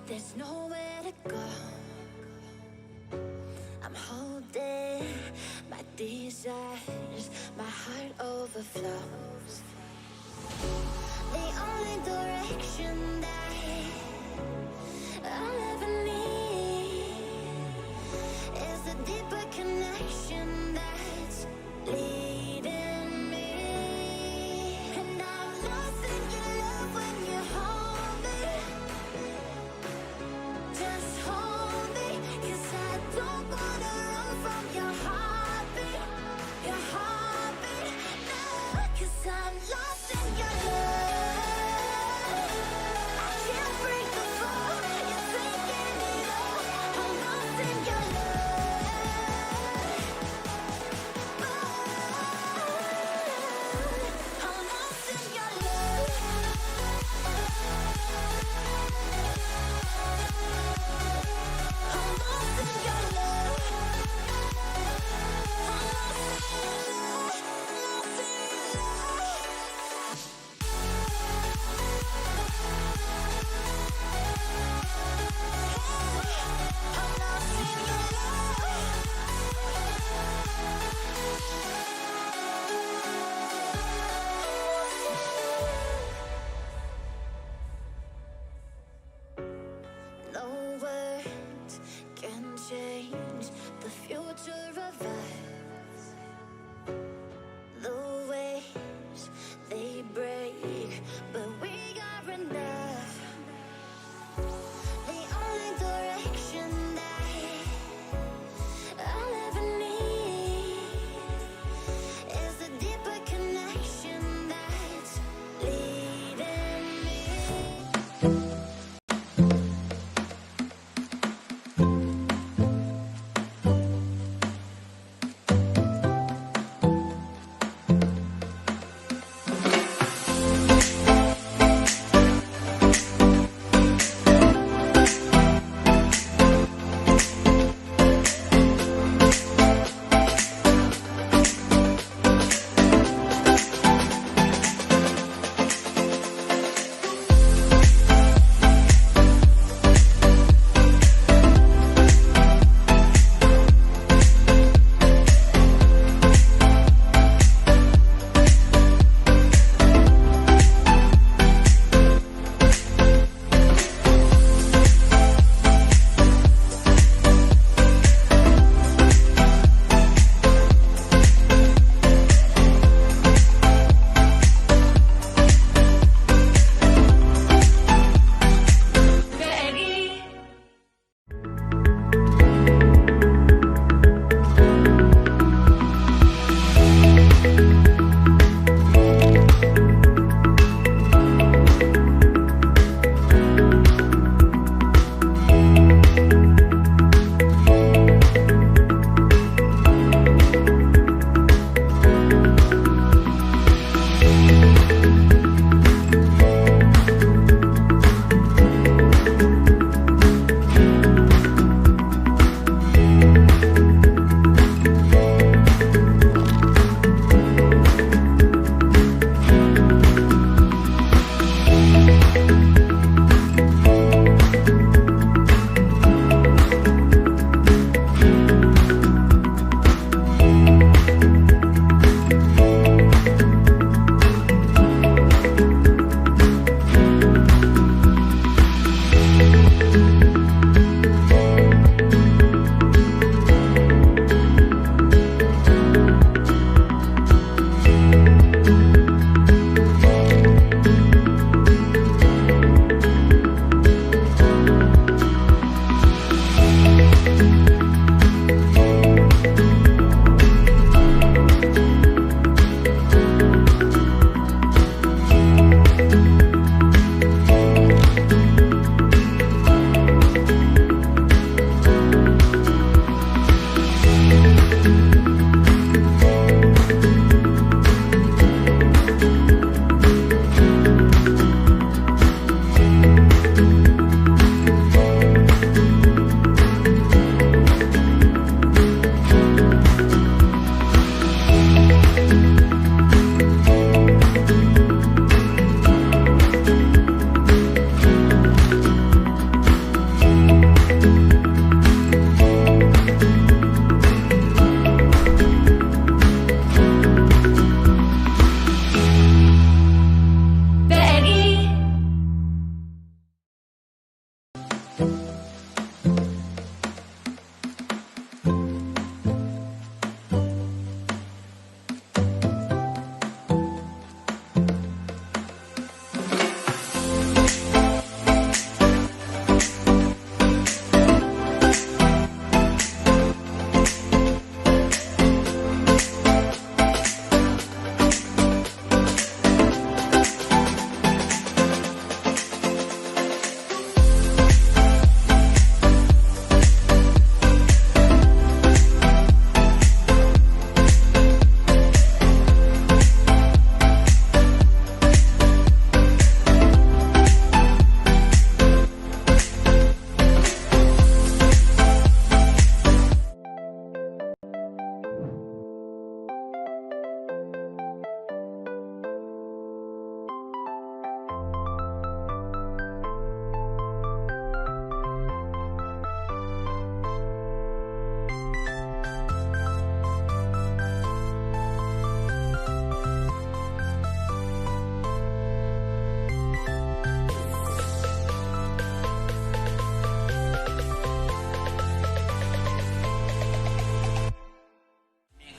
There's nowhere to go. I'm holding my desires, my heart overflows. The only direction that I'll ever need is a deeper connection that's leading me. And I'm lost in your love when you hold me. Just hold me, 'cause I don't wanna run from your heartbeat. Your heartbeat, no, 'cause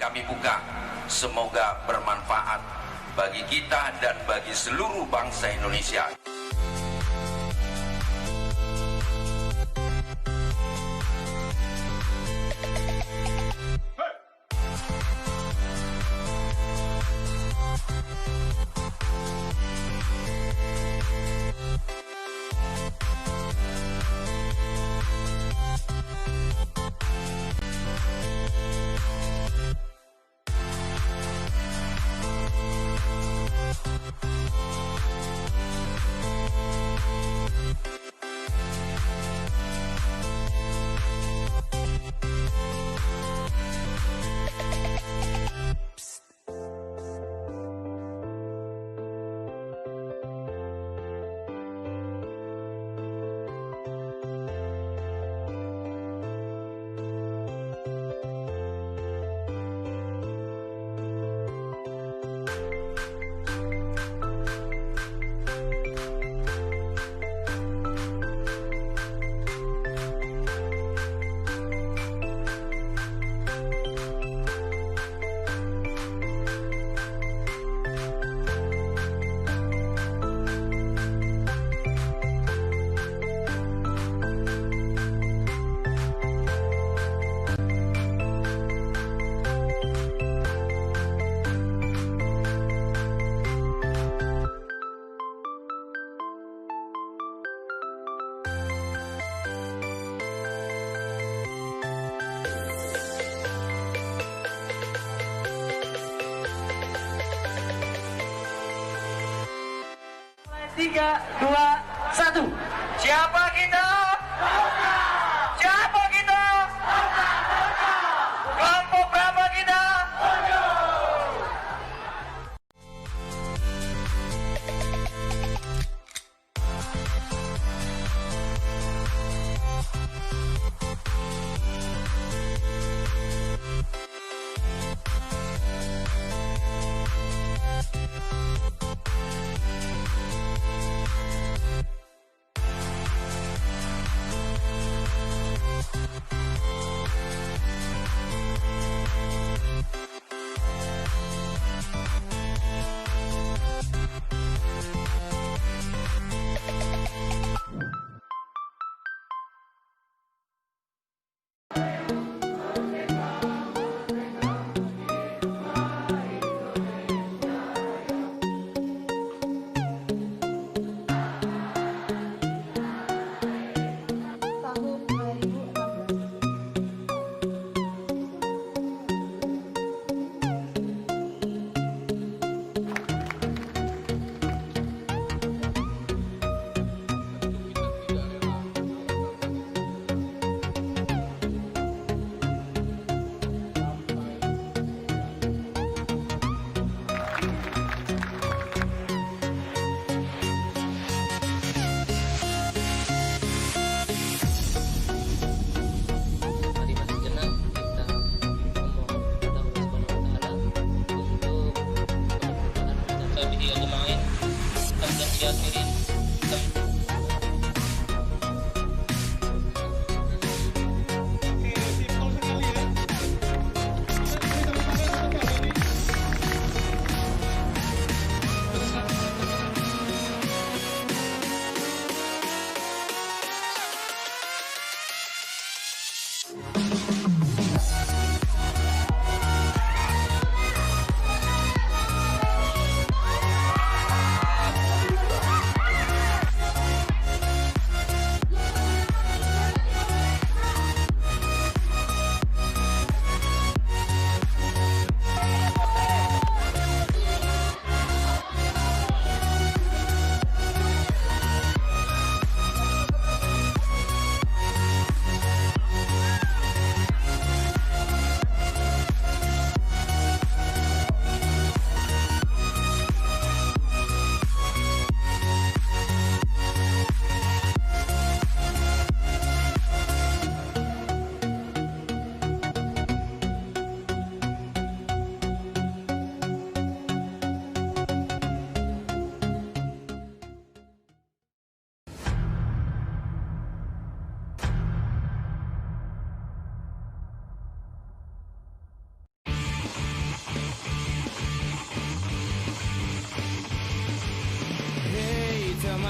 kami buka. Semoga bermanfaat bagi kita dan bagi seluruh bangsa Indonesia. Tiga, dua, satu. Siapa kita? Siapa kita? Kelompok berapa kita?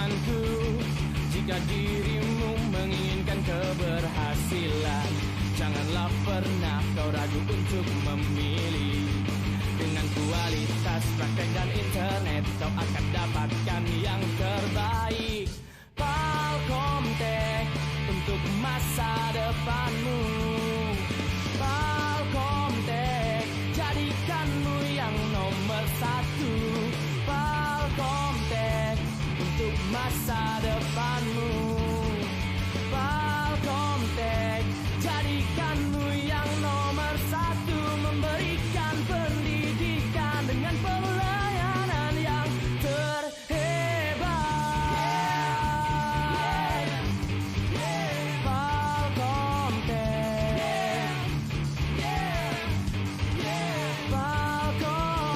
denganku. Jika dirimu menginginkan keberhasilan, janganlah pernah kau ragu untuk memilih. Dengan kualitas praktek dan internet, kau akan dapatkan yang terbaik. Palcomtech untuk masa depanmu. Palcomtech jadikanmu yang nomor satu. Palcomtech untuk masa depanmu. Palcomtech jadikanmu yang nomor satu, memberikan pendidikan dengan pelayanan yang terhebat. Palcomtech, Palcomtech.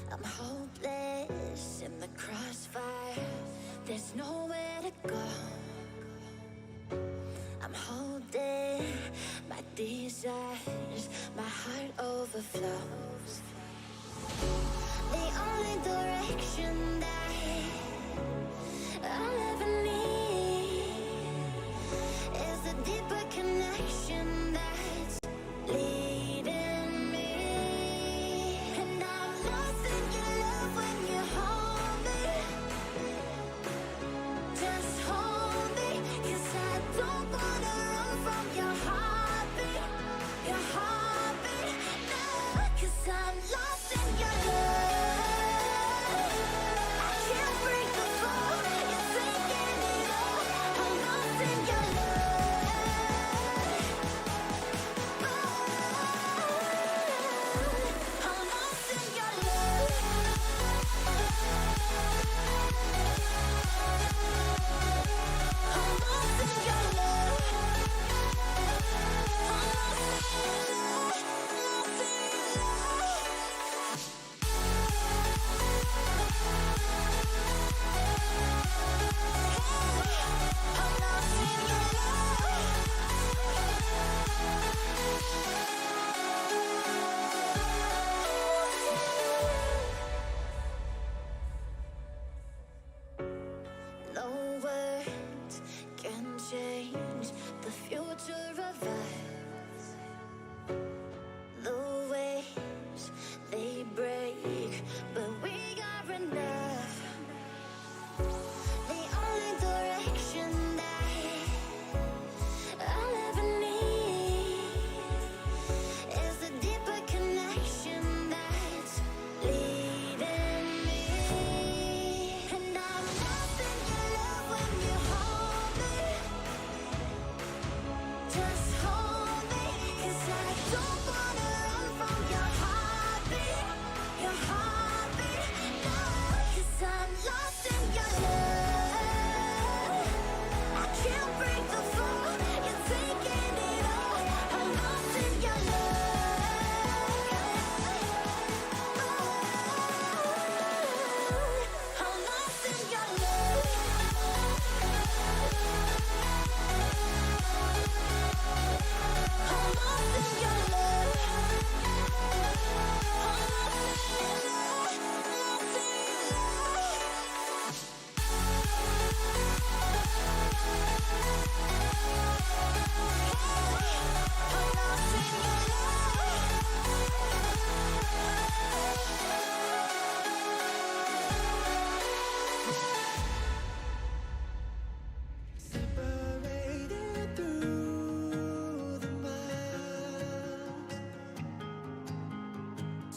I'm hopeless in the crossfire. There's nowhere to go. I'm holding my desires. My heart overflows. The only direction that I'll ever need is a deeper connection that's leading me. And I'm lost in your love when you hold me. Just hold me, 'cause I don't wanna run from your heartbeat. Your heartbeat, no, 'cause I'm lost in your love.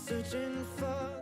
searching for.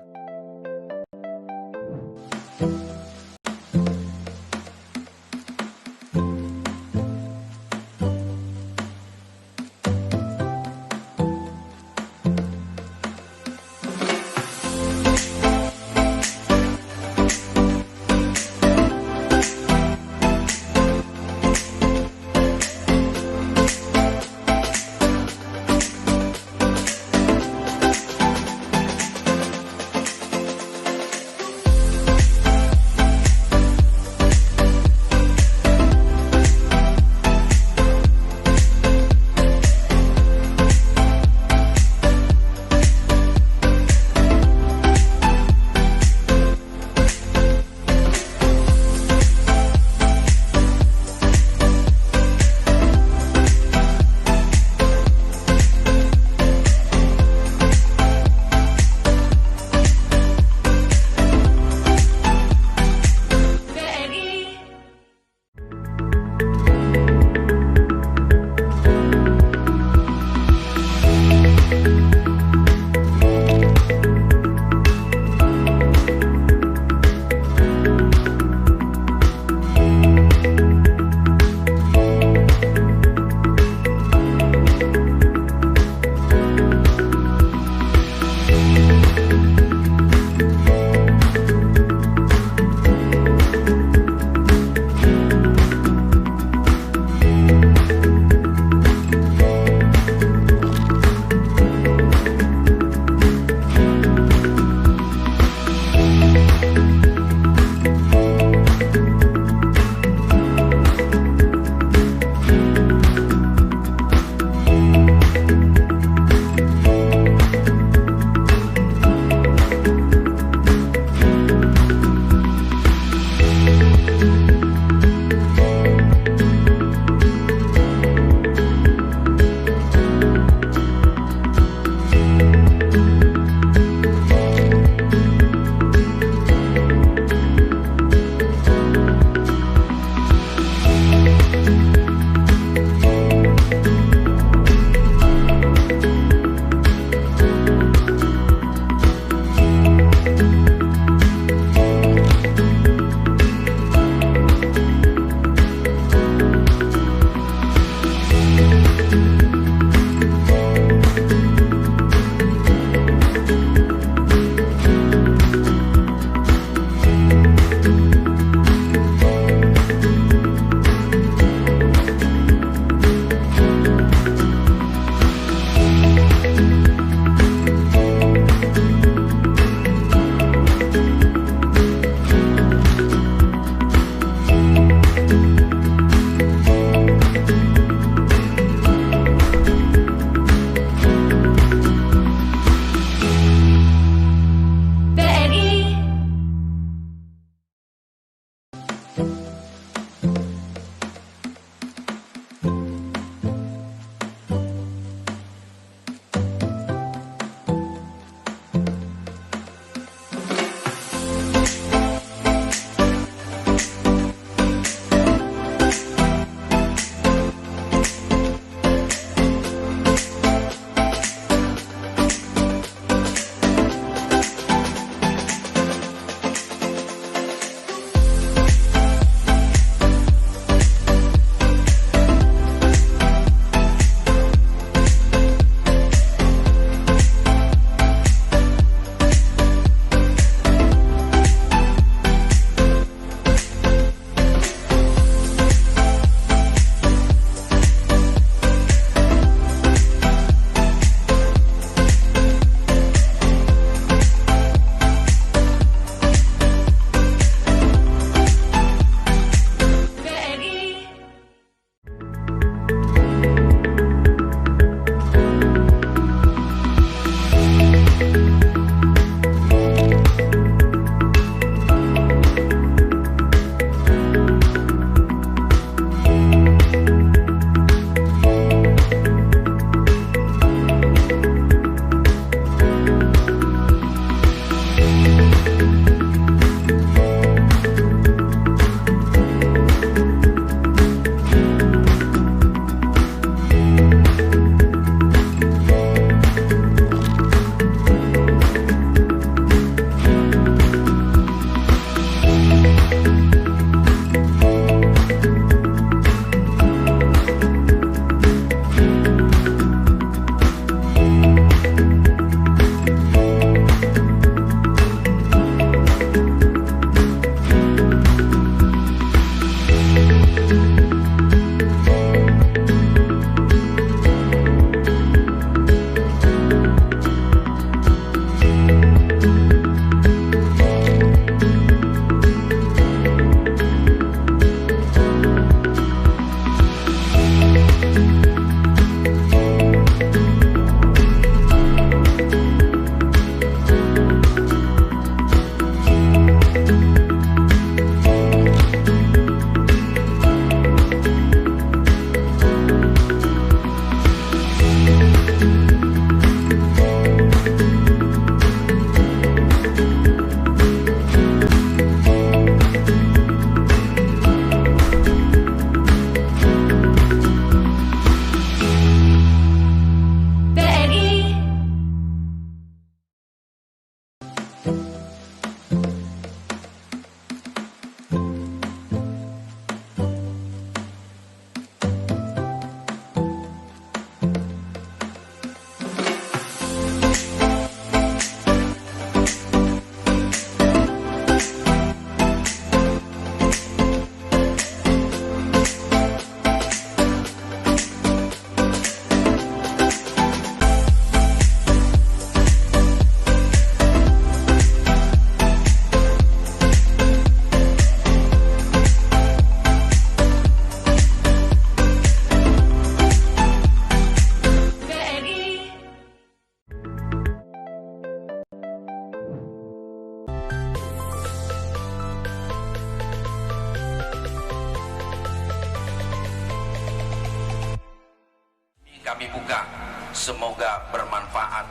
kami buka. Semoga bermanfaat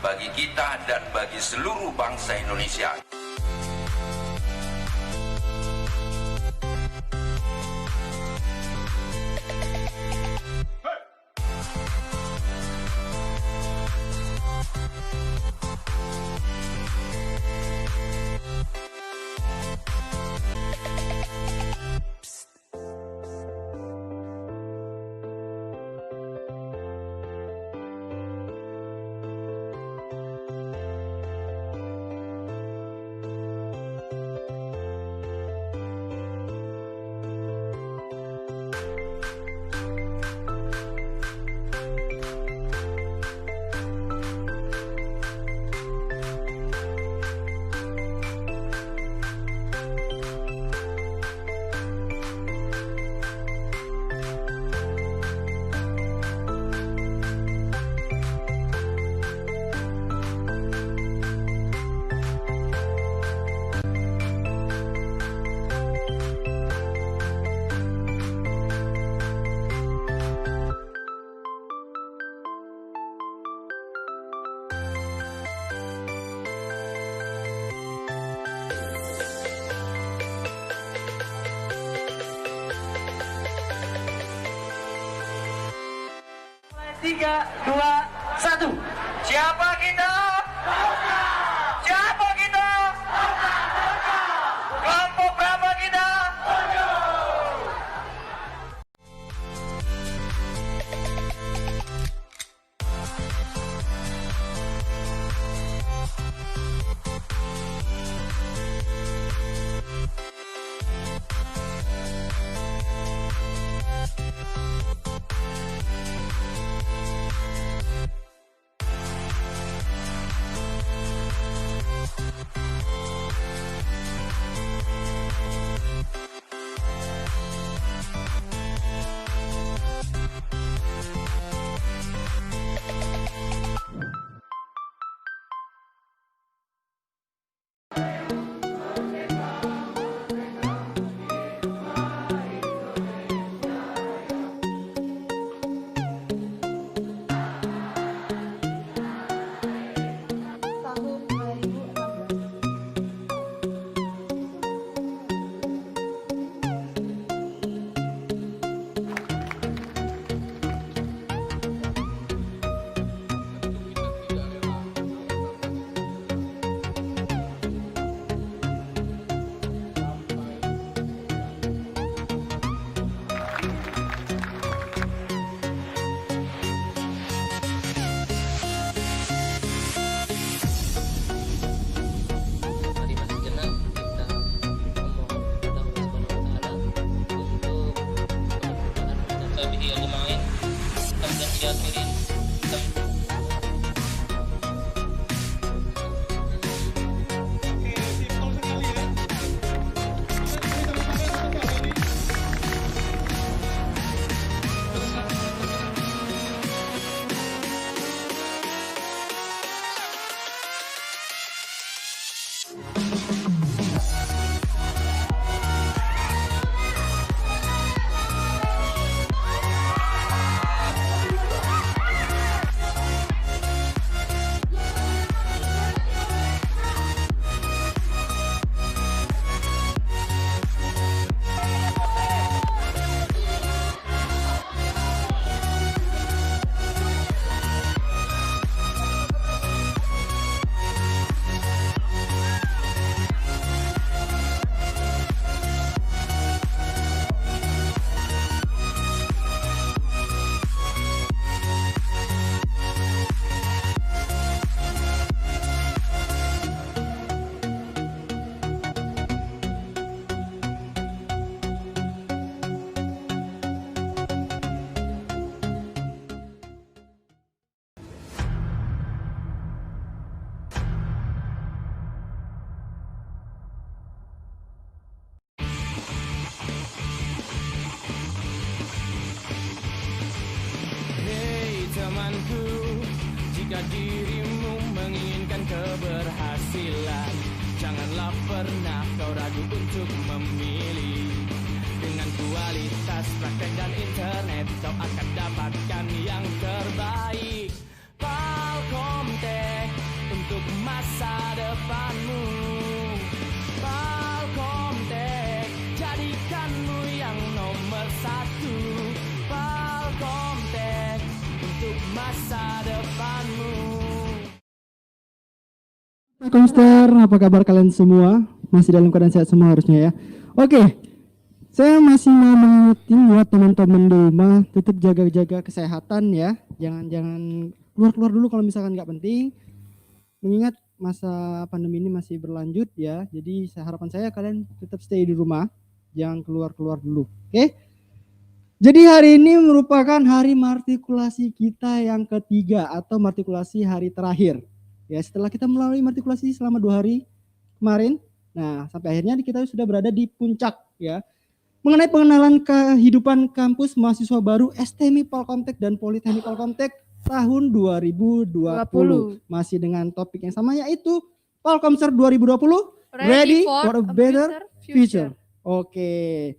bagi kita dan bagi seluruh bangsa Indonesia. Tiga, dua, satu. Siapa kita? Siapa kita? Kelompok berapa kita? Jika dirimu menginginkan keberhasilan, janganlah pernah kau ragu untuk memilih. Dengan kualitas praktek dan internet, kau akan dapatkan yang terbaik. masa depanmu. Komster, apa kabar kalian semua? Masih dalam keadaan sehat semua harusnya ya. Oke, saya masih mau mengingetin buat teman-teman di rumah, tetap jaga-jaga kesehatan ya. Jangan keluar-keluar dulu kalau misalkan nggak penting. Mengingat masa pandemi ini masih berlanjut ya. Jadi harapan saya kalian tetap stay di rumah, jangan keluar-keluar dulu. Oke? Jadi hari ini merupakan hari matrikulasi kita yang ketiga atau matrikulasi hari terakhir. Ya, setelah kita melalui matrikulasi selama 2 hari kemarin, nah sampai akhirnya kita sudah berada di puncak ya. Mengenai pengenalan kehidupan kampus mahasiswa baru STMI Polkomtek dan Politeknik Polkomtek tahun 2020. Masih dengan topik yang sama yaitu Polkomser 2020 Ready for a Better Future. Oke.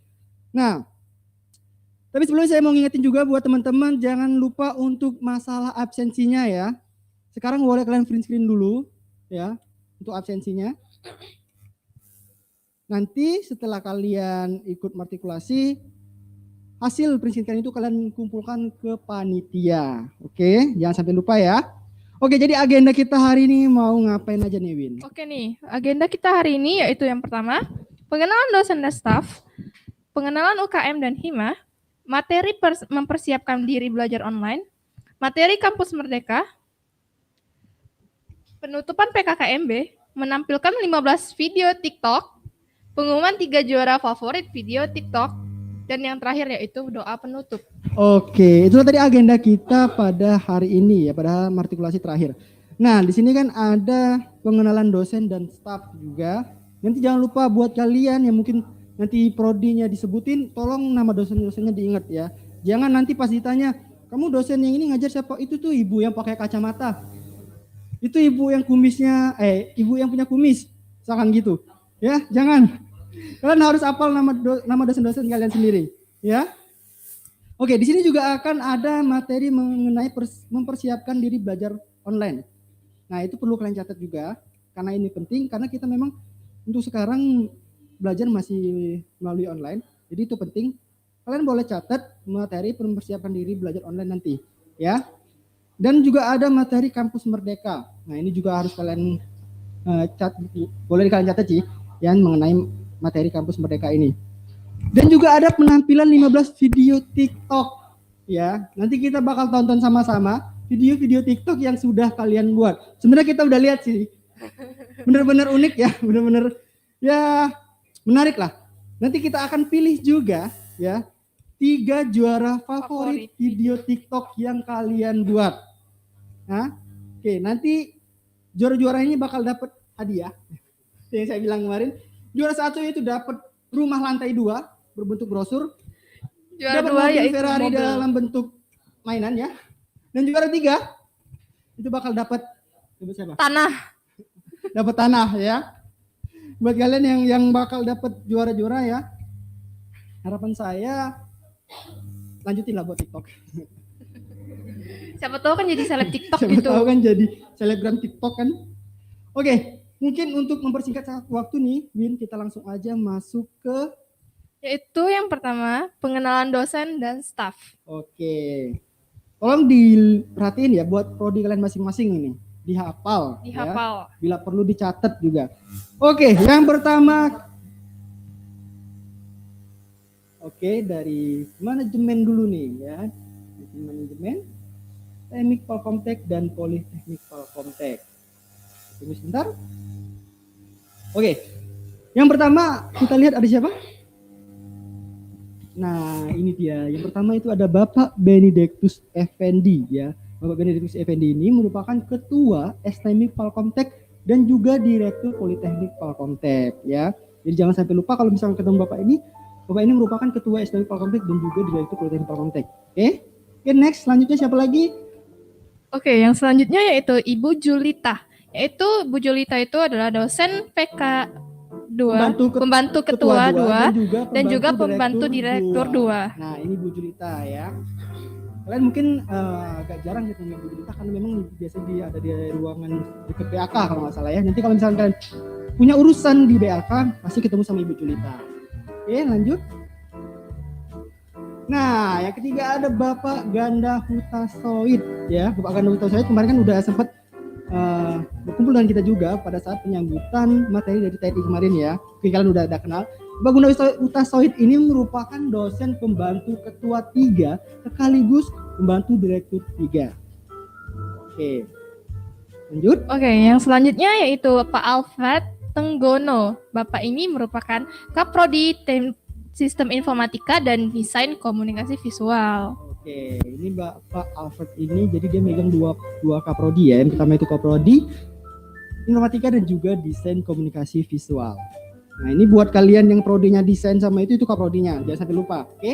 Nah, tapi sebelumnya saya mau ngingetin juga buat teman-teman jangan lupa untuk masalah absensinya ya. Sekarang boleh kalian print screen dulu ya untuk absensinya. Nanti setelah kalian ikut matrikulasi, hasil print screen kalian itu kalian kumpulkan ke panitia. Oke, jangan sampai lupa ya. Oke, jadi agenda kita hari ini mau ngapain aja nih, Win? Oke nih, agenda kita hari ini yaitu yang pertama, pengenalan dosen dan staf, pengenalan UKM dan Hima, materi mempersiapkan diri belajar online, materi kampus merdeka, penutupan PKKMB, menampilkan 15 video TikTok, pengumuman 3 juara favorit video TikTok, dan yang terakhir yaitu doa penutup. Oke, itu tadi agenda kita pada hari ini ya, pada matrikulasi terakhir. Nah, di sini kan ada pengenalan dosen dan staf juga. Nanti jangan lupa buat kalian yang mungkin nanti prodinya disebutin, tolong nama dosen-dosennya diingat ya. Jangan nanti pas ditanya, kamu dosen yang ini ngajar siapa? Itu tuh ibu yang pakai kacamata. Itu ibu yang kumisnya, ibu yang punya kumis, misalkan gitu. Ya, jangan. Kalian harus hafal nama dosen-dosen kalian sendiri, ya. Oke, di sini juga akan ada materi mengenai mempersiapkan diri belajar online. Nah, itu perlu kalian catat juga, karena ini penting, karena kita memang untuk sekarang belajar masih melalui online, jadi itu penting. Kalian boleh catat materi mempersiapkan diri belajar online nanti, ya. Dan juga ada materi kampus merdeka. Nah, ini juga harus kalian boleh kalian catat sih, yang mengenai materi kampus merdeka ini. Dan juga ada penampilan 15 video TikTok. Ya, nanti kita bakal tonton sama-sama video-video TikTok yang sudah kalian buat. Sebenarnya kita udah lihat sih. Bener-bener unik ya, bener-bener ya menarik lah. Nanti kita akan pilih juga ya 3 juara favorit video TikTok yang kalian buat. Nah, oke, nanti juara-juara ini bakal dapat hadiah. Yang saya bilang kemarin, juara 1 itu dapat rumah lantai 2 berbentuk brosur. Juara dapat 2 yaitu Ferrari mobil dalam bentuk mainan ya. Dan juara 3 itu bakal dapat siapa? tanah. Dapat tanah ya. Buat kalian yang bakal dapat juara-juara ya. Harapan saya lanjutin lah buat TikTok. Siapa tahu kan jadi seleb TikTok Siapa gitu. tahu kan jadi selebgram TikTok kan. Oke, mungkin untuk mempersingkat waktu nih, Win, kita langsung aja masuk ke Yaitu yang pertama, pengenalan dosen dan staf. Oke. Tolong diperhatiin ya buat prodi kalian masing-masing ini. Dihafal. Dihafal. Ya. Bila perlu dicatat juga. Oke, yang pertama. Oke, dari manajemen dulu nih ya. Manajemen, Teknik Polkomtek dan Politeknik Polkomtek. Tunggu sebentar. Oke. Yang pertama kita lihat ada siapa? Nah, ini dia. Yang pertama itu ada Bapak Benedictus Effendi ya. Bapak Benedictus Effendi ini merupakan ketua STMI Polkomtek dan juga direktur Politeknik Polkomtek ya. Jadi jangan sampai lupa kalau misalnya ketemu Bapak ini merupakan ketua STMI Polkomtek dan juga direktur Politeknik Polkomtek. Oke, next selanjutnya siapa lagi? Oke, yang selanjutnya yaitu Ibu Julita. Yaitu Bu Julita itu adalah dosen PK 2, pembantu ketua 2 dan juga pembantu direktur 2. Nah, ini Bu Julita ya. Kalian mungkin agak jarang ketemu Bu Julita karena memang biasanya dia ada di ruangan dekat BAK kalau nggak salah ya. Nanti kalau misalkan kalian punya urusan di BAK pasti ketemu sama Ibu Julita. Oke, lanjut. Nah, yang ketiga ada Bapak Ganda Hutasoid ya. Bapak Ganda Hutasoid kemarin kan udah sempat berkumpul dengan kita juga pada saat penyambutan materi dari TNI kemarin ya. Oke, kalian udah ada kenal. Bapak Ganda Hutasoid ini merupakan dosen pembantu ketua 3 sekaligus pembantu direktur 3. Oke. Lanjut. Oke, yang selanjutnya yaitu Pak Alfred Tenggono. Bapak ini merupakan Kaprodi Sistem Informatika dan Desain Komunikasi Visual. Oke, ini Bapak Alfred ini jadi dia megang dua kaprodi ya. Yang pertama itu kaprodi Informatika dan juga Desain Komunikasi Visual. Nah, ini buat kalian yang prodinya desain sama itu kaprodinya. Jangan sampai lupa, oke?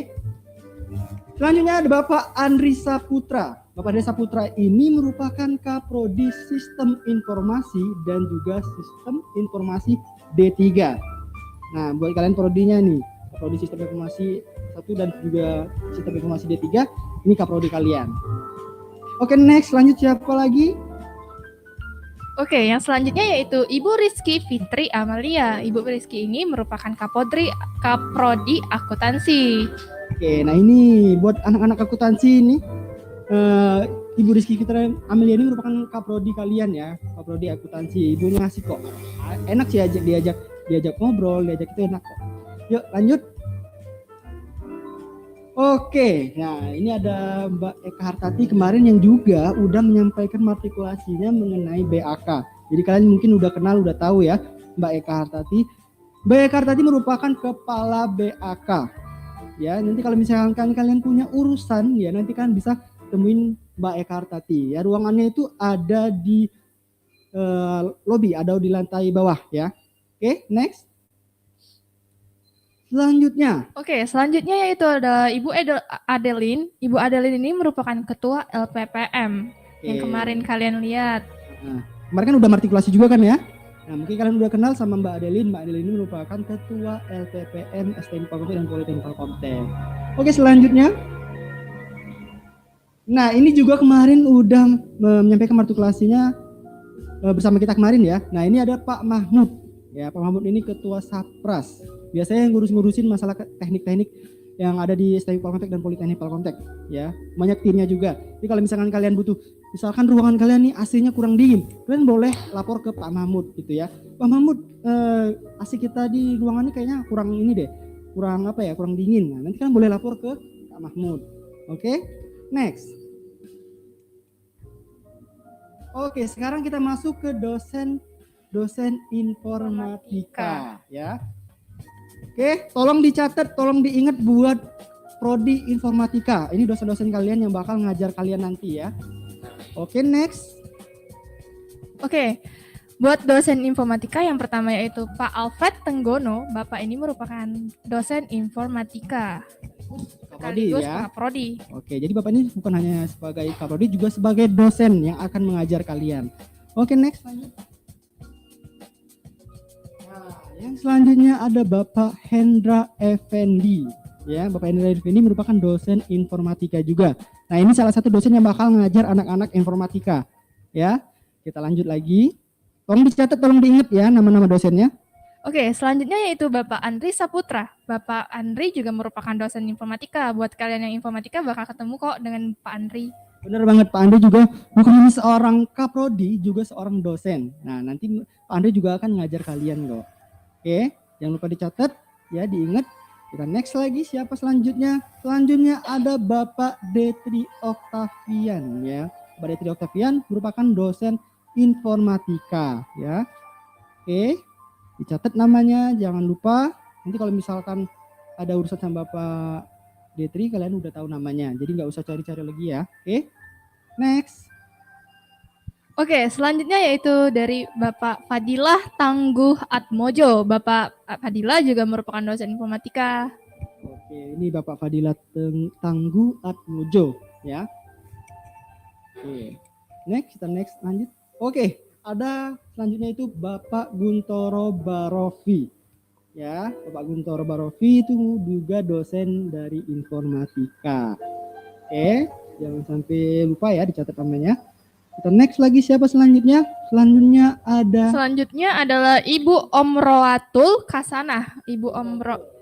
Selanjutnya ada Bapak Andri Saputra. Bapak Andri Saputra ini merupakan kaprodi Sistem Informasi dan juga Sistem Informasi D3. Nah, buat kalian prodinya nih, kaprodi Sistem Informasi 1 dan juga Sistem Informasi D3, ini kaprodi kalian. Oke, next, lanjut siapa lagi? Oke, yang selanjutnya yaitu Ibu Rizky Fitri Amalia. Ibu Rizky ini merupakan Kaprodi Akuntansi. Oke, nah ini buat anak-anak akuntansi ini, Ibu Rizky Fitri Amalia ini merupakan kaprodi kalian ya, kaprodi akuntansi. Ibunya ngasih kok, enak sih diajak ngobrol, diajak itu enak kok. Yuk lanjut. Oke, nah ini ada Mbak Eka Hartati kemarin yang juga udah menyampaikan matrikulasinya mengenai BAK. Jadi kalian mungkin udah kenal, udah tahu ya Mbak Eka Hartati. Mbak Eka Hartati merupakan kepala BAK. Ya, nanti kalau misalkan kalian punya urusan ya nanti kan bisa temuin Mbak Eka Hartati. Ya, ruangannya itu ada di lobby, ada di lantai bawah ya. Oke, next. Selanjutnya yaitu ada Ibu Adeline. Ibu Adeline ini merupakan ketua LPPM yang kemarin kalian lihat. Nah, kemarin kan udah matrikulasi juga kan ya. Nah, mungkin kalian udah kenal sama Mbak Adeline. Mbak Adeline ini merupakan ketua LPPM STM Palkomtek dan Politeknik Palkomtek. Oke, selanjutnya. Nah, ini juga kemarin udah menyampaikan matrikulasinya bersama kita kemarin ya. Nah, ini ada Pak Mahmud. Ya, Pak Mahmud ini ketua Sapras. Biasanya yang ngurusin masalah teknik-teknik yang ada di STM Palkomtek dan Politeknik Palkomtek ya. Banyak timnya juga. Jadi kalau misalkan kalian butuh, misalkan ruangan kalian nih AC-nya kurang dingin, kalian boleh lapor ke Pak Mahmud gitu ya. Pak Mahmud, AC kita di ruangan ini kayaknya kurang ini deh. Kurang apa ya? Kurang dingin. Nah, nanti kalian boleh lapor ke Pak Mahmud. Oke? Next. Oke, sekarang kita masuk ke dosen informatika ya. Oke, tolong dicatat, tolong diingat buat prodi informatika. Ini dosen-dosen kalian yang bakal ngajar kalian nanti ya. Oke, next. Oke, buat dosen informatika yang pertama yaitu Pak Alfred Tenggono. Bapak ini merupakan dosen informatika. Kaprodi ya. Kaprodi. Oke, jadi Bapak ini bukan hanya sebagai kaprodi, juga sebagai dosen yang akan mengajar kalian. Oke, next, lanjut. Yang selanjutnya ada Bapak Hendra Effendi. Ya, Bapak Hendra Effendi merupakan dosen informatika juga. Nah, ini salah satu dosen yang bakal ngajar anak-anak informatika. Ya, kita lanjut lagi. Tolong dicatat, tolong diingat ya nama-nama dosennya. Oke, selanjutnya yaitu Bapak Andri Saputra. Bapak Andri juga merupakan dosen informatika. Buat kalian yang informatika bakal ketemu kok dengan Pak Andri. Benar banget, Pak Andri juga bukan hanya seorang kaprodi, juga seorang dosen. Nah, nanti Pak Andri juga akan ngajar kalian kok. Oke, jangan lupa dicatat ya, diingat. Kita next lagi, siapa selanjutnya? Selanjutnya ada Bapak Detri Octavian ya. Bapak Detri Octavian merupakan dosen informatika ya. Oke, dicatat namanya, jangan lupa. Nanti kalau misalkan ada urusan sama Bapak Detri, kalian udah tahu namanya. Jadi nggak usah cari-cari lagi ya. Oke, next. Oke, selanjutnya yaitu dari Bapak Fadilah Tangguh Atmojo. Bapak Fadilah juga merupakan dosen informatika. Oke, ini Bapak Fadilah Tangguh Atmojo ya. Oke, next, kita next lanjut. Oke, ada selanjutnya itu Bapak Guntoro Barofi. Ya, Bapak Guntoro Barofi itu juga dosen dari informatika. Oke, jangan sampai lupa ya, dicatat namanya. Kita next lagi, siapa selanjutnya? Selanjutnya adalah Ibu Omroatul Kasanah. Ibu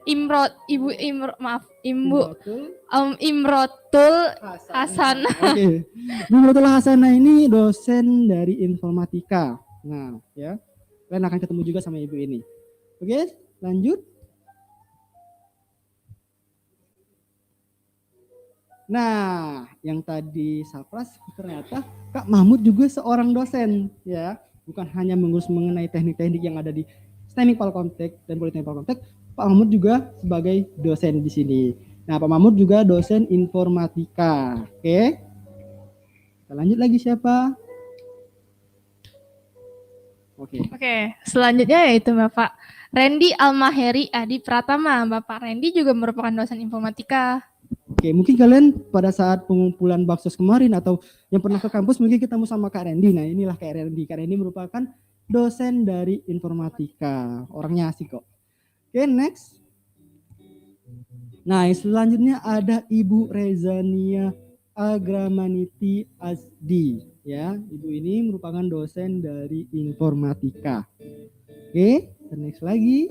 Imrotul Hasanah. Oke. Bu Imrotul Hasanah ini dosen dari informatika. Nah, ya. Kalian akan ketemu juga sama ibu ini. Oke, lanjut. Nah, yang tadi Sapras ternyata Kak Mahmud juga seorang dosen, ya. Bukan hanya mengurus mengenai teknik-teknik yang ada di STEMIC Polkomtek dan Politeknik Polkomtek, Pak Mahmud juga sebagai dosen di sini. Nah, Pak Mahmud juga dosen informatika. Oke. Kita lanjut lagi siapa? Oke, selanjutnya yaitu Bapak Randy Almaheri Adi Pratama. Bapak Randy juga merupakan dosen informatika. Oke, mungkin kalian pada saat pengumpulan baksos kemarin atau yang pernah ke kampus mungkin ketemu sama Kak Randy. Nah, inilah Kak Randy. Kak Randy merupakan dosen dari informatika. Orangnya asik kok. Oke, next. Nah, selanjutnya ada Ibu Rezania Agramaniti Azdi. Ya, ibu ini merupakan dosen dari informatika. Oke, next lagi.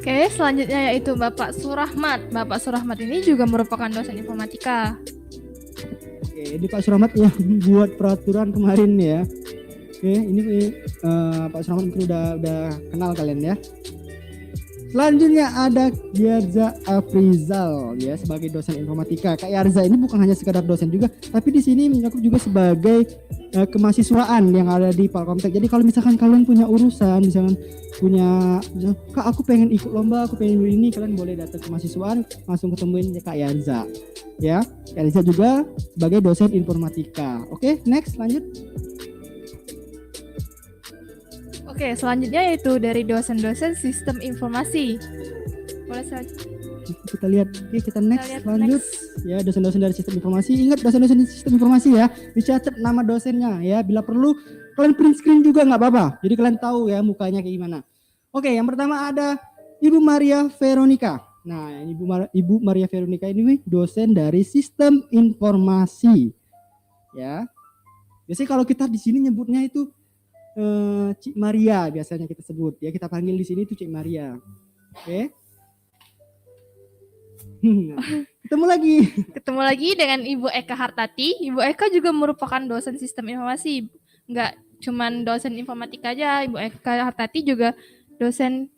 Oke, selanjutnya yaitu Bapak Surahmat. Bapak Surahmat ini juga merupakan dosen informatika. Oke, ini Pak Surahmat yang buat peraturan kemarin ya. Oke, ini Pak Surahmat itu udah kenal kalian ya. Selanjutnya ada Yarza Afrizal ya sebagai dosen informatika. Kak Yarza ini bukan hanya sekadar dosen juga, tapi di sini mencakup juga sebagai kemahasiswaan yang ada di Polkomtek. Jadi kalau misalkan kalian punya urusan, misalkan Kak aku pengen ikut lomba, aku pengen ini, kalian boleh datang ke mahasiswaan langsung ketemuin Kak Yarza. Ya, Kak Yarza juga sebagai dosen informatika. Oke, next lanjut. Oke, selanjutnya yaitu dari dosen-dosen sistem informasi. Boleh saja. Kita lihat, oke kita next, lanjut. Next. Ya, dosen-dosen dari sistem informasi. Ingat dosen-dosen sistem informasi ya, dicatat nama dosennya ya. Bila perlu kalian print screen juga nggak apa-apa. Jadi kalian tahu ya mukanya kayak gimana. Oke, yang pertama ada Ibu Maria Veronica. Nah, Ibu Maria Veronica ini dosen dari sistem informasi. Ya. Biasanya kalau kita di sini nyebutnya itu Cik Maria biasanya kita sebut ya, kita panggil di sini itu Cik Maria. Oke. Ketemu lagi Dengan Ibu Eka Hartati. Ibu Eka juga merupakan dosen sistem informasi. Enggak cuman dosen informatika aja, Ibu Eka Hartati juga dosen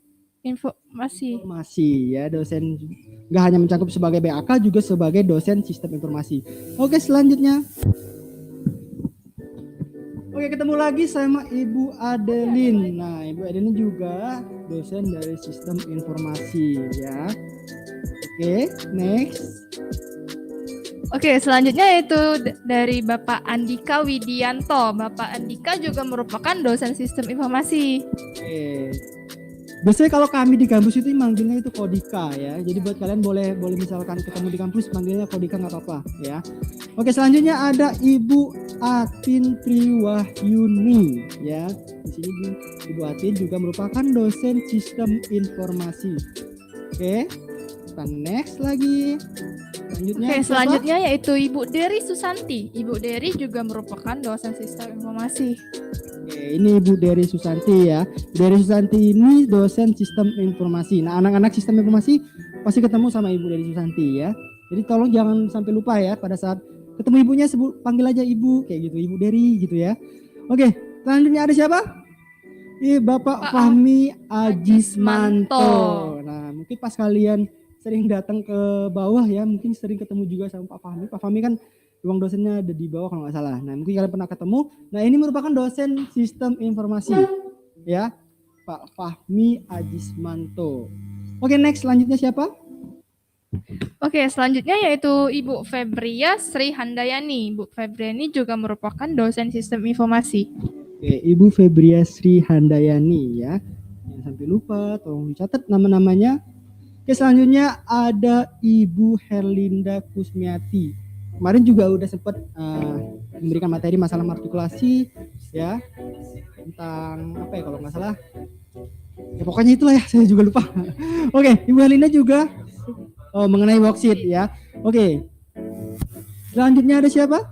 informasi ya, dosen nggak hanya mencakup sebagai BAK juga sebagai dosen sistem informasi. Oke, selanjutnya. Oke, ketemu lagi sama Ibu Adeline. Nah, Ibu Adeline juga dosen dari sistem informasi ya. Oke, next. Oke, selanjutnya yaitu dari Bapak Andika Widianto. Bapak Andika juga merupakan dosen sistem informasi. Oke. Biasanya kalau kami di kampus itu manggilnya itu Kodika ya. Jadi buat kalian boleh misalkan ketemu di kampus manggilnya Kodika nggak apa-apa ya. Oke, selanjutnya ada Ibu Atin Triwahyuni ya. Di sini Ibu Atin juga merupakan dosen sistem informasi. Oke. Kita next lagi. Selanjutnya yaitu Ibu Dery Susanti. Ibu Dery juga merupakan dosen sistem informasi. Oke, ini Ibu Dery Susanti ya. Dery Susanti ini dosen sistem informasi. Nah, anak-anak sistem informasi pasti ketemu sama Ibu Dery Susanti ya. Jadi tolong jangan sampai lupa ya pada saat ketemu ibunya panggil aja Ibu kayak gitu, Ibu Dery gitu ya. Oke, selanjutnya ada siapa? Bapak Fahmi Ajismanto. Nah, mungkin pas kalian sering datang ke bawah ya, mungkin sering ketemu juga sama Pak Fahmi. Pak Fahmi kan ruang dosennya ada di bawah kalau nggak salah. Nah, mungkin kalian pernah ketemu. Nah, ini merupakan dosen sistem informasi ya, Pak Fahmi Ajismanto. Oke, next, selanjutnya siapa? Oke, selanjutnya yaitu Ibu Febria Sri Handayani. Ibu Febria ini juga merupakan dosen sistem informasi. Oke, Ibu Febria Sri Handayani ya. Jangan sampai lupa, tolong dicatat nama-namanya. Oke, selanjutnya ada Ibu Herlinda Kusmiati. Kemarin juga udah sempat memberikan materi masalah matrikulasi ya, tentang apa ya kalau nggak salah. Ya pokoknya itulah ya, saya juga lupa. Oke, Ibu Herlinda juga mengenai worksheet ya. Oke. Selanjutnya ada siapa?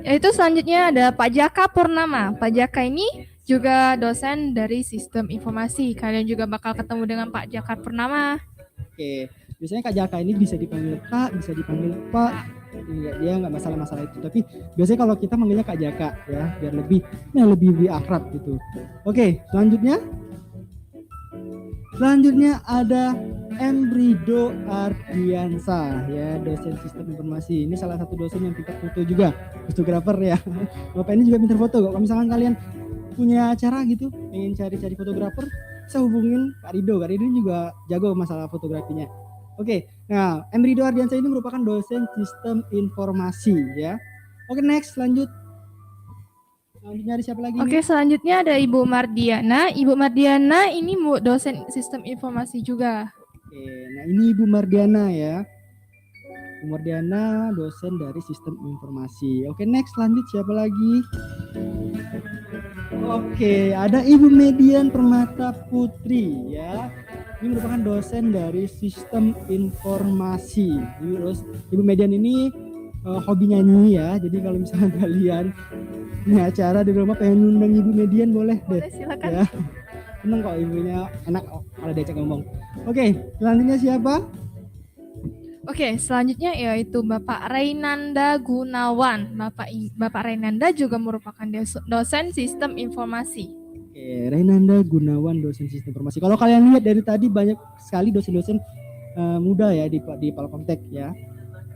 Yaitu selanjutnya ada Pak Jaka Purnama. Pak Jaka ini juga dosen dari sistem informasi. Kalian juga bakal ketemu dengan Pak Jakar Purnama. Oke, biasanya Kak Jaka ini bisa dipanggil Kak, bisa dipanggil Pak. Dia nggak masalah itu. Tapi biasanya kalau kita manggilnya Kak Jaka ya, biar lebih akrab gitu. Oke, selanjutnya ada Embrido Ardiansa ya, dosen sistem informasi. Ini salah satu dosen yang pintar foto juga, fotografer ya. Bapak ini juga pintar foto kok. Kalau misalkan kalian punya acara gitu, pengen cari-cari fotografer, bisa hubungin Kak Rido. Kak Rido juga jago masalah fotografinya. Oke, nah Embrido Ardiansa ini merupakan dosen sistem informasi ya. Oke, next lanjut. Selanjutnya ada siapa lagi? Oke, selanjutnya ada Ibu Mardiana. Ibu Mardiana ini dosen sistem informasi juga. Oke, nah ini Ibu Mardiana ya. Ibu Mardiana dosen dari sistem informasi. Oke, next lanjut siapa lagi? Oke, ada Ibu Median Permata Putri ya. Ini merupakan dosen dari sistem informasi. Ibu Median ini hobi nyanyi ya. Jadi kalau misalnya kalian punya acara di rumah pengen ngundang Ibu Median boleh deh. Boleh, silakan. Ya. Seneng kok ibunya, enak kalau diajak ngomong. Oke, selanjutnya siapa? Oke, selanjutnya yaitu Bapak Reynanda Gunawan. Bapak Reynanda juga merupakan dosen sistem informasi. Oke, Reynanda Gunawan dosen sistem informasi. Kalau kalian lihat dari tadi banyak sekali dosen-dosen muda ya di Palkomtek ya.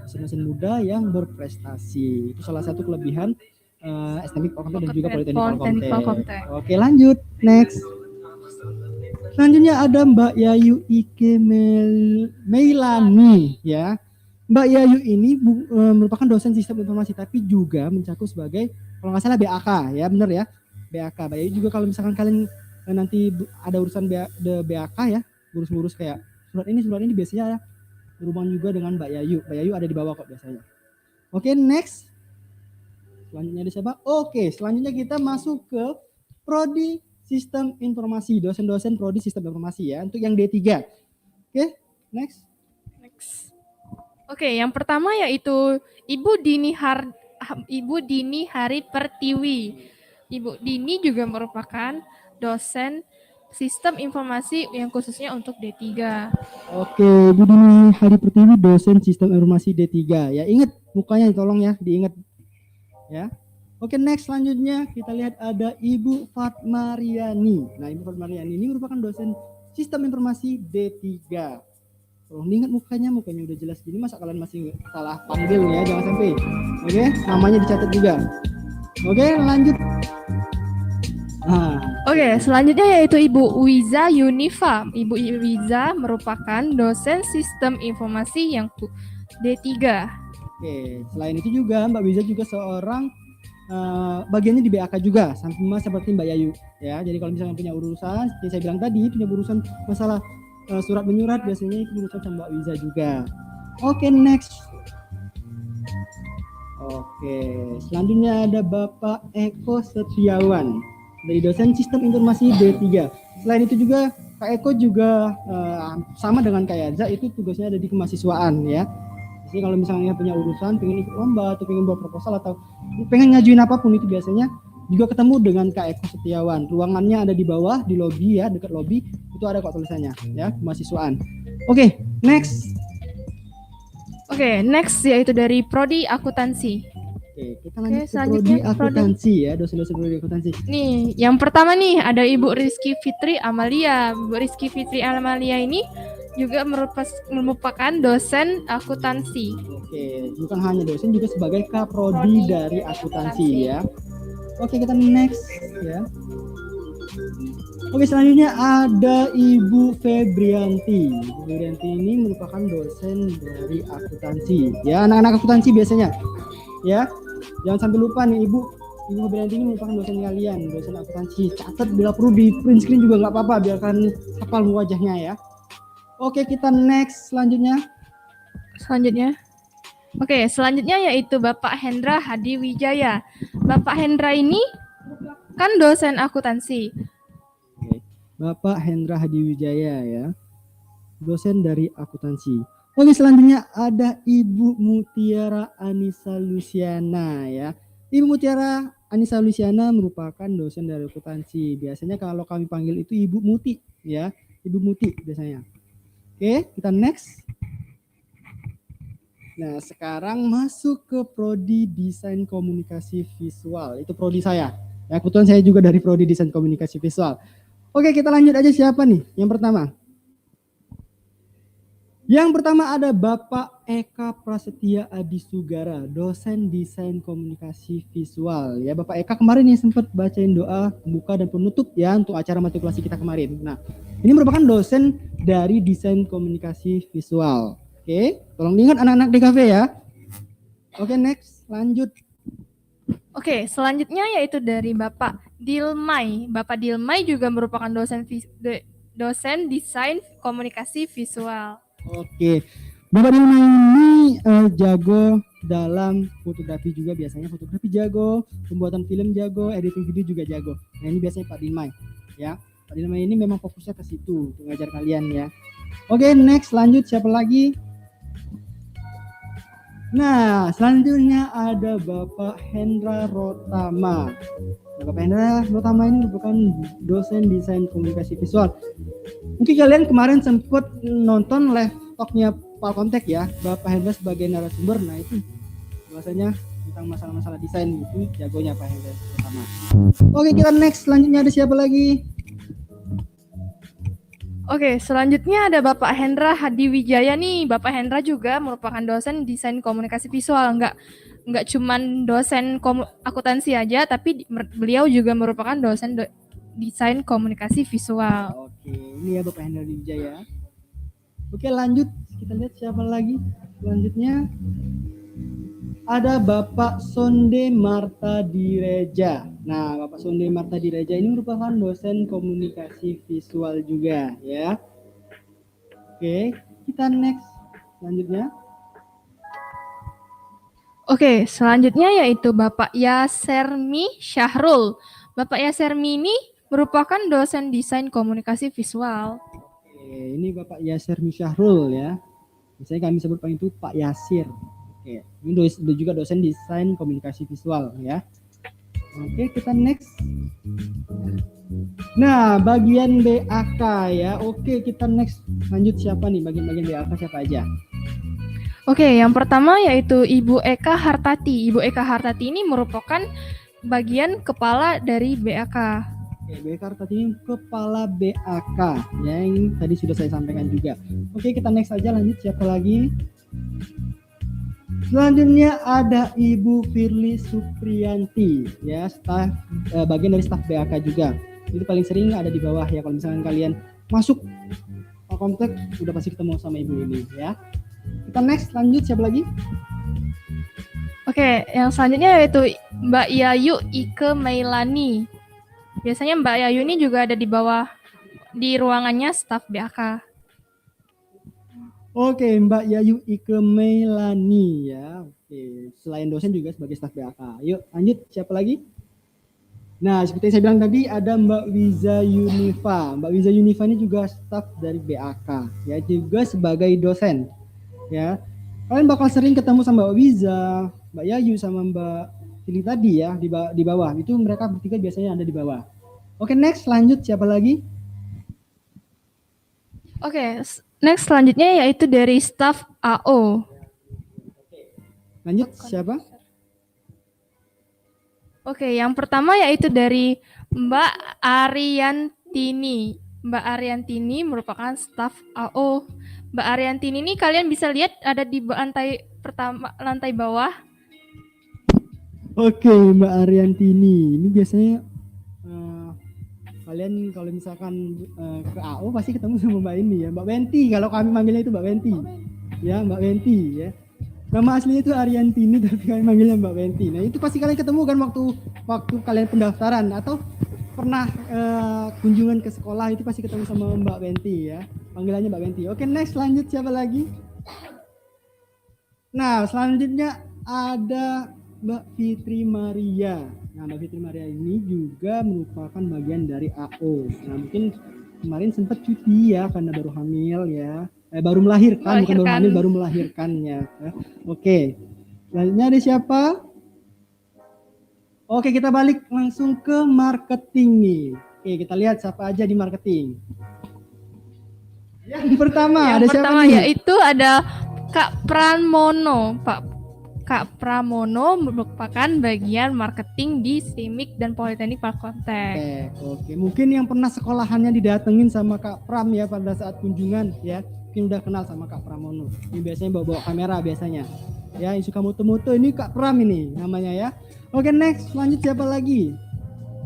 Dosen-dosen muda yang berprestasi. Itu salah satu kelebihan STMIK Palkomtek dan juga Politeknik Palkomtek. Oke, lanjut. Next. Selanjutnya ada Mbak Yayu Ike Meilani ya. Mbak Yayu ini merupakan dosen sistem informasi tapi juga mencakup sebagai kalau nggak salah BAK ya, bener ya, BAK. Mbak Yayu juga kalau misalkan kalian nanti ada urusan BAK ya, ngurus-ngurus kayak surat ini biasanya berhubungan juga dengan Mbak Yayu. Mbak Yayu ada di bawah kok biasanya. Oke, next. Selanjutnya ada siapa? Oke, selanjutnya kita masuk ke Prodi Sistem Informasi, dosen-dosen Prodi Sistem Informasi ya, untuk yang D3. Oke, next. Oke, yang pertama yaitu Ibu Dini Hari Pertiwi. Ibu Dini juga merupakan dosen Sistem Informasi yang khususnya untuk D3. Oke, Ibu Dini Hari Pertiwi dosen Sistem Informasi D3 ya. Ingat mukanya tolong ya, diingat ya. Oke, next selanjutnya kita lihat ada Ibu Fatmariani. Nah, Ibu Fatmariani ini merupakan dosen Sistem Informasi D3. Tolong diingat mukanya udah jelas gini, masa kalian masih salah panggil ya, jangan sampai. Oke, namanya dicatat juga. Oke, lanjut. Oke, selanjutnya yaitu Ibu Wiza Yunifa. Ibu Wiza merupakan dosen Sistem Informasi yang D3. Oke, selain itu juga Mbak Wiza juga seorang bagiannya di BAK juga, sama seperti Mbak Yayu ya. Jadi kalau misalnya punya urusan, seperti saya bilang tadi, punya urusan masalah surat menyurat, biasanya itu urusan sama Mbak Wiza juga. Oke, next. Oke, selanjutnya ada Bapak Eko Setiawan dari dosen Sistem Informasi D3. Selain itu juga Kak Eko juga sama dengan Kak Yaza, itu tugasnya ada di kemahasiswaan ya. Jadi kalau misalnya punya urusan, pengen ikut lomba atau pengen buat proposal atau pengen ngajuin apapun, itu biasanya juga ketemu dengan Kak Eko Setiawan. Ruangannya ada di bawah, di lobi ya, dekat lobi, itu ada kok tulisannya ya, kemahasiswaan. Oke, next. Oke, next yaitu dari Prodi Akuntansi. Oke, kita lanjut ke Prodi Akuntansi ya, dosen-dosen Prodi Akuntansi. Nih, yang pertama nih ada Ibu Rizky Fitri Amalia. Bu Rizky Fitri Amalia ini juga merupakan dosen akuntansi. Oke, bukan hanya dosen, juga sebagai kaprodi dari akuntansi ya. Oke, kita next ya. Oke, selanjutnya ada Ibu Febrianti. Ibu Febrianti ini merupakan dosen dari akuntansi ya, anak-anak akuntansi biasanya ya. Jangan sampai lupa nih, Ibu Febrianti ini merupakan dosen kalian, dosen akuntansi. Catat, bila perlu di print screen juga nggak apa-apa, biar kalian hafal wajahnya ya. Oke, kita next selanjutnya. Oke, selanjutnya yaitu Bapak Hendra Hadi Wijaya. Bapak Hendra ini kan dosen akuntansi. Oke, Bapak Hendra Hadi Wijaya ya, dosen dari akuntansi. Oke, selanjutnya ada Ibu Mutiara Anissa Luciana ya. Ibu Mutiara Anissa Luciana merupakan dosen dari akuntansi. Biasanya kalau kami panggil itu Ibu Muti ya, Ibu Muti biasanya. Oke, kita next. Nah, sekarang masuk ke prodi Desain Komunikasi Visual. Itu prodi saya. Ya, kebetulan saya juga dari prodi Desain Komunikasi Visual. Oke, kita lanjut aja siapa nih? Yang pertama. Yang pertama ada Bapak Eka Prasetya Adisugara, dosen Desain Komunikasi Visual. Ya, Bapak Eka kemarin yang sempat bacain doa buka dan penutup ya untuk acara matrikulasi kita kemarin. Nah, ini merupakan dosen dari Desain Komunikasi Visual. Oke, tolong diingat anak-anak DKV ya. Oke, next, lanjut. Oke, selanjutnya yaitu dari Bapak Dilmai. Bapak Dilmai juga merupakan dosen desain komunikasi visual. Oke, Bapak Dilmai ini jago dalam fotografi juga, biasanya fotografi jago, pembuatan film jago, editing video juga jago. Nah, ini biasanya Pak Dilmai ya. Pak Dilmai ini memang fokusnya ke situ untuk ngajar kalian ya. Oke, next, lanjut, siapa lagi? Nah, selanjutnya ada Bapak Hendra Rotama. Nah, Bapak Hendra Rotama ini merupakan dosen desain komunikasi visual. Mungkin kalian kemarin sempat nonton live talk-nya Pak Kontek ya, Bapak Hendra sebagai narasumber. Nah, itu bahasanya tentang masalah-masalah desain itu jagonya Pak Hendra Rotama. Oke, kita next. Selanjutnya ada siapa lagi? Oke, selanjutnya ada Bapak Hendra Hadiwijaya nih. Bapak Hendra juga merupakan dosen desain komunikasi visual. Nggak cuman dosen akuntansi aja, tapi beliau juga merupakan dosen desain komunikasi visual. Oke, ini ya Bapak Hendra Hadiwijaya. Oke, lanjut. Kita lihat siapa lagi. Selanjutnya ada Bapak Sonde Marta Direja. Nah, Bapak Sonde Marta Direja ini merupakan dosen komunikasi visual juga ya. Oke, kita next. Selanjutnya. Oke, selanjutnya yaitu Bapak Yasermi Syahrul. Bapak Yasermi ini merupakan dosen desain komunikasi visual. Oke, ini Bapak Yasermi Syahrul ya. Biasanya kami sebut itu Pak Yasir. Oke, ini juga dosen desain komunikasi visual ya. Oke, kita next. Nah, bagian BAK ya. Oke, kita next. Lanjut siapa nih bagian-bagian BAK siapa aja? Oke, yang pertama yaitu Ibu Eka Hartati. Ibu Eka Hartati ini merupakan bagian kepala dari BAK. Oke, Bu Eka Hartati ini kepala BAK ya, yang tadi sudah saya sampaikan juga. Oke, kita next aja, lanjut siapa lagi? Selanjutnya ada Ibu Firly Supriyanti ya, staf bagian dari staf BAK juga. Itu paling sering ada di bawah ya, kalau misalkan kalian masuk kontak udah pasti ketemu sama ibu ini ya. Kita next, lanjut siapa lagi? Oke, yang selanjutnya yaitu Mbak Yayu Ike Mailani. Biasanya Mbak Yayu ini juga ada di bawah di ruangannya staf BAK. Oke, Mbak Yayu Ike Mailani ya. Oke, selain dosen juga sebagai staf BAK. Yuk, lanjut siapa lagi? Nah, seperti yang saya bilang tadi ada Mbak Wiza Yunifa. Mbak Wiza Yunifa ini juga staf dari BAK ya, juga sebagai dosen. Ya. Kalian bakal sering ketemu sama Mbak Wiza, Mbak Yayu sama Mbak Fili tadi ya di bawah. Itu mereka bertiga biasanya ada di bawah. Oke, next, lanjut siapa lagi? Oke, next selanjutnya yaitu dari staf AO. Lanjut siapa? Oke, yang pertama yaitu dari Mbak Ariantini. Mbak Ariantini merupakan staf AO. Mbak Ariantini ini kalian bisa lihat ada di lantai bawah. Oke, Mbak Ariantini. Ini biasanya kalian kalau misalkan ke AO pasti ketemu sama Mbak ini ya, Mbak Wenti. Kalau kami manggilnya itu Mbak Wenti. Ya, Mbak Wenti ya. Nama aslinya itu Ariantini tapi kami manggilnya Mbak Wenti. Nah, itu pasti kalian ketemu kan waktu kalian pendaftaran atau pernah kunjungan ke sekolah, itu pasti ketemu sama Mbak Wenti ya. Panggilannya Mbak Wenti. Oke, next, lanjut siapa lagi? Nah, selanjutnya ada Mbak Fitri Maria. Nah, Mbak Fitri Maria ini juga merupakan bagian dari AO. Nah, mungkin kemarin sempat cuti ya karena baru hamil ya. Baru melahirkan, bukan baru hamil, baru melahirkannya. Oke. Selanjutnya ada siapa? Oke, kita balik langsung ke marketing nih. Oke, kita lihat siapa aja di marketing. Yang pertama ada siapa nih? Yaitu ada Kak Pramono. Kak Pramono merupakan bagian marketing di STIMIK dan Politeknik Palkomtek. Oke, mungkin yang pernah sekolahannya didatengin sama Kak Pram ya pada saat kunjungan ya, mungkin udah kenal sama Kak Pramono. Ini biasanya bawa kamera biasanya. Ya, yang suka moto-moto ini Kak Pram ini namanya ya. Oke, next lanjut siapa lagi?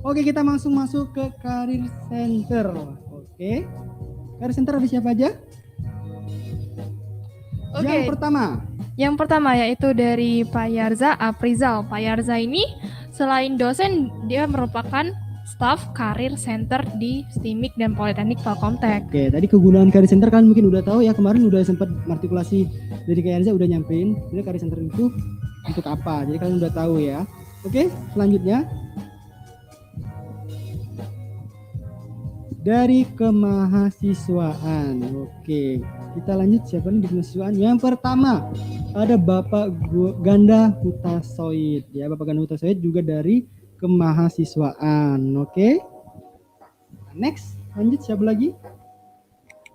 Oke, kita langsung masuk ke Career Center. Oke. Career Center ada siapa aja? Oke. Yang pertama yaitu dari Pak Yarza Aprizal. Pak Yarza ini selain dosen, dia merupakan staf Career Center di STIMIK dan Politeknik Palkomtek. Oke, tadi kegunaan Career Center kan mungkin udah tahu ya, kemarin udah sempat artikulasi dari Kak Yarza udah nyampein. Jadi Career Center itu untuk apa? Jadi kalian udah tahu ya. Oke, selanjutnya dari kemahasiswaan. Oke, kita lanjut siapa nih di kemahasiswaan? Yang pertama ada Bapak Ganda Hutasoid ya, Bapak Ganda Hutasoid juga dari kemahasiswaan. Oke. Next, lanjut siapa lagi?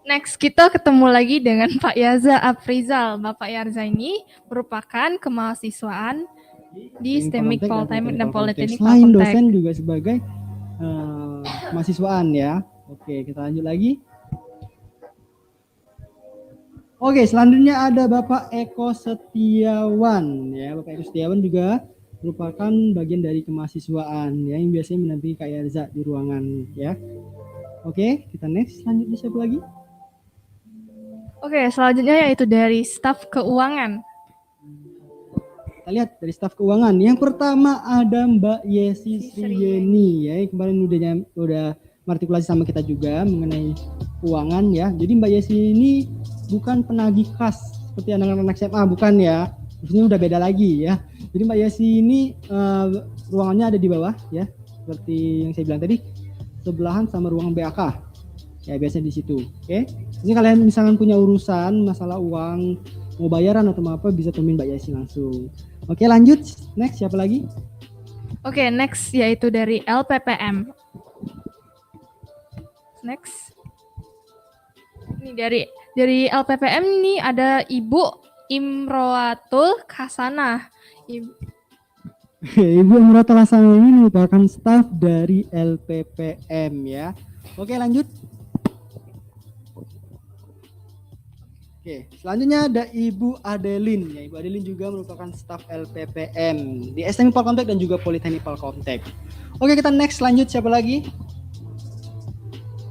Next, kita ketemu lagi dengan Pak Yarza Aprizal. Bapak Yarza ini merupakan kemahasiswaan di STIMIK Politeknik dan Politeknik Selain Palkomtek. dosen juga sebagai mahasiswaan ya. Oke, kita lanjut lagi. Oke, selanjutnya ada Bapak Eko Setiawan ya. Bapak Eko Setiawan juga merupakan bagian dari kemahasiswaan ya, yang biasanya mendampingi Kak Yarza di ruangan ya. Oke, kita next. Selanjutnya siapa lagi? Oke, selanjutnya yaitu dari staf keuangan. Kita lihat dari staf keuangan. Yang pertama ada Mbak Yesi Sriyeni ya, yang kemarin udah artikulasi sama kita juga mengenai keuangan ya. Jadi Mbak Yesi ini bukan penagih kas seperti anak-anak SMA, bukan ya. Maksudnya udah beda lagi ya. Jadi Mbak Yesi ini ruangannya ada di bawah ya, seperti yang saya bilang tadi, sebelahan sama ruang BAK. Ya biasanya di situ. Oke. Ini kalian misalkan punya urusan masalah uang, mau bayaran atau apa, bisa temuin Mbak Yesi langsung. Oke, lanjut. Next siapa lagi? Oke, next yaitu dari LPPM. Next. Ini dari LPPM ini ada Ibu Imroatul Hasanah. Ibu Imroatul Hasanah ini merupakan staf dari LPPM ya. Oke, lanjut. Oke, selanjutnya ada Ibu Adelin ya. Ibu Adelin juga merupakan staf LPPM di STIMIK Palkomtek dan juga Politeknik Palkomtek. Oke, kita next, lanjut siapa lagi?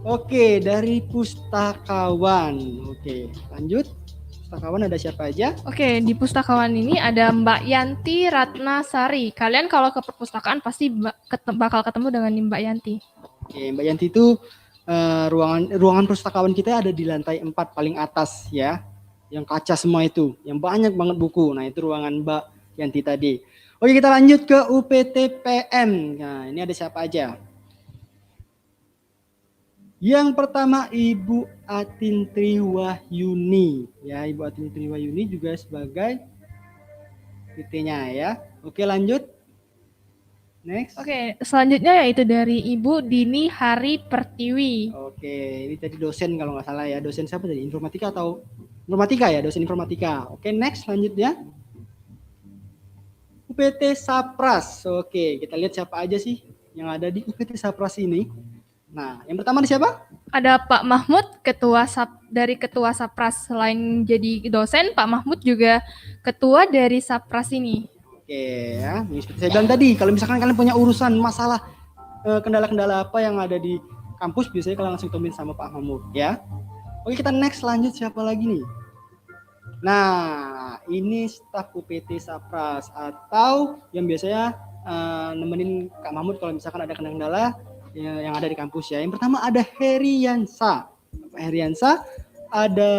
Oke, dari pustakawan. Oke, lanjut. Pustakawan ada siapa aja? Oke, di pustakawan ini ada Mbak Yanti Ratnasari. Kalian kalau ke perpustakaan pasti bakal ketemu dengan Mbak Yanti. Oke, Mbak Yanti itu ruangan pustakawan kita ada di lantai 4 paling atas ya, yang kaca semua itu, yang banyak banget buku. Nah, itu ruangan Mbak Yanti tadi. Oke, kita lanjut ke UPTPM. Nah, ini ada siapa aja? Yang pertama Ibu Atintri Wahyuni ya, Ibu Atintri Wahyuni juga sebagai PT-nya ya. Oke, lanjut. Next. Oke, selanjutnya yaitu dari Ibu Dini Hari Pertiwi. Oke, ini tadi dosen kalau nggak salah ya. Dosen siapa tadi? Informatika atau informatika ya? Dosen informatika. Oke, next selanjutnya. UPT Sapras. Oke, kita lihat siapa aja sih yang ada di UPT Sapras ini. Nah, yang pertama ada siapa? Ada Pak Mahmud, dari Ketua Sapras. Selain jadi dosen, Pak Mahmud juga ketua dari Sapras ini. Oke ya, seperti saya bilang tadi, kalau misalkan kalian punya urusan masalah kendala-kendala apa yang ada di kampus, biasanya kalian langsung temuin sama Pak Mahmud ya. Oke, kita next, lanjut siapa lagi nih? Nah, ini staf UPT Sapras atau yang biasanya nemenin Kak Mahmud kalau misalkan ada kendala yang ada di kampus ya. Yang pertama ada Heriansa. Pak Heriansa, ada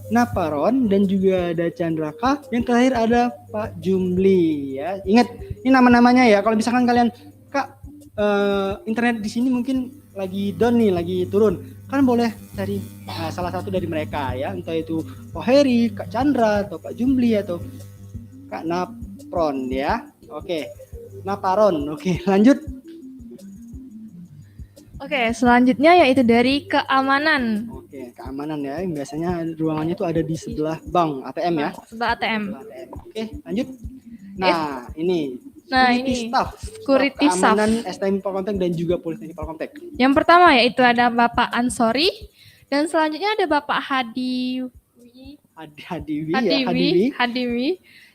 Naparon dan juga ada Chandraka. Yang terakhir ada Pak Jumli ya. Ingat ini nama-namanya ya. Kalau misalkan kalian Kak internet di sini mungkin lagi down nih, lagi turun, kalian boleh cari salah satu dari mereka ya. Entah itu Pak Heri, Kak Chandra, atau Pak Jumli atau Kak Napron ya. Oke. Naparon. Oke, lanjut. Oke, selanjutnya yaitu dari keamanan. Oke, keamanan ya. Biasanya ruangannya itu ada di sebelah bank ATM ya. Sebelah ATM. Oke, lanjut. Nah, ini. Nah, Security ini staff. security staff. Keamanan STM Polkontek dan juga Politeknik Polkontek. Yang pertama yaitu ada Bapak Ansori dan selanjutnya ada Bapak Hadiwi.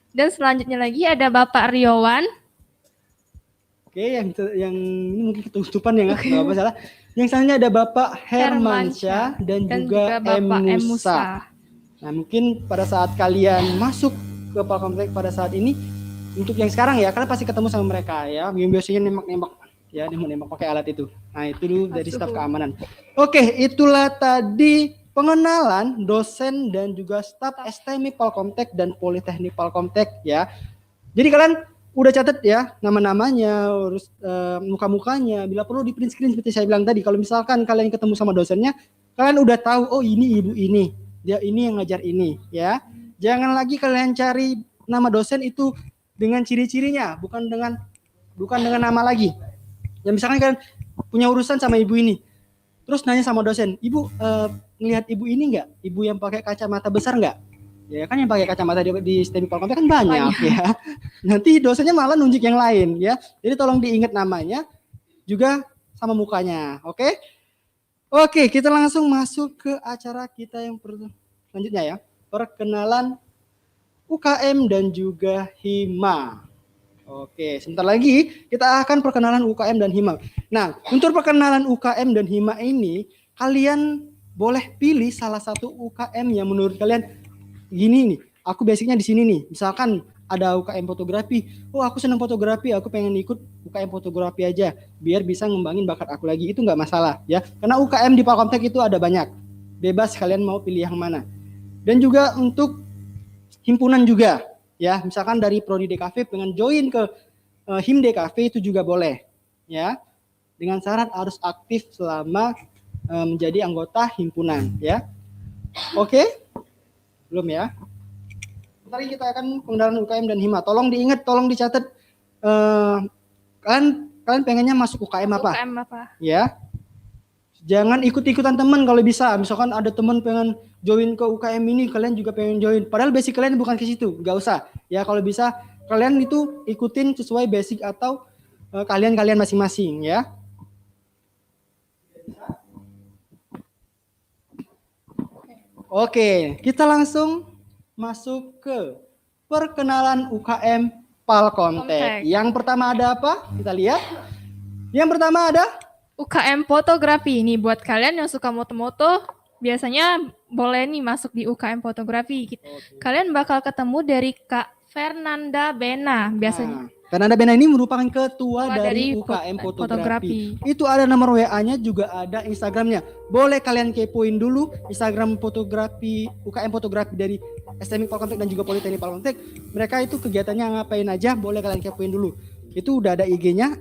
Dan selanjutnya lagi ada Bapak Riowan. Oke, yang ini mungkin ketutupan ya, nggak apa salah. Yang selanjutnya ada Bapak Hermansyah dan juga Bapak M. M. Musa. Musa. Nah, mungkin pada saat kalian masuk ke Polkontek pada saat ini, untuk yang sekarang ya, kalian pasti ketemu sama mereka ya. Yang biasanya nembak-nembak ya, nembak pakai alat itu. Nah, itu dulu dari staf keamanan. Oke, itulah tadi pengenalan dosen dan juga staf STMI Polkomtek dan Politeknik Polkomtek ya. Jadi kalian udah catat ya nama-namanya, urus muka-mukanya. Bila perlu di print screen seperti saya bilang tadi. Kalau misalkan kalian ketemu sama dosennya, kalian udah tahu oh ini ibu ini, dia ini yang ngajar ini ya. Jangan lagi kalian cari nama dosen itu dengan ciri-cirinya, bukan dengan nama lagi. Ya misalkan kalian punya urusan sama ibu ini, terus nanya sama dosen, ibu ngelihat ibu ini nggak? Ibu yang pakai kacamata besar nggak? Ya kan yang pakai kacamata di STMI Polkomtek kan banyak ya. Nanti dosennya malah nunjuk yang lain ya. Jadi tolong diingat namanya juga sama mukanya. Oke, kita langsung masuk ke acara kita yang selanjutnya ya. Perkenalan UKM dan juga HIMA. Oke, sebentar lagi kita akan perkenalan UKM dan HIMA. Nah, untuk perkenalan UKM dan HIMA ini, kalian boleh pilih salah satu UKM yang menurut kalian gini nih, aku basicnya di sini nih. Misalkan ada UKM fotografi, oh aku senang fotografi, aku pengen ikut UKM fotografi aja, biar bisa ngembangin bakat aku lagi, itu nggak masalah ya. Karena UKM di Polkomtek itu ada banyak, bebas kalian mau pilih yang mana. Dan juga untuk himpunan juga ya, misalkan dari Prodi DKV pengen join ke HIM DKV itu juga boleh ya, dengan syarat harus aktif selama menjadi anggota himpunan ya. Oke? Belum ya? Nanti kita akan pengenalan UKM dan HIMA. Tolong diingat, tolong dicatat. Kalian pengennya masuk UKM apa? UKM apa? Ya. Jangan ikut-ikutan teman kalau bisa. Misalkan ada teman pengen join ke UKM ini, kalian juga pengen join. Padahal basic kalian bukan ke situ, nggak usah. Ya kalau bisa kalian itu ikutin sesuai basic atau kalian masing-masing ya. Oke, kita langsung masuk ke perkenalan UKM Polkomtek. Yang pertama ada apa? Kita lihat. Yang pertama ada UKM fotografi. Ini buat kalian yang suka moto-moto, biasanya boleh nih masuk di UKM fotografi. Kalian bakal ketemu dari Kak Fernanda Bena biasanya. Fernanda Bena ini merupakan ketua dari UKM fotografi. Itu ada nomor WA-nya, juga ada Instagramnya. Boleh kalian kepoin dulu Instagram fotografi, UKM fotografi dari STMI Polkomtek dan juga Politeknik Polkomtek. Mereka itu kegiatannya ngapain aja, boleh kalian kepoin dulu. Itu udah ada IG-nya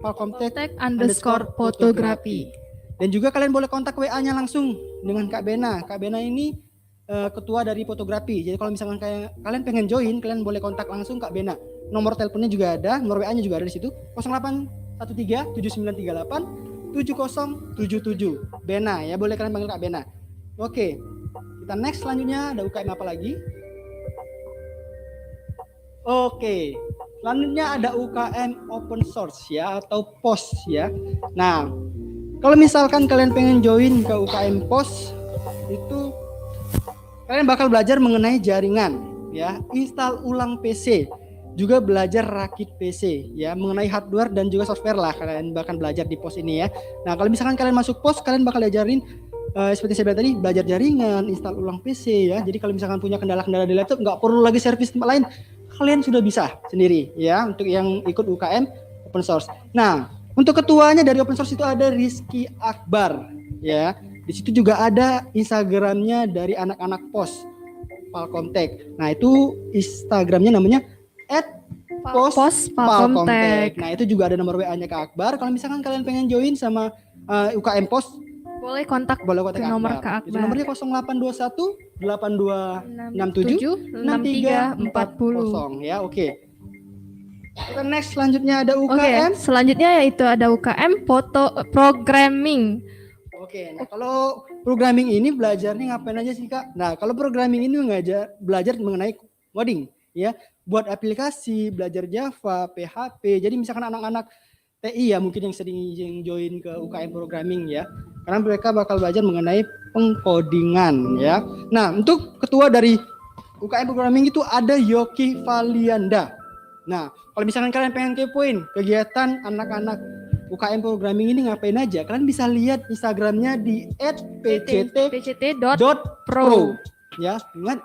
@polkomtek_fotografi. Dan juga kalian boleh kontak WA-nya langsung dengan Kak Bena. Kak Bena ini ketua dari fotografi. Jadi kalau misalkan kalian pengen join, kalian boleh kontak langsung Kak Bena. Nomor teleponnya juga ada, nomor WA-nya juga ada di situ. 0813 7938 7077. Bena ya, boleh kalian panggil Kak Bena. Oke. Kita next selanjutnya ada UKM apa lagi? Oke. Selanjutnya ada UKM open source ya, atau POS ya. Nah, kalau misalkan kalian pengen join ke UKM POS, itu kalian bakal belajar mengenai jaringan ya, install ulang PC, juga belajar rakit PC ya, mengenai hardware dan juga software lah kalian bakal belajar di POS ini ya. Nah, kalau misalkan kalian masuk POS, kalian bakal diajarin seperti saya bilang tadi, belajar jaringan, install ulang PC ya. Jadi kalau misalkan punya kendala-kendala di laptop, nggak perlu lagi servis tempat lain, kalian sudah bisa sendiri ya, untuk yang ikut UKM open source. Nah, untuk ketuanya dari open source itu ada Rizky Akbar ya. Di situ juga ada Instagramnya dari anak-anak POS Polkomtek. Nah, itu Instagramnya namanya @POS_Polkomtek. Nah, itu juga ada nomor WA-nya Kak Akbar. Kalau misalkan kalian pengen join sama UKM POS, boleh kontak ke nomor Kak Akbar. Itu nomornya 0821 8267 6340 ya. Oke. Kita next selanjutnya ada Oke, UKM. selanjutnya yaitu ada UKM foto programming. Oke, nah kalau programming ini belajarnya ngapain aja sih Kak? Nah kalau programming ini belajar mengenai coding ya, buat aplikasi, belajar Java, PHP. Jadi misalkan anak-anak TI ya mungkin yang sering join ke UKM programming ya, karena mereka bakal belajar mengenai pengkodingan ya. Nah untuk ketua dari UKM programming itu ada Yoki Valianda. Nah kalau misalkan kalian pengen kepoin kegiatan anak-anak UKM programming ini ngapain aja, kalian bisa lihat Instagramnya di @pct.pro ya, ingat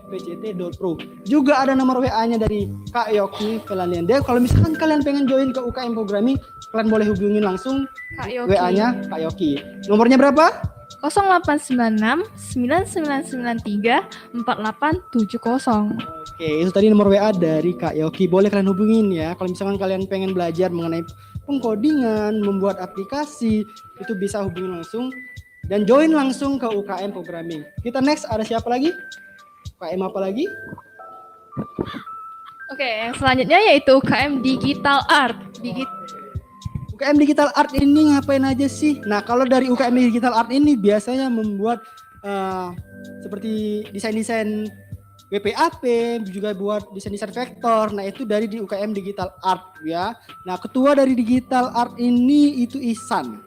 @pct.pro. Juga ada nomor WA-nya dari Kak Yoki Valianda. Kalau misalkan kalian pengen join ke UKM programming, kalian boleh hubungin langsung Kak Yoki. WA-nya Kak Yoki. Nomornya berapa? 0896 9993 4870. Oke, itu tadi nomor WA dari Kak Yoki. Boleh kalian hubungin ya. Kalau misalkan kalian pengen belajar mengenai pengkodingan, membuat aplikasi, itu bisa hubungin langsung dan join langsung ke UKM programming. Kita next ada siapa lagi? UKM apa lagi? Oke, yang selanjutnya yaitu UKM Digital Art. UKM Digital Art ini ngapain aja sih? Nah, kalau dari UKM Digital Art ini biasanya membuat seperti desain-desain WPAP, juga buat desain-desain vektor. Nah, itu dari di UKM Digital Art ya. Nah, ketua dari Digital Art ini itu Ihsan.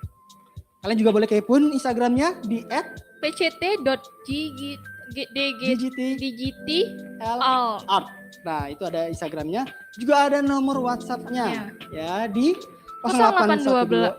Kalian juga boleh kepoin Instagramnya di @pct.digitalt. Nah, itu ada Instagramnya. Juga ada nomor WhatsApp-nya ya di 0812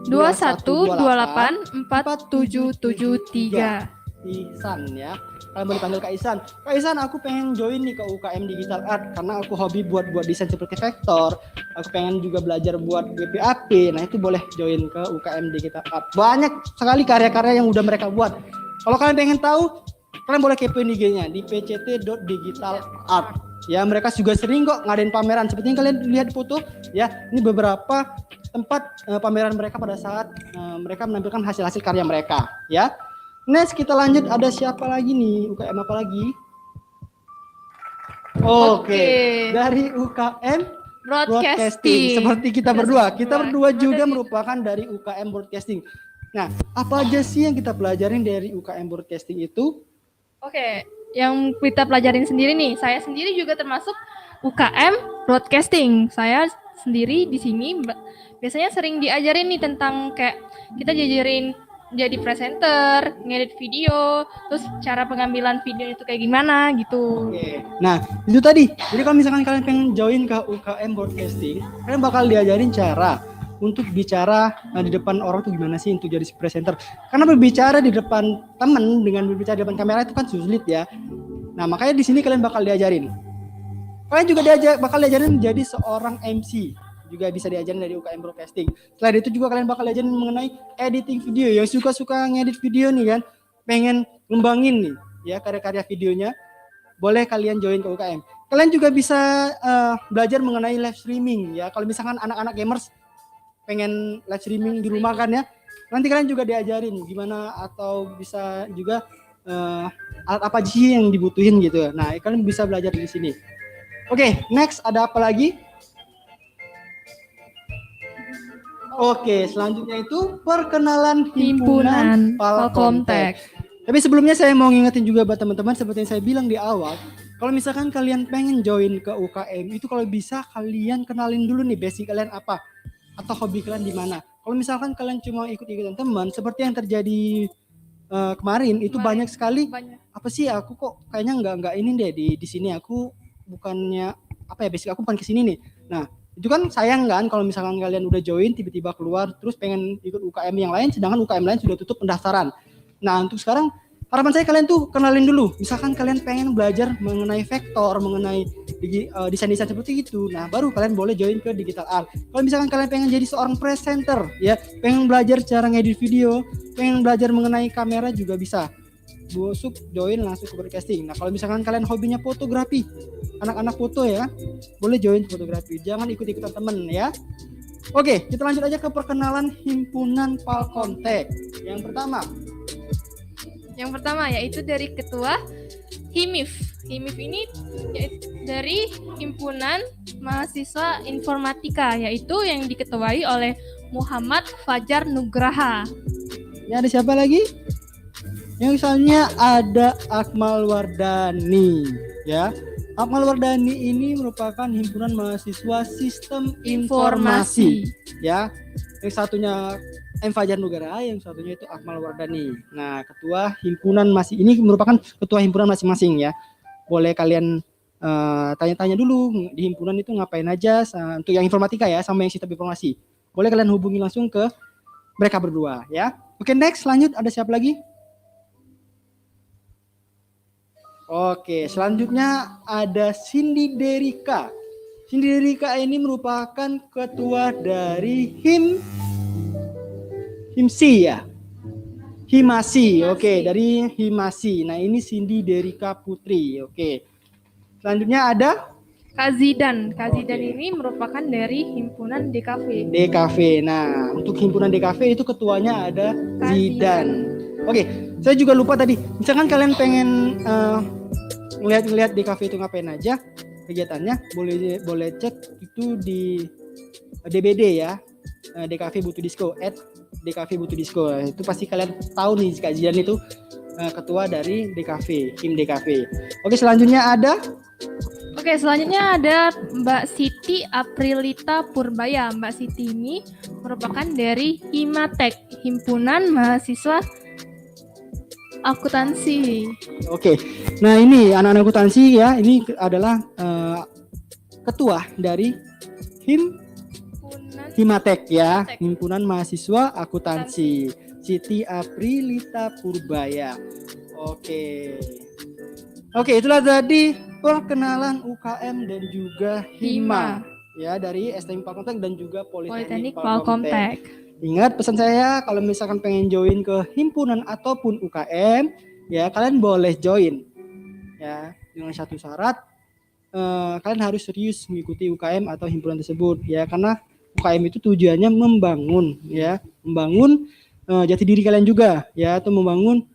2128 4773. Ihsan ya. Kalian boleh panggil Kak Ihsan. Kak Ihsan, aku pengen join nih ke UKM Digital Art karena aku hobi buat desain seperti vektor. Aku pengen juga belajar buat WPAP. Nah, itu boleh join ke UKM Digital Art. Banyak sekali karya-karya yang udah mereka buat. Kalau kalian pengen tahu, kalian boleh kepoin IG-nya di pct.digitalart. Ya, mereka juga sering kok ngadain pameran. Seperti yang kalian lihat di foto, ya. Ini beberapa tempat pameran mereka pada saat mereka menampilkan hasil-hasil karya mereka, ya. Next kita lanjut, ada siapa lagi nih? UKM apa lagi? Oke. Dari UKM Broadcasting. Seperti kita berdua. Kita berdua juga merupakan dari UKM Broadcasting. Nah, apa aja sih yang kita pelajarin dari UKM Broadcasting itu? Oke, yang kita pelajarin sendiri nih. Saya sendiri juga termasuk UKM Broadcasting. Saya sendiri di sini biasanya sering diajarin nih tentang kayak kita diajarin jadi presenter, ngedit video, terus cara pengambilan video itu kayak gimana gitu. Oke. Nah, itu tadi. Jadi kalau misalkan kalian pengen join ke UKM Broadcasting, kalian bakal diajarin cara untuk bicara di depan orang tuh gimana sih untuk jadi presenter. Karena berbicara di depan teman dengan berbicara di depan kamera itu kan sulit ya. Nah, makanya di sini kalian bakal diajarin. Kalian juga bakal diajarin menjadi seorang MC. Juga bisa diajarin dari UKM Broadcasting. Selain itu juga kalian bakal diajarin mengenai editing video. Yang suka ngedit video nih kan, pengen ngembangin nih ya karya-karya videonya, boleh kalian join ke UKM. Kalian juga bisa belajar mengenai live streaming ya. Kalau misalkan anak-anak gamers pengen live streaming di rumah kan ya, nanti kalian juga diajarin gimana, atau bisa juga alat apa sih yang dibutuhin gitu. Nah, kalian bisa belajar di sini. Oke, next ada apa lagi? Oke, selanjutnya itu perkenalan himpunan Palkomtek. Tapi sebelumnya saya mau ngingetin juga buat teman-teman, seperti yang saya bilang di awal, kalau misalkan kalian pengen join ke UKM, itu kalau bisa kalian kenalin dulu nih basic kalian apa, atau hobi kalian di mana. Kalau misalkan kalian cuma ikut-ikutan teman, seperti yang terjadi kemarin, itu banyak sekali. Apa sih, aku kok kayaknya nggak ini deh di sini, aku bukannya apa ya, basic aku bukan kesini nih. Nah, itu kan sayang kan kalau misalkan kalian udah join tiba-tiba keluar terus pengen ikut UKM yang lain, sedangkan UKM lain sudah tutup pendaftaran. Nah, untuk sekarang harapan saya kalian tuh kenalin dulu. Misalkan kalian pengen belajar mengenai vektor, mengenai desain-desain seperti itu, nah baru kalian boleh join ke Digital Art. Kalau misalkan kalian pengen jadi seorang presenter ya, pengen belajar cara ngedit video, pengen belajar mengenai kamera juga bisa. Join langsung ke Broadcasting. Nah, kalau misalkan kalian hobinya fotografi, anak-anak foto ya, boleh join fotografi. Jangan ikut-ikutan temen ya. Oke, kita lanjut aja ke perkenalan himpunan Palkomtek. Yang pertama yaitu dari ketua HIMIF. HIMIF ini dari Himpunan Mahasiswa Informatika, yaitu yang diketuai oleh Muhammad Fajar Nugraha. Ya, ada siapa lagi? Yang misalnya ada Akmal Wardani, ya. Akmal Wardani ini merupakan himpunan mahasiswa sistem informasi, ya. Yang satunya M. Fajar Nugraha, yang satunya itu Akmal Wardani. Nah, ketua himpunan ini merupakan ketua himpunan masing-masing, ya. Boleh kalian tanya-tanya dulu di himpunan itu ngapain aja, untuk yang informatika ya, sama yang sistem informasi. Boleh kalian hubungi langsung ke mereka berdua, ya. Oke, next, lanjut, ada siapa lagi? Oke, selanjutnya ada Cindy Derika. Cindy Derika ini merupakan ketua dari Himsi ya. Himasi, oke, dari Himasi. Nah, ini Cindy Derika Putri, oke. Selanjutnya ada Kak Zidan. Kak Zidan ini merupakan dari Himpunan DKV. DKV. Nah, untuk Himpunan DKV itu ketuanya ada Zidan. Oke, saya juga lupa tadi. Misalkan kalian pengen ngeliat DKV itu ngapain aja kegiatannya, boleh cek itu di DBD ya. DKV Butuh Disco @DKV Butuh Disco. Itu pasti kalian tahu nih Kak Zidan itu ketua dari DKV, tim DKV. Oke, selanjutnya ada Mbak Siti Aprilita Purbaya. Mbak Siti ini merupakan dari Himatek, Himpunan Mahasiswa Akuntansi. Oke, nah ini anak-anak akuntansi ya, ini adalah ketua dari Himatek ya, Himpunan Mahasiswa Akuntansi. Siti Aprilita Purbaya. Oke, itulah tadi perkenalan UKM dan juga Hima ya, dari STM Palkomtek dan juga Politeknik Palkomtek. Ingat pesan saya, kalau misalkan pengen join ke himpunan ataupun UKM ya, kalian boleh join ya, dengan satu syarat, kalian harus serius mengikuti UKM atau himpunan tersebut ya, karena UKM itu tujuannya membangun jati diri kalian juga ya, atau membangun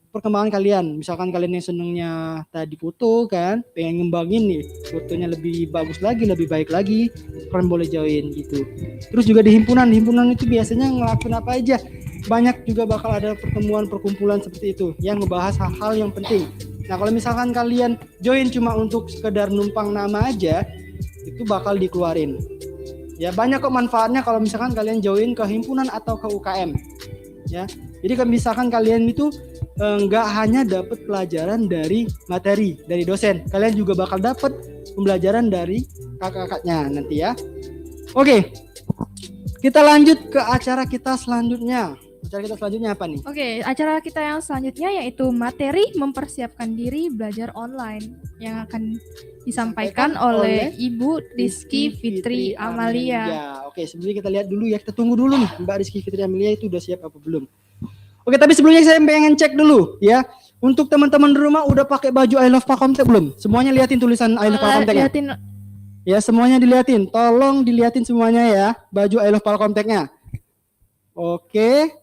perkembangan kalian. Misalkan kalian yang senengnya tadi foto kan, pengen ngembangin nih fotonya lebih bagus lagi, lebih baik lagi, kalian boleh join gitu. Terus juga di himpunan itu biasanya ngelakuin apa aja, banyak juga bakal ada perkumpulan seperti itu yang ngebahas hal-hal yang penting. Nah, kalau misalkan kalian join cuma untuk sekedar numpang nama aja, itu bakal dikeluarin. Ya, banyak kok manfaatnya kalau misalkan kalian join ke himpunan atau ke UKM. Ya. Jadi kalau misalkan kalian itu nggak hanya dapat pelajaran dari materi dari dosen, kalian juga bakal dapat pembelajaran dari kakak-kakaknya nanti ya. Oke. Kita lanjut ke acara kita selanjutnya. Acara kita selanjutnya apa nih? Oke, acara kita yang selanjutnya yaitu materi mempersiapkan diri belajar online yang akan disampaikan oleh Ibu Rizky Fitri Amalia. Ya, oke, sebelumnya kita lihat dulu ya, kita tunggu dulu nih Mbak Rizky Fitri Amalia itu udah siap apa belum. Oke, tapi sebelumnya saya pengen cek dulu ya. Untuk teman-teman di rumah udah pakai baju I Love Palkomtek belum? Semuanya liatin tulisan I Love Palkomtek ya? Ya, semuanya diliatin. Tolong diliatin semuanya ya, baju I Love Palkomteknya. Oke.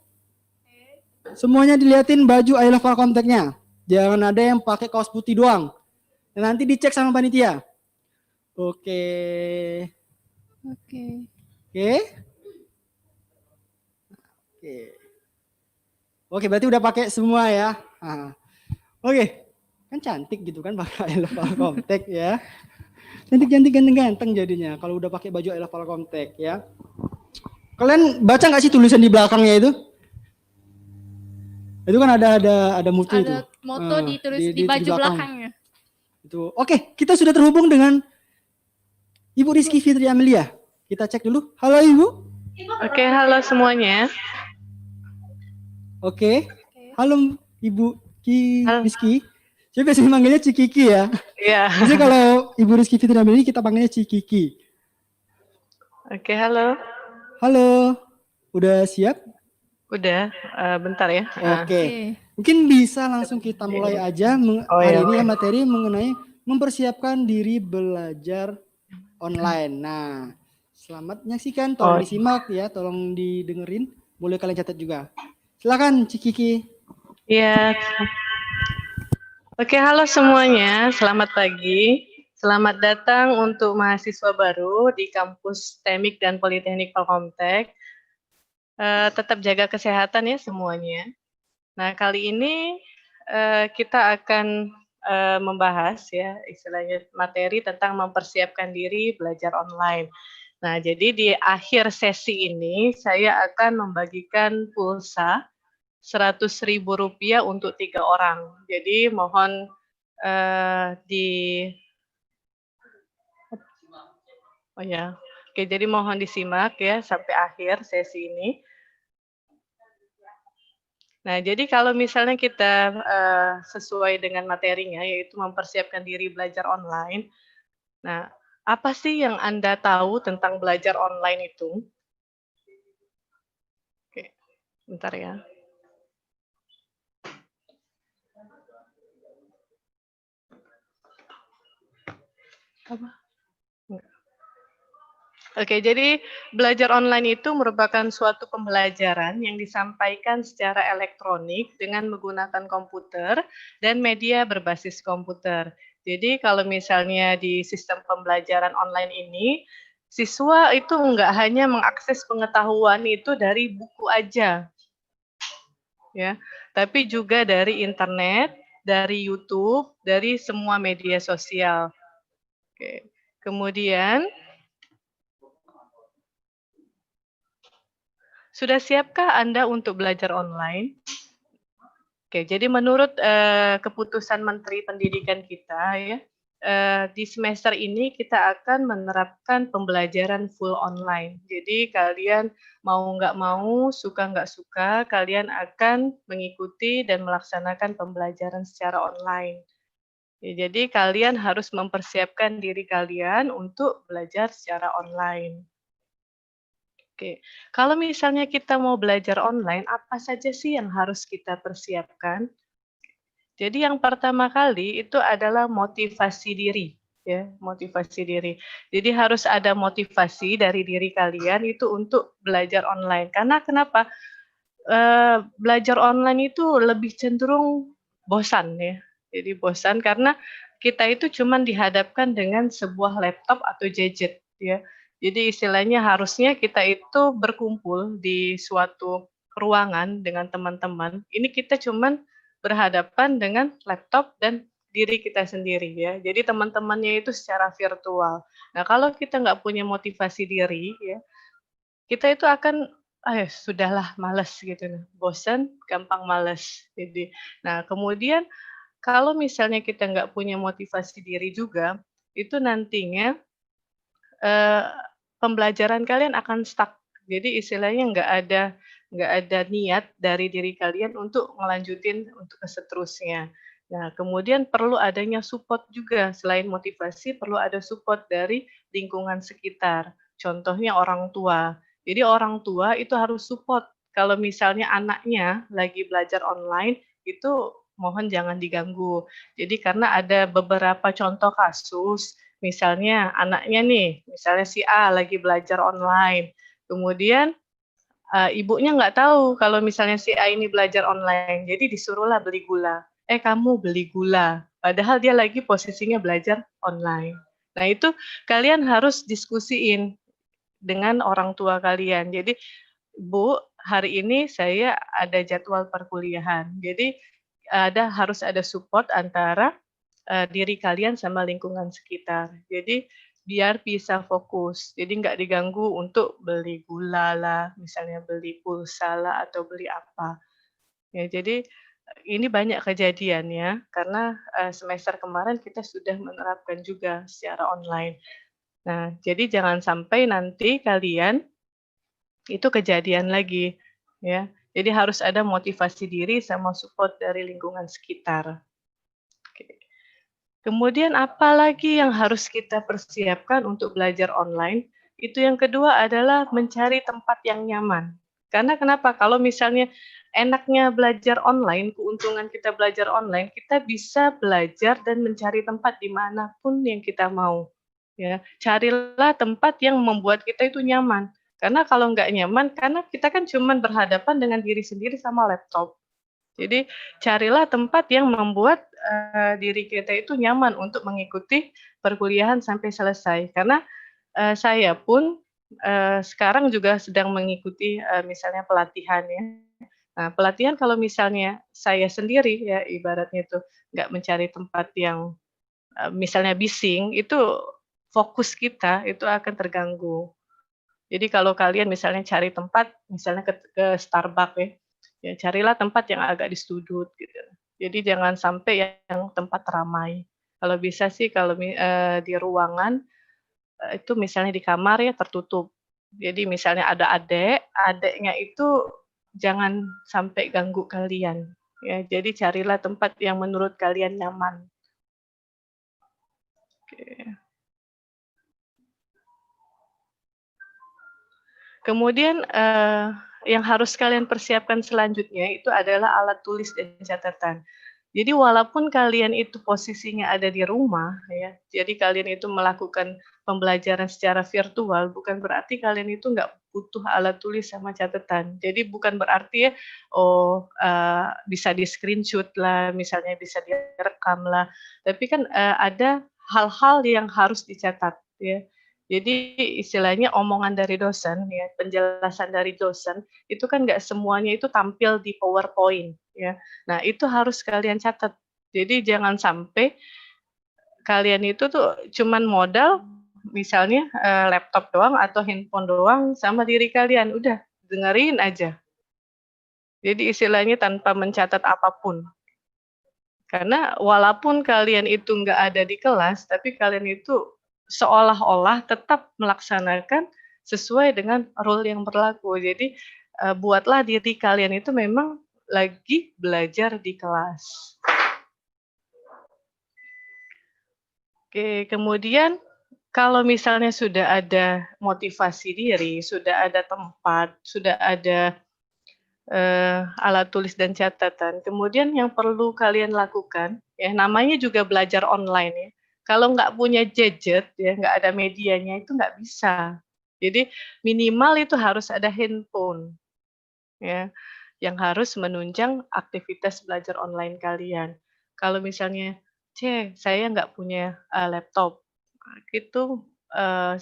Semuanya diliatin baju I Love Palkomteknya. Jangan ada yang pakai kaos putih doang. Nanti dicek sama panitia. Oke. Oke, berarti udah pakai semua ya. Oke. Kan cantik gitu kan pakai I Love Palkomtek ya. Cantik-cantik, ganteng-ganteng jadinya kalau udah pakai baju I Love Palkomtek ya. Kalian baca nggak sih tulisan di belakangnya itu? Itu kan ada moto itu. Ada moto ditulis di baju belakangnya. Itu. Oke, kita sudah terhubung dengan Ibu Rizky Fitri Amalia. Kita cek dulu. Halo Ibu. Oke, halo semuanya. Oke. Halo Ibu Rizky. Saya biasanya manggilnya Cikiki ya. Iya. Jadi kalau Ibu Rizky Fitri Amalia kita panggilnya Cikiki. Oke, halo. Halo. Udah siap? Udah, bentar ya. Oke. Mungkin bisa langsung kita mulai aja hari ini ya, materi mengenai mempersiapkan diri belajar online. Nah, selamat menyaksikan, tolong disimak ya, tolong didengerin, boleh kalian catat juga. Silakan Cikiki. Iya. Oke, halo semuanya, selamat pagi. Selamat datang untuk mahasiswa baru di kampus Teknik dan Politeknik Polkomtek. Tetap jaga kesehatan ya semuanya. Nah, kali ini kita akan membahas ya istilahnya materi tentang mempersiapkan diri belajar online. Nah, jadi di akhir sesi ini saya akan membagikan pulsa Rp100.000 untuk 3 orang. Jadi mohon jadi mohon disimak ya sampai akhir sesi ini. Nah, jadi kalau misalnya kita sesuai dengan materinya, yaitu mempersiapkan diri belajar online. Nah, apa sih yang Anda tahu tentang belajar online itu? Oke, bentar ya. Apa? Oke, jadi belajar online itu merupakan suatu pembelajaran yang disampaikan secara elektronik dengan menggunakan komputer dan media berbasis komputer. Jadi kalau misalnya di sistem pembelajaran online ini, siswa itu nggak hanya mengakses pengetahuan itu dari buku aja, ya, tapi juga dari internet, dari YouTube, dari semua media sosial. Oke, kemudian sudah siapkah Anda untuk belajar online? Oke, jadi menurut keputusan Menteri Pendidikan kita ya, di semester ini kita akan menerapkan pembelajaran full online. Jadi kalian mau nggak mau, suka nggak suka, kalian akan mengikuti dan melaksanakan pembelajaran secara online. Ya, jadi kalian harus mempersiapkan diri kalian untuk belajar secara online. Oke, kalau misalnya kita mau belajar online, apa saja sih yang harus kita persiapkan? Jadi yang pertama kali itu adalah motivasi diri, ya, motivasi diri. Jadi harus ada motivasi dari diri kalian itu untuk belajar online. Karena kenapa? Belajar online itu lebih cenderung bosan ya. Jadi bosan karena kita itu cuman dihadapkan dengan sebuah laptop atau gadget, ya. Jadi istilahnya harusnya kita itu berkumpul di suatu ruangan dengan teman-teman. Ini kita cuman berhadapan dengan laptop dan diri kita sendiri ya. Jadi teman-temannya itu secara virtual. Nah, kalau kita nggak punya motivasi diri ya, kita itu akan, ya sudahlah males gitu, bosan, gampang males. Jadi, nah kemudian kalau misalnya kita nggak punya motivasi diri juga, itu nantinya Eee, pembelajaran kalian akan stuck. Jadi istilahnya nggak ada niat dari diri kalian untuk ngelanjutin untuk ke seterusnya. Nah, kemudian perlu adanya support juga, selain motivasi perlu ada support dari lingkungan sekitar, contohnya orang tua. Jadi orang tua itu harus support kalau misalnya anaknya lagi belajar online, itu mohon jangan diganggu. Jadi karena ada beberapa contoh kasus. Misalnya anaknya nih, misalnya si A lagi belajar online, kemudian, ibunya nggak tahu kalau misalnya si A ini belajar online, jadi disuruhlah beli gula, "Eh, kamu beli gula," padahal dia lagi posisinya belajar online. Nah, itu kalian harus diskusiin dengan orang tua kalian. Jadi, "Bu, hari ini saya ada jadwal perkuliahan." Jadi, harus ada support antara diri kalian sama lingkungan sekitar. Jadi biar bisa fokus, jadi nggak diganggu untuk beli gula lah, misalnya beli pulsa lah, atau beli apa. Ya jadi, ini banyak kejadian ya, karena, semester kemarin kita sudah menerapkan juga secara online. Nah, jadi jangan sampai nanti kalian itu kejadian lagi, ya. Jadi harus ada motivasi diri sama support dari lingkungan sekitar. Oke. Kemudian apalagi yang harus kita persiapkan untuk belajar online, itu yang kedua adalah mencari tempat yang nyaman. Karena kenapa? Kalau misalnya enaknya belajar online, keuntungan kita belajar online, kita bisa belajar dan mencari tempat di mana pun yang kita mau, ya. Carilah tempat yang membuat kita itu nyaman. Karena kalau nggak nyaman, karena kita kan cuman berhadapan dengan diri sendiri sama laptop. Jadi carilah tempat yang membuat diri kita itu nyaman untuk mengikuti perkuliahan sampai selesai. Karena saya pun sekarang juga sedang mengikuti misalnya pelatihan ya. Nah, pelatihan kalau misalnya saya sendiri ya ibaratnya itu nggak mencari tempat yang misalnya bising, itu fokus kita itu akan terganggu. Jadi kalau kalian misalnya cari tempat, misalnya ke Starbucks ya, ya carilah tempat yang agak di sudut gitu. Jadi jangan sampai yang tempat ramai. Kalau bisa sih kalau di ruangan, itu misalnya di kamar ya tertutup. Jadi misalnya ada adek, adeknya itu jangan sampai ganggu kalian, ya. Jadi carilah tempat yang menurut kalian nyaman. Oke. Kemudian, yang harus kalian persiapkan selanjutnya itu adalah alat tulis dan catatan. Jadi walaupun kalian itu posisinya ada di rumah ya, jadi kalian itu melakukan pembelajaran secara virtual, bukan berarti kalian itu nggak butuh alat tulis sama catatan. Jadi bukan berarti ya, oh, bisa di-screenshot lah, misalnya bisa direkam lah, tapi kan, ada hal-hal yang harus dicatat ya. Jadi istilahnya omongan dari dosen ya, penjelasan dari dosen, itu kan nggak semuanya itu tampil di PowerPoint ya. Nah itu harus kalian catat. Jadi jangan sampai kalian itu tuh cuman modal misalnya, laptop doang atau handphone doang sama diri kalian, udah dengerin aja. Jadi istilahnya tanpa mencatat apapun. Karena walaupun kalian itu nggak ada di kelas, tapi kalian itu seolah-olah tetap melaksanakan sesuai dengan rule yang berlaku. Jadi, buatlah diri kalian itu memang lagi belajar di kelas. Oke, kemudian kalau misalnya sudah ada motivasi diri, sudah ada tempat, sudah ada alat tulis dan catatan. Kemudian yang perlu kalian lakukan, ya namanya juga belajar online ya, kalau nggak punya gadget ya, nggak ada medianya itu nggak bisa. Jadi minimal itu harus ada handphone ya, yang harus menunjang aktivitas belajar online kalian. Kalau misalnya, saya nggak punya, laptop," itu,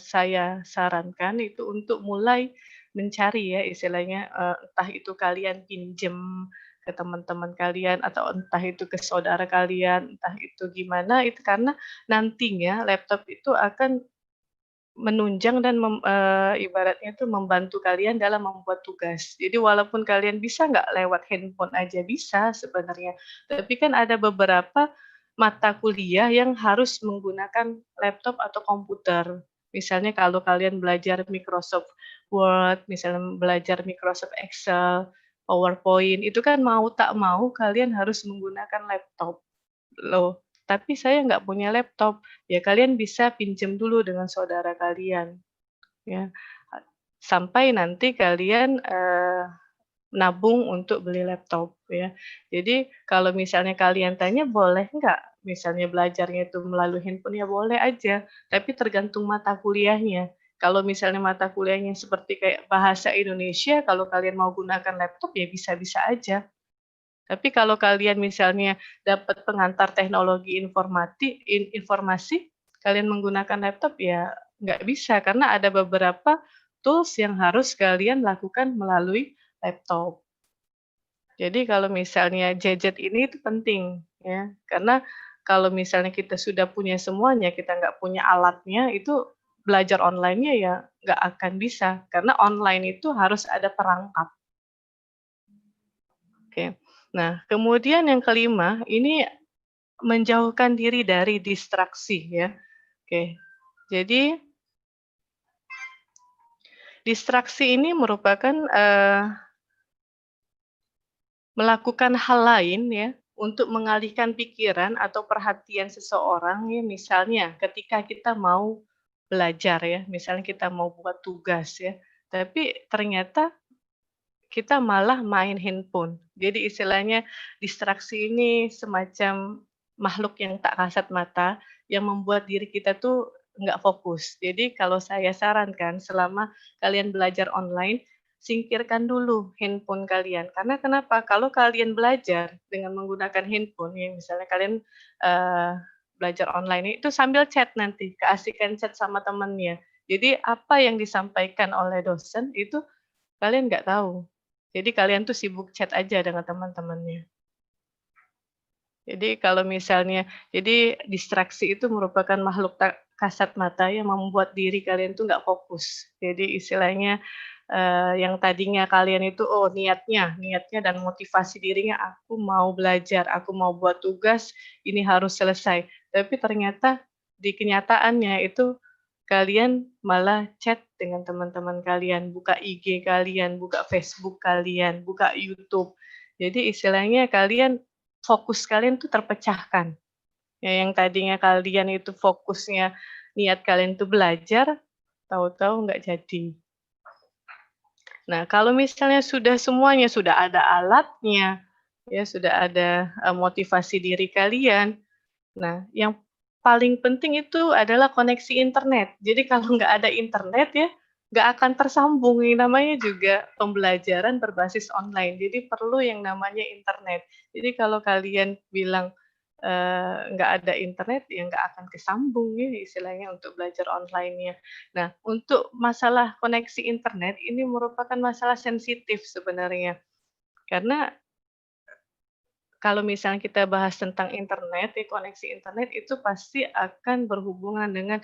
saya sarankan itu untuk mulai mencari ya istilahnya, entah itu kalian pinjem ke teman-teman kalian atau entah itu ke saudara kalian, entah itu gimana, itu karena nantinya laptop itu akan menunjang dan ibaratnya itu membantu kalian dalam membuat tugas. Jadi walaupun kalian bisa nggak lewat handphone aja bisa sebenarnya, tapi kan ada beberapa mata kuliah yang harus menggunakan laptop atau komputer. Misalnya kalau kalian belajar Microsoft Word, misalnya belajar Microsoft Excel, PowerPoint, itu kan mau tak mau kalian harus menggunakan laptop. Loh, tapi saya nggak punya laptop. Ya kalian bisa pinjam dulu dengan saudara kalian, ya. Sampai nanti kalian, nabung untuk beli laptop, ya. Jadi kalau misalnya kalian tanya, "Boleh nggak?" Misalnya belajarnya itu melalui handphone, ya boleh aja, tapi tergantung mata kuliahnya. Kalau misalnya mata kuliahnya seperti kayak bahasa Indonesia, kalau kalian mau gunakan laptop, ya bisa-bisa aja. Tapi kalau kalian misalnya dapat pengantar teknologi informasi, kalian menggunakan laptop ya nggak bisa, karena ada beberapa tools yang harus kalian lakukan melalui laptop. Jadi kalau misalnya gadget ini itu penting ya, karena kalau misalnya kita sudah punya semuanya, kita nggak punya alatnya, itu belajar online-nya ya nggak akan bisa, karena online itu harus ada perangkat. Oke. Nah, kemudian yang kelima, ini menjauhkan diri dari distraksi ya. Oke. Jadi distraksi ini merupakan, melakukan hal lain ya, untuk mengalihkan pikiran atau perhatian seseorang ya, misalnya ketika kita mau belajar ya, misalnya kita mau buat tugas ya, tapi ternyata kita malah main handphone. Jadi istilahnya distraksi ini semacam makhluk yang tak kasat mata, yang membuat diri kita tuh nggak fokus. Jadi kalau saya sarankan selama kalian belajar online, singkirkan dulu handphone kalian. Karena kenapa? Kalau kalian belajar dengan menggunakan handphone, ya misalnya kalian belajar online itu sambil chat nanti, keasikan chat sama temennya. Jadi apa yang disampaikan oleh dosen itu kalian nggak tahu. Jadi kalian tuh sibuk chat aja dengan teman-temannya. Jadi kalau misalnya, jadi distraksi itu merupakan makhluk kasat mata yang membuat diri kalian tuh nggak fokus. Jadi istilahnya yang tadinya kalian itu niatnya dan motivasi dirinya aku mau belajar, aku mau buat tugas, ini harus selesai. Tapi ternyata di kenyataannya itu kalian malah chat dengan teman-teman kalian, buka IG kalian, buka Facebook kalian, buka YouTube. Jadi istilahnya fokus kalian tuh terpecahkan. Ya, yang tadinya kalian itu fokusnya niat kalian tuh belajar, tahu-tahu nggak jadi. Nah, kalau misalnya semuanya sudah ada alatnya, ya sudah ada motivasi diri kalian. Nah, yang paling penting itu adalah koneksi internet. Jadi kalau nggak ada internet ya, nggak akan tersambung. Yang namanya juga pembelajaran berbasis online. Jadi perlu yang namanya internet. Jadi kalau kalian bilang nggak ada internet, ya nggak akan kesambung ya istilahnya untuk belajar online-nya. Nah, untuk masalah koneksi internet ini merupakan masalah sensitif sebenarnya. Karena kalau misalnya kita bahas tentang internet, ya koneksi internet itu pasti akan berhubungan dengan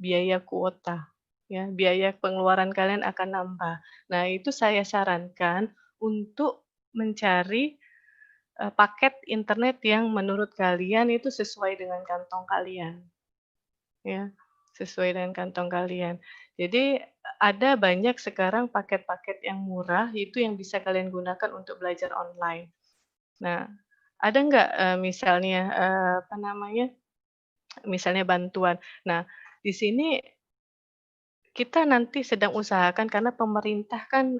biaya kuota, ya, biaya pengeluaran kalian akan nambah. Nah, itu saya sarankan untuk mencari paket internet yang menurut kalian itu sesuai dengan kantong kalian, ya, sesuai dengan kantong kalian. Jadi ada banyak sekarang paket-paket yang murah itu yang bisa kalian gunakan untuk belajar online. Nah, ada nggak, misalnya, misalnya bantuan. Nah, di sini kita nanti sedang usahakan karena pemerintah kan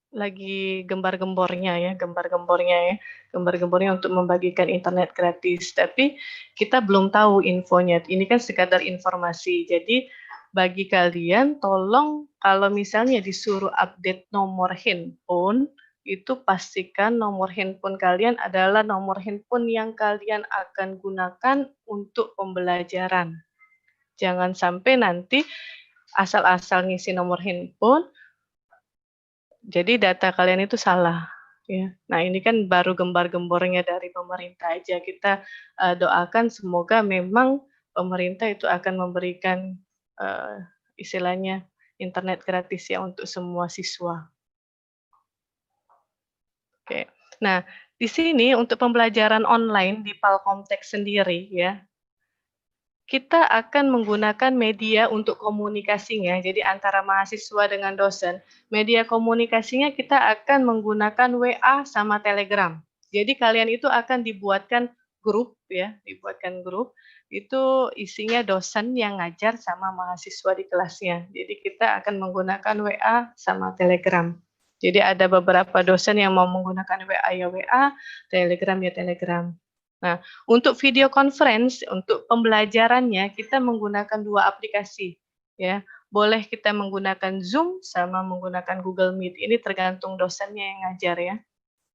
lagi gembar-gembornya untuk membagikan internet gratis. Tapi kita belum tahu infonya, ini kan sekadar informasi. Jadi bagi kalian tolong kalau misalnya disuruh update nomor handphone, itu pastikan nomor handphone kalian adalah nomor handphone yang kalian akan gunakan untuk pembelajaran. Jangan sampai nanti asal-asal ngisi nomor handphone, jadi data kalian itu salah, ya. Nah, ini kan baru gembar-gembornya dari pemerintah aja. Kita doakan semoga memang pemerintah itu akan memberikan istilahnya internet gratis ya untuk semua siswa. Oke. Nah, di sini untuk pembelajaran online di Palkomtek sendiri ya, kita akan menggunakan media untuk komunikasinya, jadi antara mahasiswa dengan dosen. Media komunikasinya kita akan menggunakan WA sama Telegram. Jadi kalian itu akan dibuatkan grup ya, itu isinya dosen yang ngajar sama mahasiswa di kelasnya. Jadi kita akan menggunakan WA sama Telegram. Jadi ada beberapa dosen yang mau menggunakan WA ya WA, Telegram ya Telegram. Nah, untuk video conference, untuk pembelajarannya kita menggunakan 2 aplikasi, ya. Boleh kita menggunakan Zoom sama menggunakan Google Meet, ini tergantung dosennya yang ngajar ya.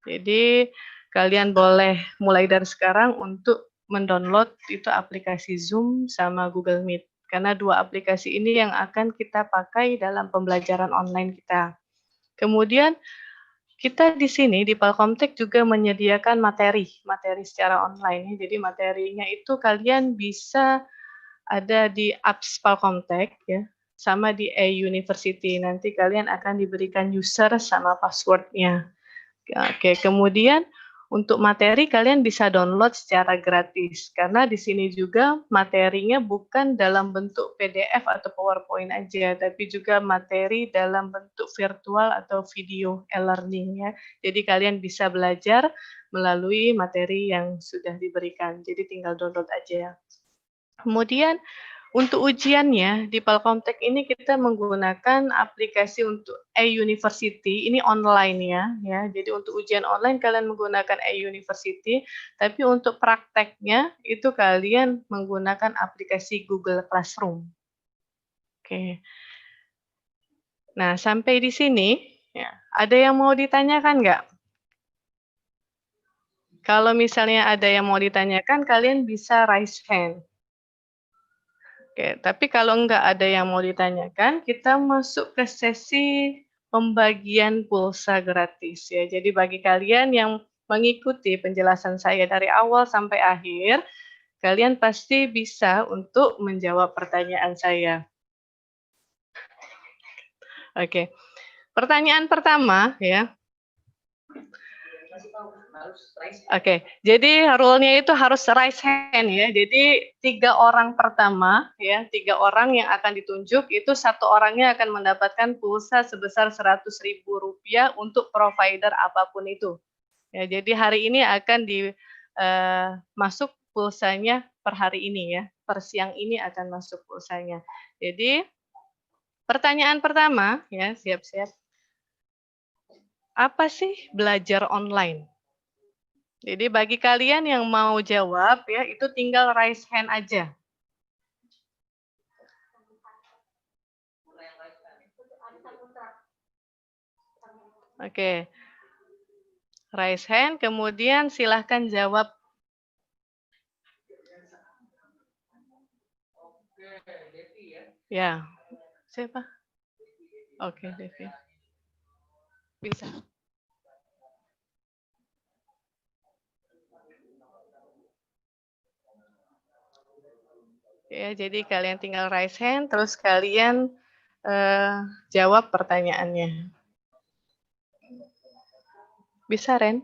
Jadi kalian boleh mulai dari sekarang untuk mendownload itu aplikasi Zoom sama Google Meet, karena 2 aplikasi ini yang akan kita pakai dalam pembelajaran online kita. Kemudian kita di sini di Palkomtek juga menyediakan materi secara online. Jadi materinya itu kalian bisa ada di apps Palkomtek ya, sama di e-University. Nanti kalian akan diberikan user sama password-nya. Oke, kemudian untuk materi kalian bisa download secara gratis karena di sini juga materinya bukan dalam bentuk PDF atau PowerPoint aja, tapi juga materi dalam bentuk virtual atau video e-learning ya. Jadi kalian bisa belajar melalui materi yang sudah diberikan. Jadi tinggal download aja. Kemudian untuk ujiannya di Palkomtek ini kita menggunakan aplikasi untuk e-University, ini online ya. Jadi untuk ujian online kalian menggunakan e-University, tapi untuk prakteknya itu kalian menggunakan aplikasi Google Classroom. Oke. Nah, sampai di sini Ya. Ada yang mau ditanyakan nggak? Kalau misalnya ada yang mau ditanyakan, kalian bisa raise hand. Oke, tapi kalau nggak ada yang mau ditanyakan, kita masuk ke sesi pembagian pulsa gratis ya. Jadi bagi kalian yang mengikuti penjelasan saya dari awal sampai akhir, kalian pasti bisa untuk menjawab pertanyaan saya. Oke. Pertanyaan pertama ya. Oke, jadi rule-nya itu harus raise hand ya. Jadi 3 orang pertama ya, 3 orang yang akan ditunjuk itu 1 orangnya akan mendapatkan pulsa sebesar Rp100.000 untuk provider apapun itu. Ya, jadi hari ini akan masuk pulsanya per hari ini ya, per siang ini akan masuk pulsanya. Jadi pertanyaan pertama ya, siap-siap. Apa sih belajar online? Jadi bagi kalian yang mau jawab ya, itu tinggal raise hand aja. Oke. Raise hand, kemudian silahkan jawab. Ya. Siapa? Oke, Devi. Bisa. Ya, jadi kalian tinggal raise hand, terus kalian jawab pertanyaannya. Bisa, Ren?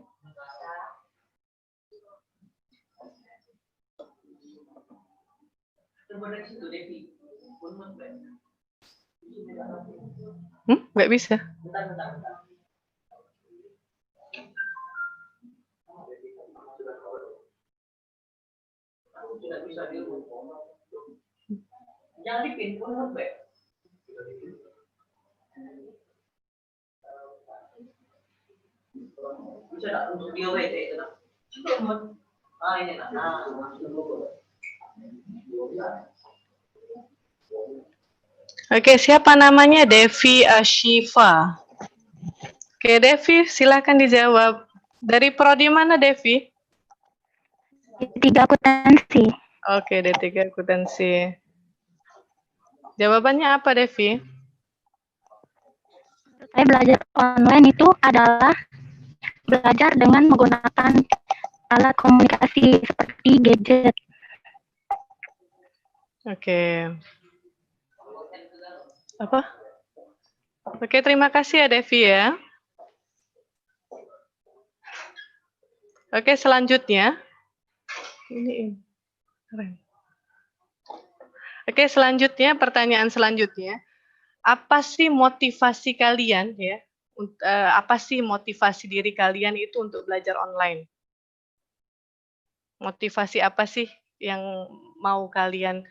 Nggak bisa? Jangan dipin, bisa tak untuk dia itu nak? Ini nak. Oke, siapa namanya? Devi Ashifa. Oke, Devi, silakan dijawab. Dari prodi mana, Devi? D3 akuntansi. Oke, D3 akuntansi. Jawabannya apa, Devi? Saya belajar online itu adalah belajar dengan menggunakan alat komunikasi seperti gadget. Oke. Apa? Oke, terima kasih ya, Devi ya. Oke, selanjutnya. Ini keren. Oke, selanjutnya pertanyaan selanjutnya. Apa sih motivasi kalian ya? Apa sih motivasi diri kalian itu untuk belajar online? Motivasi apa sih yang mau kalian,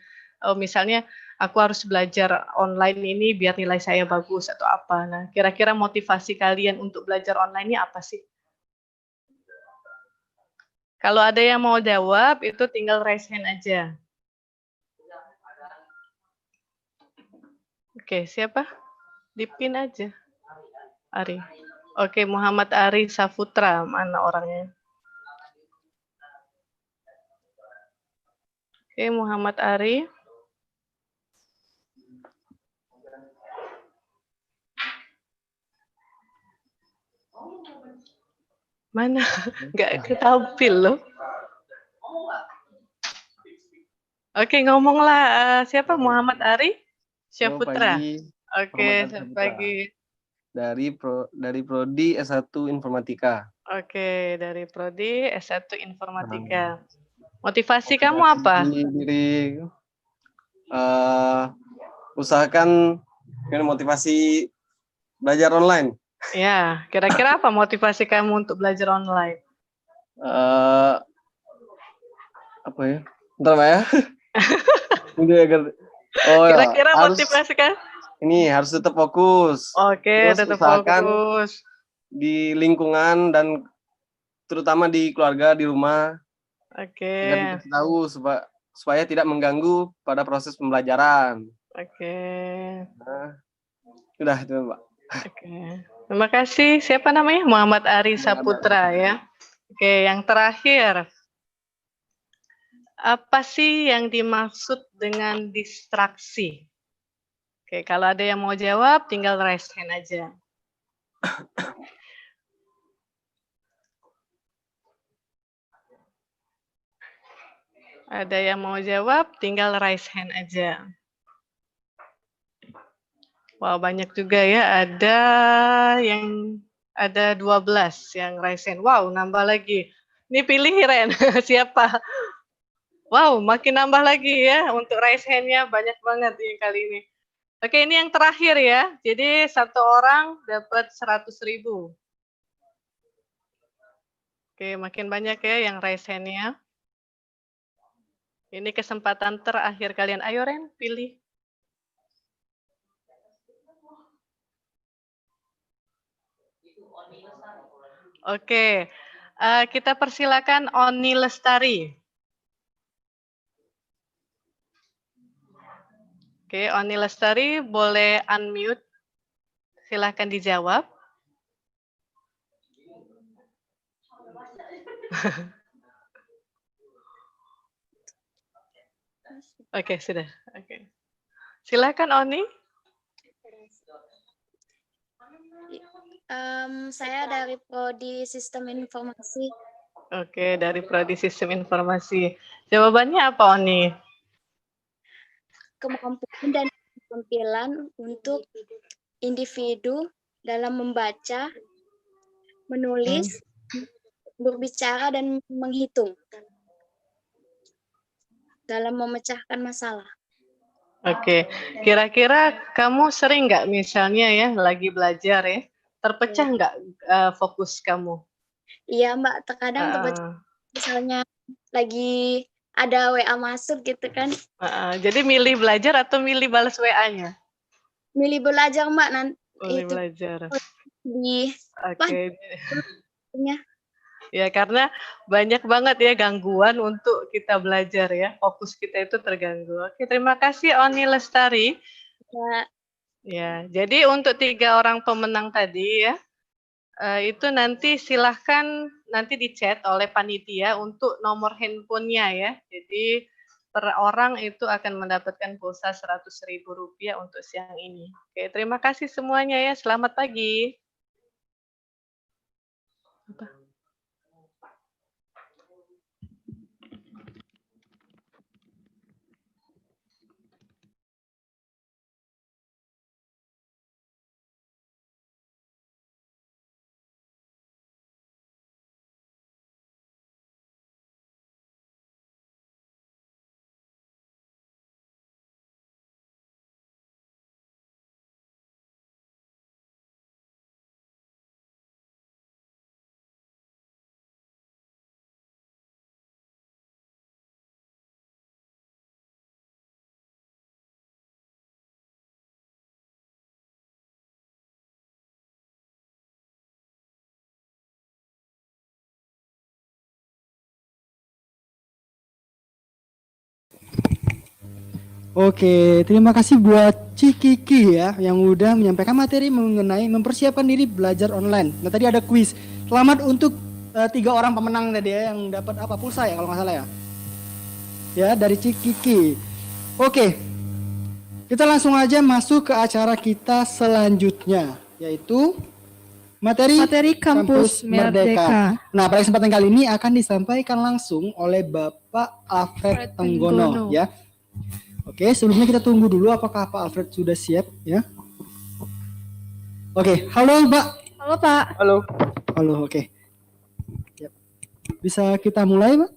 misalnya aku harus belajar online ini biar nilai saya bagus atau apa. Nah, kira-kira motivasi kalian untuk belajar online ini apa sih? Kalau ada yang mau jawab, itu tinggal raise hand aja. Oke, siapa? Dipin aja. Ari. Oke, Muhammad Ari Saputra, mana orangnya? Oke, Muhammad Ari. Mana? Nggak ketampil loh. Oke, ngomonglah. Siapa? Muhammad Ari Syahputra. Oke, selamat pagi. Dari prodi S1 Informatika. Oke, dari prodi S1 Informatika. Motivasi kamu apa? Diri usahakan motivasi belajar online. Ya, kira-kira apa motivasi kamu untuk belajar online? Apa ya? Bentar, Mbak ya. Kira-kira motivasi kan? Ini harus tetap fokus. Oke, tetap fokus. Di lingkungan dan terutama di keluarga, di rumah. Oke. Agar tahu supaya tidak mengganggu pada proses pembelajaran. Oke. Nah, udah itu, Mbak. Oke. Terima kasih. Siapa namanya? Muhammad Ari Saputra ya. Oke, yang terakhir. Apa sih yang dimaksud dengan distraksi? Oke, kalau ada yang mau jawab, tinggal raise hand aja. Ada yang mau jawab, tinggal raise hand aja. Wow, banyak juga ya. Ada 12 yang raise hand. Wow, nambah lagi. Ini pilih Ren, siapa? Wow, makin nambah lagi ya untuk raise hand-nya, banyak banget nih kali ini. Oke, ini yang terakhir ya. Jadi satu orang dapat 100.000. Oke, makin banyak ya yang raise hand-nya. Ini kesempatan terakhir kalian. Ayo Ren, pilih. Oke, kita persilakan Oni Lestari. Oke, Oni Lestari boleh unmute. Silahkan dijawab. Oke, sudah. Oke. Silakan Oni. Saya dari Prodi Sistem Informasi. Oke, dari Prodi Sistem Informasi. Jawabannya apa, Oni? Kemampuan dan keterampilan untuk individu dalam membaca, menulis, berbicara, dan menghitung dalam memecahkan masalah. Oke, kira-kira kamu sering nggak misalnya ya lagi belajar ya, terpecah nggak fokus kamu? Iya Mbak, terkadang terpecah. Misalnya lagi ada WA masuk gitu kan. Jadi milih belajar atau milih balas WA-nya? Milih belajar Mbak, nanti Milih itu belajar. di Oke. Ya karena banyak banget ya gangguan untuk kita belajar ya, fokus kita itu terganggu. Oke, terima kasih Oni Lestari. Ya. Ya, jadi untuk 3 orang pemenang tadi ya, itu nanti silahkan nanti di chat oleh panitia untuk nomor handphonenya ya. Jadi per orang itu akan mendapatkan pulsa Rp100.000 untuk siang ini. Oke, terima kasih semuanya ya. Selamat pagi. Apa? Oke, terima kasih buat Cikiki ya yang udah menyampaikan materi mengenai mempersiapkan diri belajar online. Nah tadi ada kuis. Selamat untuk 3 orang pemenang tadi ya yang dapat apa pulsa ya kalau nggak salah ya. Ya dari Cikiki. Oke, kita langsung aja masuk ke acara kita selanjutnya yaitu materi Kampus Merdeka. Nah pada kesempatan kali ini akan disampaikan langsung oleh Bapak Alfred Tenggono ya. Oke, sebelumnya kita tunggu dulu apakah Pak Alfred sudah siap ya. Oke, halo Pak. Halo Pak. Halo. Halo, oke. Bisa kita mulai Pak?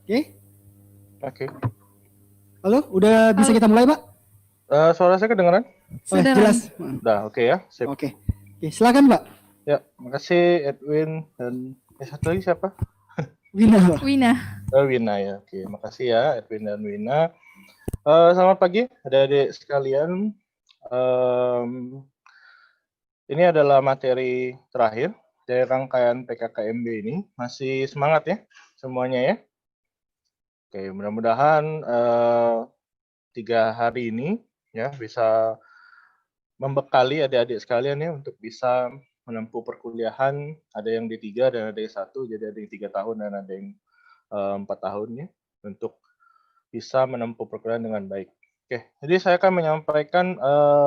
Oke. Oke. Halo, udah bisa kita mulai Pak? Suara saya kedengaran? Sudah jelas. Udah, oke ya. Sip. Oke, silakan Pak. Ya, makasih Edwin dan satu lagi siapa? Wina. Wina ya. Oke, makasih ya Edwin dan Wina. Selamat pagi adik-adik sekalian. Ini adalah materi terakhir dari rangkaian PKKMB ini. Masih semangat ya semuanya ya. Oke, mudah-mudahan 3 hari ini ya, bisa membekali adik-adik sekalian ya untuk bisa menempuh perkuliahan. Ada yang D3 dan ada yang S1, jadi ada yang 3 tahun dan ada yang 4 tahun ya, untuk bisa menempuh perkuliahan dengan baik. Oke, jadi saya akan menyampaikan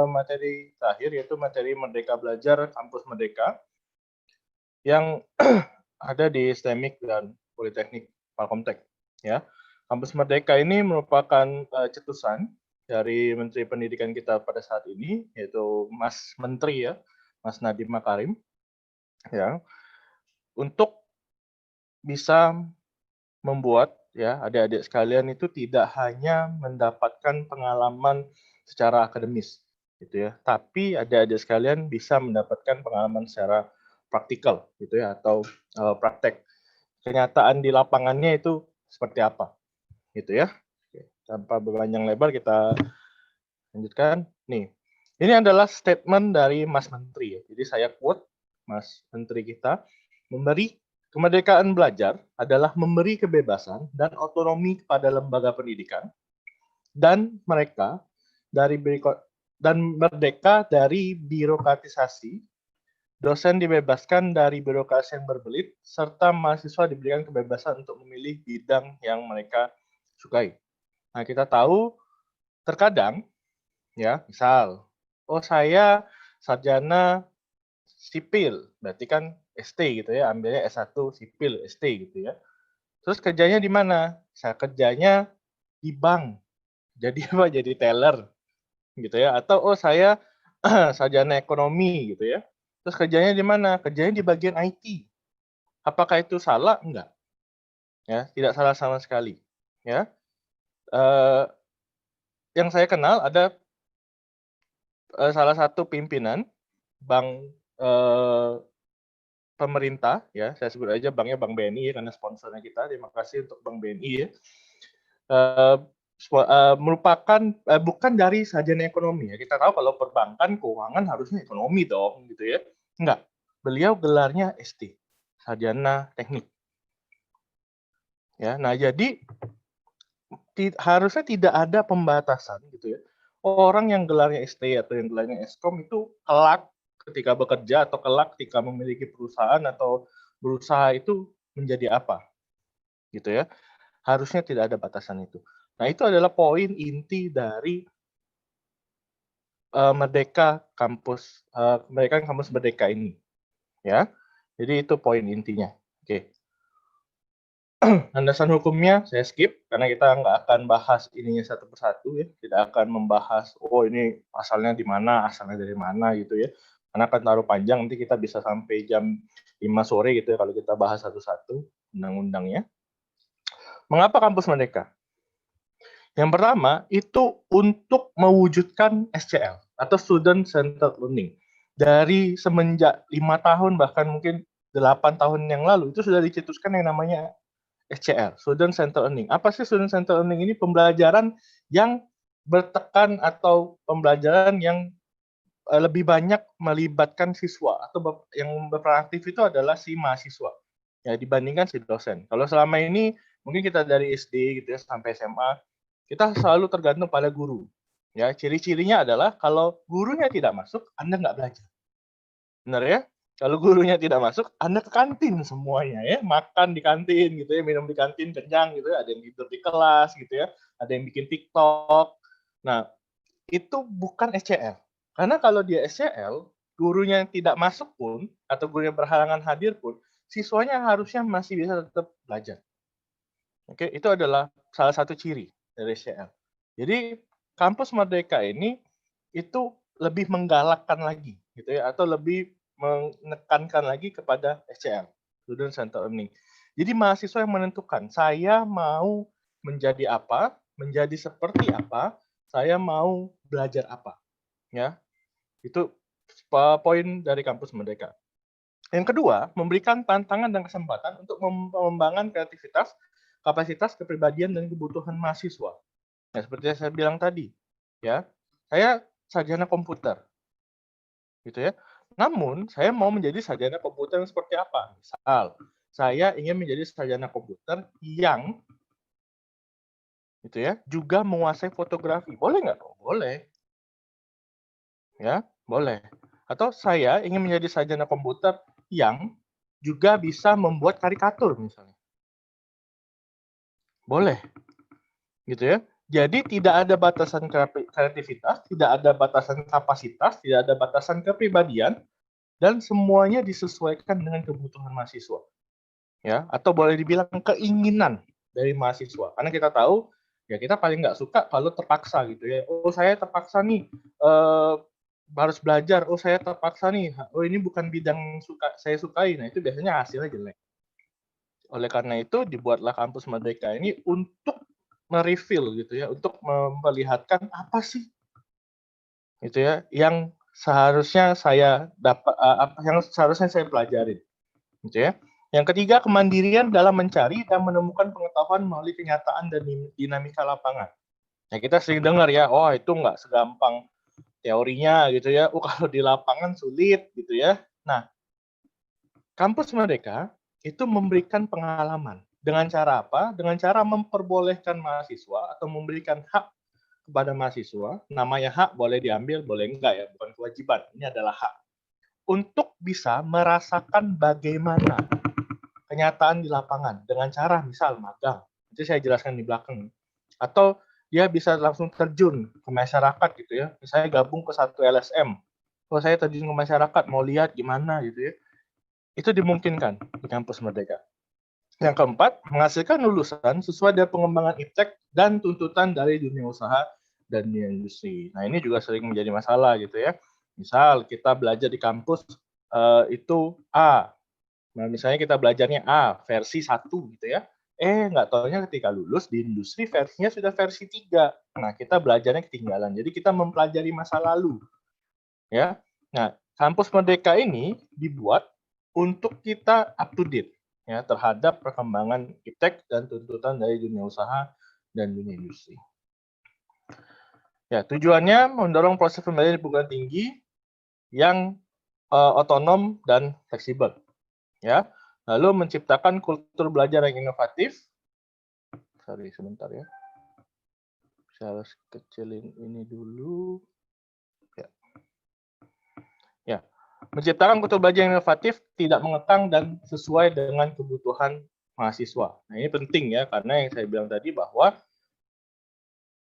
materi terakhir, yaitu materi Merdeka Belajar Kampus Merdeka yang ada di STEMIK dan Politeknik Palkomtek. Ya, Kampus Merdeka ini merupakan cetusan dari Menteri Pendidikan kita pada saat ini, yaitu Mas Menteri ya, Mas Nadiem Makarim, ya, untuk bisa membuat ya adik-adik sekalian itu tidak hanya mendapatkan pengalaman secara akademis, gitu ya, tapi adik-adik sekalian bisa mendapatkan pengalaman secara praktikal, gitu ya, atau praktek kenyataan di lapangannya itu seperti apa, gitu ya. Oke, tanpa berpanjang lebar kita lanjutkan. Nih, ini adalah statement dari Mas Menteri ya. Jadi saya quote Mas Menteri kita, kemerdekaan belajar adalah memberi kebebasan dan otonomi kepada lembaga pendidikan dan mereka merdeka dari birokratisasi. Dosen dibebaskan dari birokrasi yang berbelit, serta mahasiswa diberikan kebebasan untuk memilih bidang yang mereka sukai. Nah, kita tahu terkadang, ya, misal, oh saya sarjana sipil, berarti kan ST gitu ya, ambilnya S1 sipil, ST gitu ya. Terus kerjanya di mana? Saya kerjanya di bank. Jadi apa? Jadi teller gitu ya. Atau oh saya sarjana ekonomi gitu ya. Terus kerjanya di mana? Kerjanya di bagian IT. Apakah itu salah? Enggak. Ya, tidak salah sama sekali. Ya. Yang saya kenal ada salah satu pimpinan bank pemerintah, ya, saya sebut aja banknya Bank BNI ya, karena sponsornya kita. Terima kasih untuk Bank BNI ya. Merupakan bukan dari sarjana ekonomi ya. Kita tahu kalau perbankan keuangan harusnya ekonomi dong, gitu ya. Enggak. Beliau gelarnya ST, sarjana teknik. Ya, nah jadi harusnya tidak ada pembatasan gitu ya. Orang yang gelarnya ST atau yang gelarnya Eskom itu kelak ketika bekerja atau kelak ketika memiliki perusahaan atau berusaha itu menjadi apa, gitu ya. Harusnya tidak ada batasan itu. Nah, itu adalah poin inti dari Kampus Merdeka ini, ya. Jadi itu poin intinya. Oke. Landasan hukumnya saya skip karena kita nggak akan bahas ininya satu persatu ya, tidak akan membahas oh ini asalnya di mana, asalnya dari mana gitu ya. Karena akan taruh panjang, nanti kita bisa sampai jam 5 sore gitu ya kalau kita bahas satu-satu undang-undangnya. Mengapa Kampus Merdeka? Yang pertama, itu untuk mewujudkan SCL atau Student Centered Learning. Dari semenjak 5 tahun bahkan mungkin 8 tahun yang lalu itu sudah dicetuskan yang namanya SCL, Student Centered Learning. Apa sih Student Centered Learning ini? Pembelajaran yang bertekan atau pembelajaran yang lebih banyak melibatkan siswa atau yang berperan aktif itu adalah si mahasiswa ya dibandingkan si dosen. Kalau selama ini mungkin kita dari SD gitu ya sampai SMA kita selalu tergantung pada guru. Ya, ciri-cirinya adalah kalau gurunya tidak masuk, Anda nggak belajar. Benar ya? Kalau gurunya tidak masuk, Anda ke kantin semuanya ya, makan di kantin gitu ya, minum di kantin kenyang gitu ya, ada yang tidur di kelas gitu ya, ada yang bikin TikTok. Nah, itu bukan SCL. Karena kalau dia SCL, gurunya tidak masuk pun atau gurunya berhalangan hadir pun, siswanya harusnya masih bisa tetap belajar. Oke, itu adalah salah satu ciri dari SCL. Jadi Kampus Merdeka ini itu lebih menggalakkan lagi gitu ya, atau lebih menekankan lagi kepada SCL, Student Centered Learning. Jadi mahasiswa yang menentukan saya mau menjadi apa, menjadi seperti apa, saya mau belajar apa. Ya. Itu poin dari Kampus Merdeka. Yang kedua, memberikan tantangan dan kesempatan untuk mengembangkan kreativitas, kapasitas, kepribadian, dan kebutuhan mahasiswa. Nah, seperti yang saya bilang tadi, ya, saya sarjana komputer, gitu ya. Namun, saya mau menjadi sarjana komputer yang seperti apa? Misal, saya ingin menjadi sarjana komputer yang, gitu ya, juga menguasai fotografi. Boleh nggak? Boleh. Ya, boleh. Atau saya ingin menjadi sarjana komputer yang juga bisa membuat karikatur misalnya. Boleh. Gitu ya. Jadi tidak ada batasan kreativitas, tidak ada batasan kapasitas, tidak ada batasan kepribadian, dan semuanya disesuaikan dengan kebutuhan mahasiswa. Ya, atau boleh dibilang keinginan dari mahasiswa. Karena kita tahu, ya kita paling nggak suka kalau terpaksa gitu ya. Oh saya terpaksa nih harus belajar. Oh saya terpaksa nih. Oh ini bukan bidang saya sukai. Nah itu biasanya hasilnya jelek. Oleh karena itu dibuatlah kampus Merdeka ini untuk merefill gitu ya, untuk memperlihatkan apa sih gitu ya yang seharusnya saya dapat, yang seharusnya saya pelajarin gitu ya. Yang ketiga, kemandirian dalam mencari dan menemukan pengetahuan melalui kenyataan dan dinamika lapangan. Ya kita sering dengar ya, oh itu nggak segampang teorinya gitu ya, oh kalau di lapangan sulit gitu ya. Nah, kampus Merdeka itu memberikan pengalaman. Dengan cara apa? Dengan cara memperbolehkan mahasiswa atau memberikan hak kepada mahasiswa, namanya hak boleh diambil, boleh enggak ya, bukan kewajiban, ini adalah hak. Untuk bisa merasakan bagaimana kenyataan di lapangan dengan cara misal magang. Itu saya jelaskan di belakang. Atau dia bisa langsung terjun ke masyarakat gitu ya. Misalnya gabung ke satu LSM. Kalau saya terjun ke masyarakat mau lihat gimana gitu ya. Itu dimungkinkan di kampus Merdeka. Yang keempat, menghasilkan lulusan sesuai dengan pengembangan iptek dan tuntutan dari dunia usaha dan dunia industri. Nah ini juga sering menjadi masalah gitu ya. Misal kita belajar di kampus itu A. Nah, misalnya kita belajarnya A, versi 1 gitu ya. Nggak taunya ketika lulus di industri versinya sudah versi 3. Nah, kita belajarnya ketinggalan. Jadi kita mempelajari masa lalu. Ya. Nah, kampus Merdeka ini dibuat untuk kita up to date ya terhadap perkembangan iptek dan tuntutan dari dunia usaha dan dunia industri. Ya, tujuannya mendorong proses pembelajaran di perguruan tinggi yang otonom dan fleksibel. Ya, lalu menciptakan kultur belajar yang inovatif. Sorry, sebentar ya. Saya harus kecilin ini dulu. Ya. Ya, menciptakan kultur belajar yang inovatif, tidak mengekang dan sesuai dengan kebutuhan mahasiswa. Nah, ini penting ya, karena yang saya bilang tadi bahwa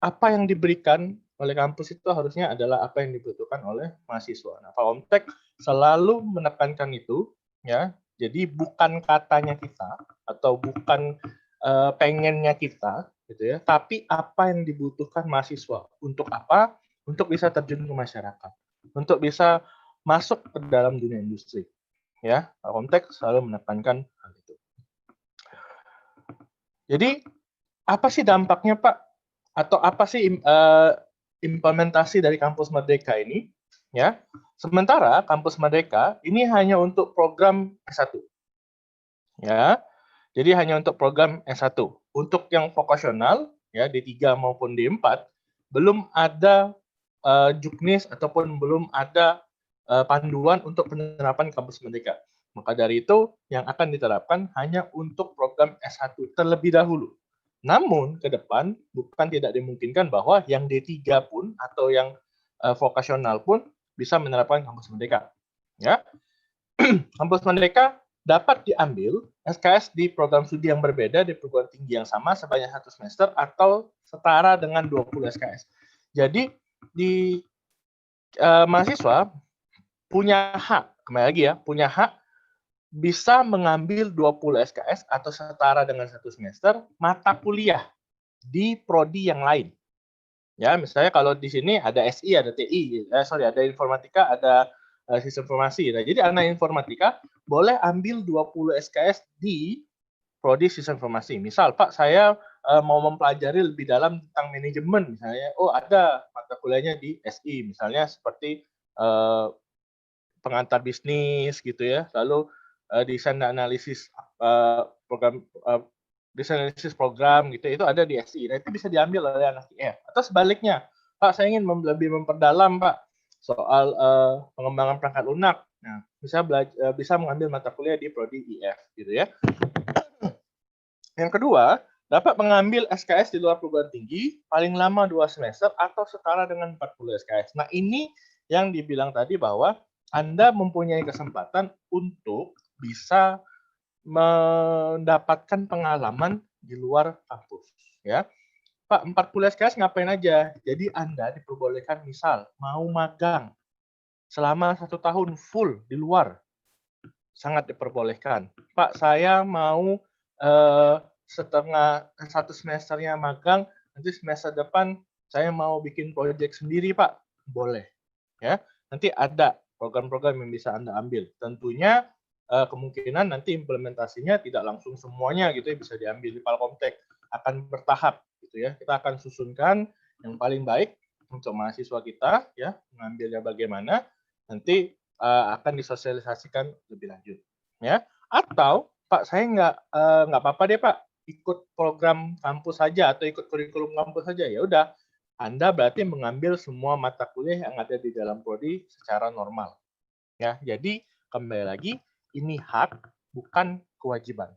apa yang diberikan oleh kampus itu harusnya adalah apa yang dibutuhkan oleh mahasiswa. Nah, Pak Omtek selalu menekankan itu, ya. Jadi bukan katanya kita atau bukan pengennya kita, gitu ya. Tapi apa yang dibutuhkan mahasiswa. Untuk apa? Untuk bisa terjun ke masyarakat, untuk bisa masuk ke dalam dunia industri. Ya, Pak Omtek selalu menekankan hal itu. Jadi apa sih dampaknya, Pak? Atau apa sih implementasi dari kampus Merdeka ini? Ya, sementara kampus Merdeka ini hanya untuk program S1. Ya, jadi hanya untuk program S1. Untuk yang vokasional, ya D3 maupun D4, belum ada juknis ataupun belum ada panduan untuk penerapan kampus Merdeka. Maka dari itu, yang akan diterapkan hanya untuk program S1 terlebih dahulu. Namun, ke depan bukan tidak dimungkinkan bahwa yang D3 pun atau yang vokasional pun bisa menerapkan kampus Merdeka. Ya, kampus Merdeka dapat diambil SKS di program studi yang berbeda di perguruan tinggi yang sama sebanyak 1 semester atau setara dengan 20 SKS. Jadi di mahasiswa punya hak, kembali lagi ya, punya hak bisa mengambil 20 SKS atau setara dengan 1 semester mata kuliah di prodi yang lain. Ya, misalnya kalau di sini ada SI, ada TI, ada informatika, ada sistem informasi. Nah, jadi anak informatika boleh ambil 20 SKS di prodi sistem informasi. Misal, Pak, saya mau mempelajari lebih dalam tentang manajemen, misalnya, oh ada mata kuliahnya di SI, misalnya seperti pengantar bisnis gitu ya, lalu desain analisis program desain analisis program gitu, itu ada di SI. Nah, itu bisa diambil oleh anak IF. Atau sebaliknya, Pak, saya ingin lebih memperdalam, Pak, soal pengembangan perangkat lunak. Nah, bisa mengambil mata kuliah di prodi IF gitu ya. Yang kedua, dapat mengambil SKS di luar perguruan tinggi paling lama 2 semester atau setara dengan 40 SKS. Nah, ini yang dibilang tadi bahwa Anda mempunyai kesempatan untuk bisa mendapatkan pengalaman di luar kampus. Ya, Pak, 40 SKS ngapain aja? Jadi Anda diperbolehkan misal mau magang selama 1 tahun full di luar. Sangat diperbolehkan. Pak, saya mau satu semesternya magang, nanti semester depan saya mau bikin proyek sendiri, Pak. Boleh. Ya, nanti ada program-program yang bisa Anda ambil. Tentunya kemungkinan nanti implementasinya tidak langsung semuanya gitu ya bisa diambil di Palkomtek, akan bertahap gitu ya. Kita akan susunkan yang paling baik untuk mahasiswa kita ya, mengambilnya bagaimana, nanti akan disosialisasikan lebih lanjut ya. Atau Pak, saya nggak apa-apa deh Pak, ikut program kampus saja atau ikut kurikulum kampus saja. Ya udah, Anda berarti mengambil semua mata kuliah yang ada di dalam prodi secara normal ya. Jadi kembali lagi, ini hak bukan kewajiban.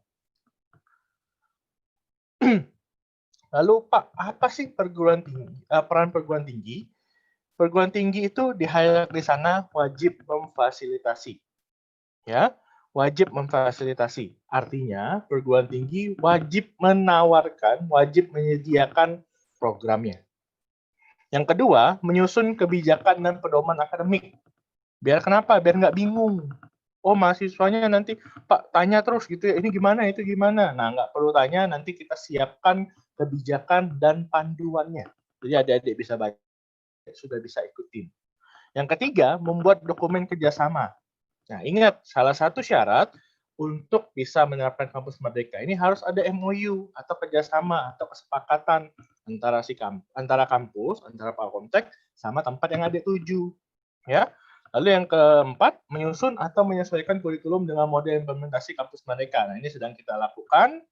Lalu Pak, apa sih perguruan tinggi? Peran perguruan tinggi? Perguruan tinggi itu di-highlight di sana wajib memfasilitasi. Ya, wajib memfasilitasi. Artinya, perguruan tinggi wajib menawarkan, wajib menyediakan programnya. Yang kedua, menyusun kebijakan dan pedoman akademik. Biar kenapa? Biar nggak bingung. Oh, mahasiswanya nanti, Pak, tanya terus gitu ya, ini gimana, itu gimana. Nah, nggak perlu tanya, nanti kita siapkan kebijakan dan panduannya. Jadi adik-adik bisa baca, sudah bisa ikutin. Yang ketiga, membuat dokumen kerjasama. Nah, ingat, salah satu syarat untuk bisa menerapkan kampus merdeka ini harus ada MOU atau kerjasama atau kesepakatan antara kampus, antara Palkomtek sama tempat yang adik tuju. Ya. Lalu yang keempat, menyusun atau menyesuaikan kurikulum dengan model implementasi kampus merdeka. Nah, ini sedang kita lakukan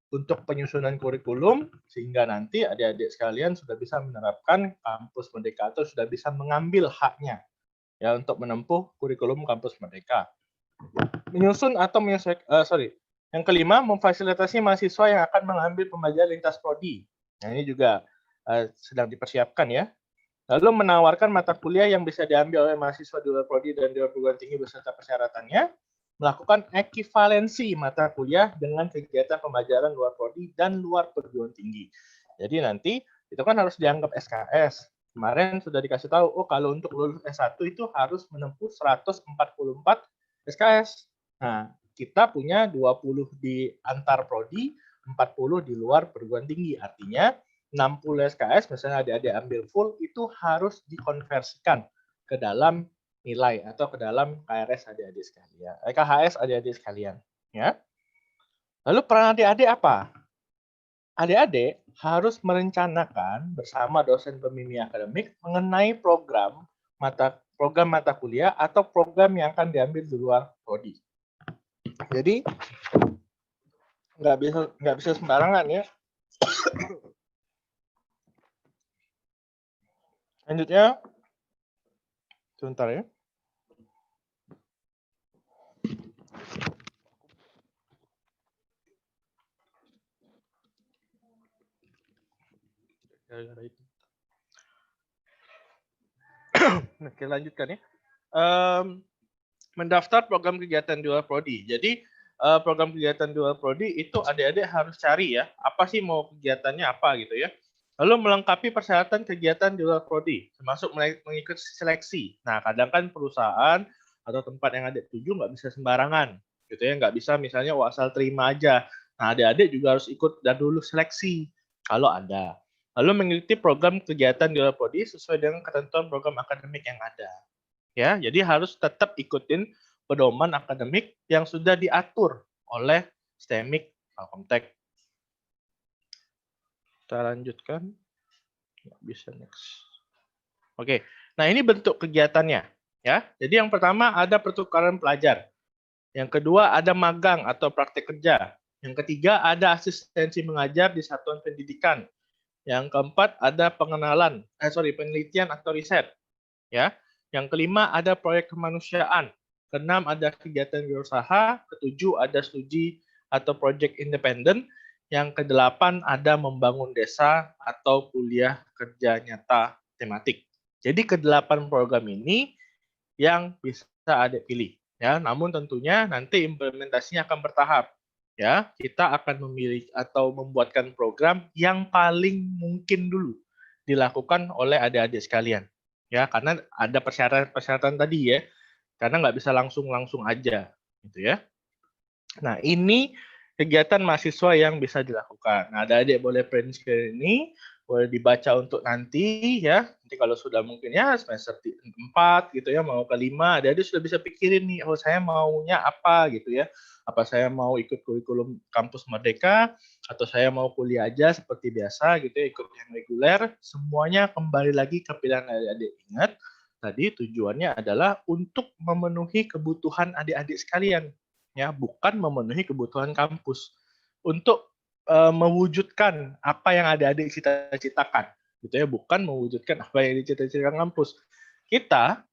untuk penyusunan kurikulum sehingga nanti adik-adik sekalian sudah bisa menerapkan kampus merdeka atau sudah bisa mengambil haknya ya untuk menempuh kurikulum kampus merdeka. Menyusun atau yang kelima, memfasilitasi mahasiswa yang akan mengambil pembelajaran lintas prodi. Nah, ini juga sedang dipersiapkan ya. Lalu menawarkan mata kuliah yang bisa diambil oleh mahasiswa di luar prodi dan di luar perguruan tinggi beserta persyaratannya, melakukan ekivalensi mata kuliah dengan kegiatan pembelajaran luar prodi dan luar perguruan tinggi. Jadi nanti itu kan harus dianggap SKS. Kemarin sudah dikasih tahu, oh kalau untuk lulus S1 itu harus menempuh 144 SKS. Nah, kita punya 20 di antar prodi, 40 di luar perguruan tinggi. Artinya 60 SKS, misalnya adik-adik ambil full, itu harus dikonversikan ke dalam nilai atau ke dalam KRS adik-adik sekalian, KHS adik-adik sekalian. Ya. Lalu peran adik-adik apa? Adik-adik harus merencanakan bersama dosen pembimbing akademik mengenai program mata kuliah atau program yang akan diambil di luar prodi. Jadi nggak bisa sembarangan ya. Lanjutnya, sebentar ya. Oke, lanjutkan ya. Mendaftar program kegiatan di luar prodi. Jadi program kegiatan di luar prodi itu adik-adik harus cari ya, apa sih mau kegiatannya apa gitu ya. Lalu melengkapi persyaratan kegiatan di luar prodi, termasuk mengikuti seleksi. Nah, kadang kan perusahaan atau tempat yang adik tuju nggak bisa sembarangan, gitu ya, nggak bisa misalnya asal terima aja. Nah, adik-adik juga harus ikut dan dulu seleksi kalau ada. Lalu mengikuti program kegiatan di luar prodi sesuai dengan ketentuan program akademik yang ada. Ya, jadi harus tetap ikutin pedoman akademik yang sudah diatur oleh STEMIK Palkomtek. Kita lanjutkan. Nggak bisa next. Oke, nah ini bentuk kegiatannya. Ya, jadi yang pertama ada pertukaran pelajar. Yang kedua ada magang atau praktek kerja. Yang ketiga ada asistensi mengajar di satuan pendidikan. Yang keempat ada penelitian atau riset. Ya, yang kelima ada proyek kemanusiaan. Keenam ada kegiatan wirausaha. Ketujuh ada studi atau proyek independen. Yang kedelapan ada membangun desa atau kuliah kerja nyata tematik. Jadi ke-8 program ini yang bisa adik pilih. Ya, namun tentunya nanti implementasinya akan bertahap. Ya, kita akan memilih atau membuatkan program yang paling mungkin dulu dilakukan oleh adik-adik sekalian. Ya, karena ada persyaratan tadi ya. Karena nggak bisa langsung aja, gitu ya. Nah, ini kegiatan mahasiswa yang bisa dilakukan. Nah, adik-adik boleh print screen ini, boleh dibaca untuk nanti ya. Nanti kalau sudah mungkin ya semester 4 gitu ya, mau ke 5, adik-adik sudah bisa pikirin nih, oh saya maunya apa gitu ya. Apa saya mau ikut kurikulum kampus Merdeka, atau saya mau kuliah aja seperti biasa gitu ya, ikut yang reguler. Semuanya kembali lagi ke pilihan adik-adik. Ingat, tadi tujuannya adalah untuk memenuhi kebutuhan adik-adik sekalian. Ya, bukan memenuhi kebutuhan kampus untuk mewujudkan apa yang adik-adik cita-citakan, gitu ya, bukan mewujudkan apa yang dicita-citakan kampus. Kita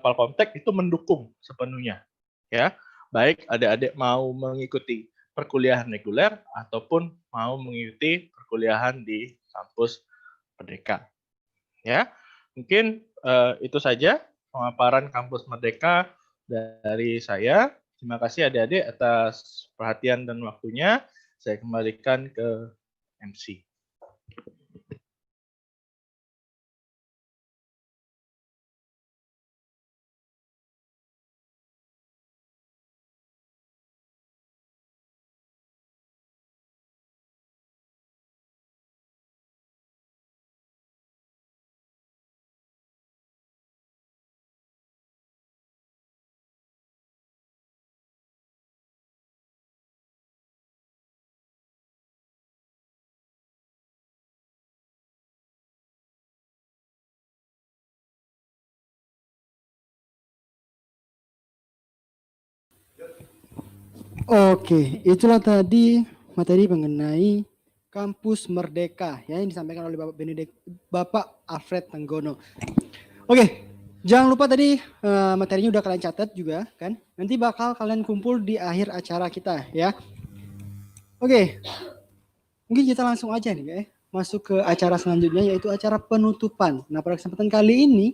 Palkomtek itu mendukung sepenuhnya, ya, baik adik-adik mau mengikuti perkuliahan reguler ataupun mau mengikuti perkuliahan di kampus Merdeka, ya. Mungkin itu saja pemaparan kampus Merdeka dari saya. Terima kasih adik-adik atas perhatian dan waktunya. Saya kembalikan ke MC. Oke, itulah tadi materi mengenai Kampus Merdeka ya, yang disampaikan oleh Bapak Alfred Tenggono. Oke, jangan lupa tadi materinya udah kalian catat juga kan. Nanti bakal kalian kumpul di akhir acara kita ya. Oke, mungkin kita langsung aja nih masuk ke acara selanjutnya, yaitu acara penutupan. Nah, pada kesempatan kali ini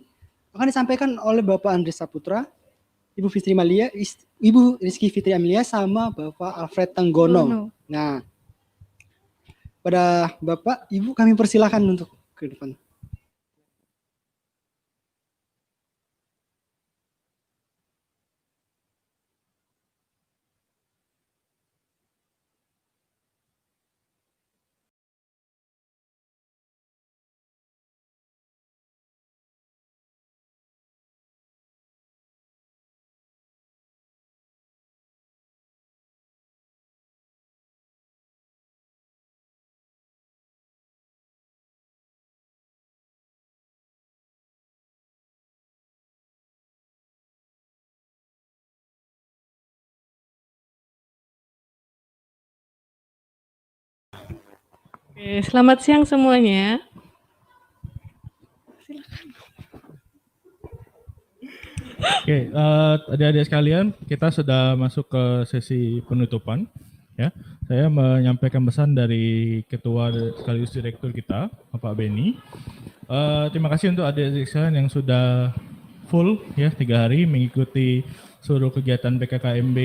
akan disampaikan oleh Bapak Andres Saputra, Ibu Fitri Malia, Ibu Rizky Fitri Amelia, sama Bapak Alfred Tenggono. Nah, pada Bapak, Ibu kami persilahkan untuk ke depan. Oke, selamat siang semuanya. Silakan. Oke, adik-adik sekalian, kita sudah masuk ke sesi penutupan. Ya, saya menyampaikan pesan dari Ketua sekaligus Direktur kita, Bapak Beni. Terima kasih untuk adik-adik sekalian yang sudah full ya 3 hari mengikuti seluruh kegiatan PKKMB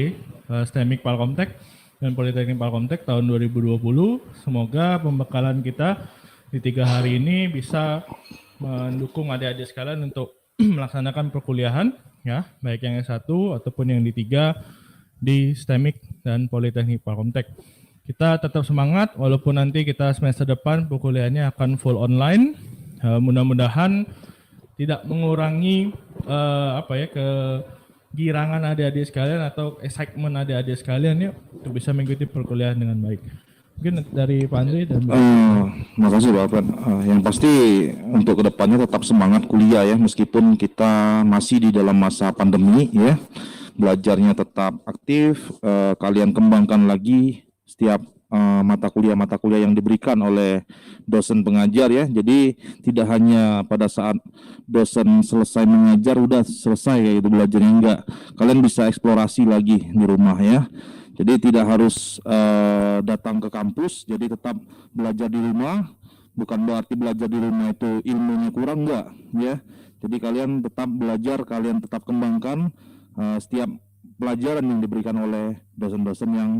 STEMIK Palkomtek dan Politeknik Palkomtek tahun 2020. Semoga pembekalan kita di 3 hari ini bisa mendukung adik-adik sekalian untuk melaksanakan perkuliahan ya, baik yang S1 ataupun yang D3 di STEMIK dan Politeknik Palkomtek. Kita tetap semangat walaupun nanti kita semester depan perkuliahannya akan full online. Mudah-mudahan tidak mengurangi kegirangan adik-adik sekalian atau excitement adik-adik sekalian ya untuk bisa mengikuti perkuliahan dengan baik. Mungkin dari Pak Andri dan terima kasih Bapak. Yang pasti untuk kedepannya tetap semangat kuliah ya, meskipun kita masih di dalam masa pandemi ya, belajarnya tetap aktif, kalian kembangkan lagi setiap mata kuliah yang diberikan oleh dosen pengajar ya. Jadi tidak hanya pada saat dosen selesai mengajar udah selesai kayak gitu belajarnya, enggak. Kalian bisa eksplorasi lagi di rumah ya. Jadi tidak harus datang ke kampus, jadi tetap belajar di rumah, Bukan berarti belajar di rumah itu ilmunya kurang, enggak ya. Jadi kalian tetap belajar, kalian tetap kembangkan setiap pelajaran yang diberikan oleh dosen-dosen yang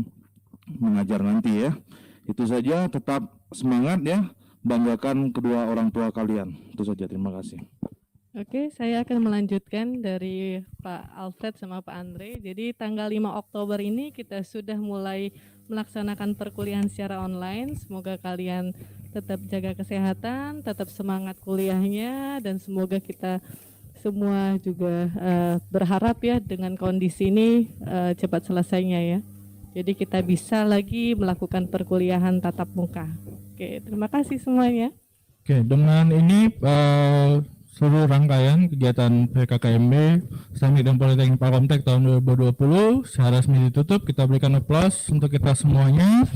mengajar nanti ya. Itu saja, tetap semangat ya, banggakan kedua orang tua kalian. Itu saja, terima kasih. Oke, saya akan melanjutkan dari Pak Alfred sama Pak Andre. Jadi tanggal 5 Oktober ini kita sudah mulai melaksanakan perkuliahan secara online. Semoga kalian tetap jaga kesehatan, tetap semangat kuliahnya, dan semoga kita semua juga berharap ya dengan kondisi ini cepat selesainya ya. Jadi kita bisa lagi melakukan perkuliahan tatap muka. Oke, terima kasih semuanya. Oke, dengan ini seluruh rangkaian kegiatan PKKMB Islamik dan Politeknik Pakomtek tahun 2020 secara resmi ditutup. Kita berikan aplaus untuk kita semuanya.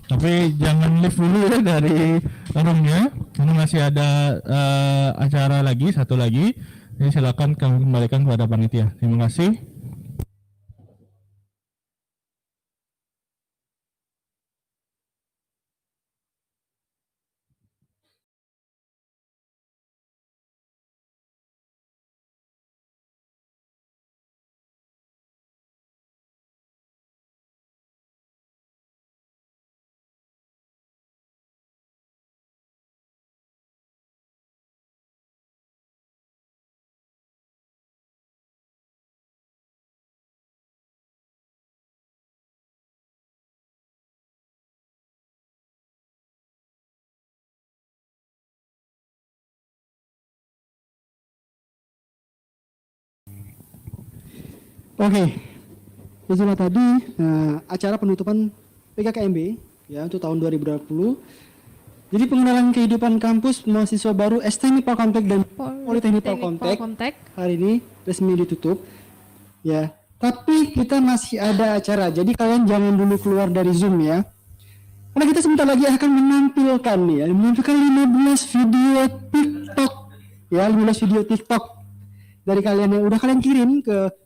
Tapi jangan leave dulu ya dari roomnya, karena masih ada acara lagi, satu lagi. Jadi silakan kami kembalikan kepada panitia. Terima kasih. Oke, itulah tadi acara penutupan PKKMB ya untuk tahun 2020. Jadi pengenalan kehidupan kampus mahasiswa baru STMI Pakomtek dan Politeknik Pakomtek hari ini resmi ditutup. Ya, tapi kita masih ada acara. Jadi kalian jangan dulu keluar dari Zoom ya. Karena kita sebentar lagi akan menampilkan 15 video TikTok. Ya, 15 video TikTok dari kalian yang udah kalian kirim ke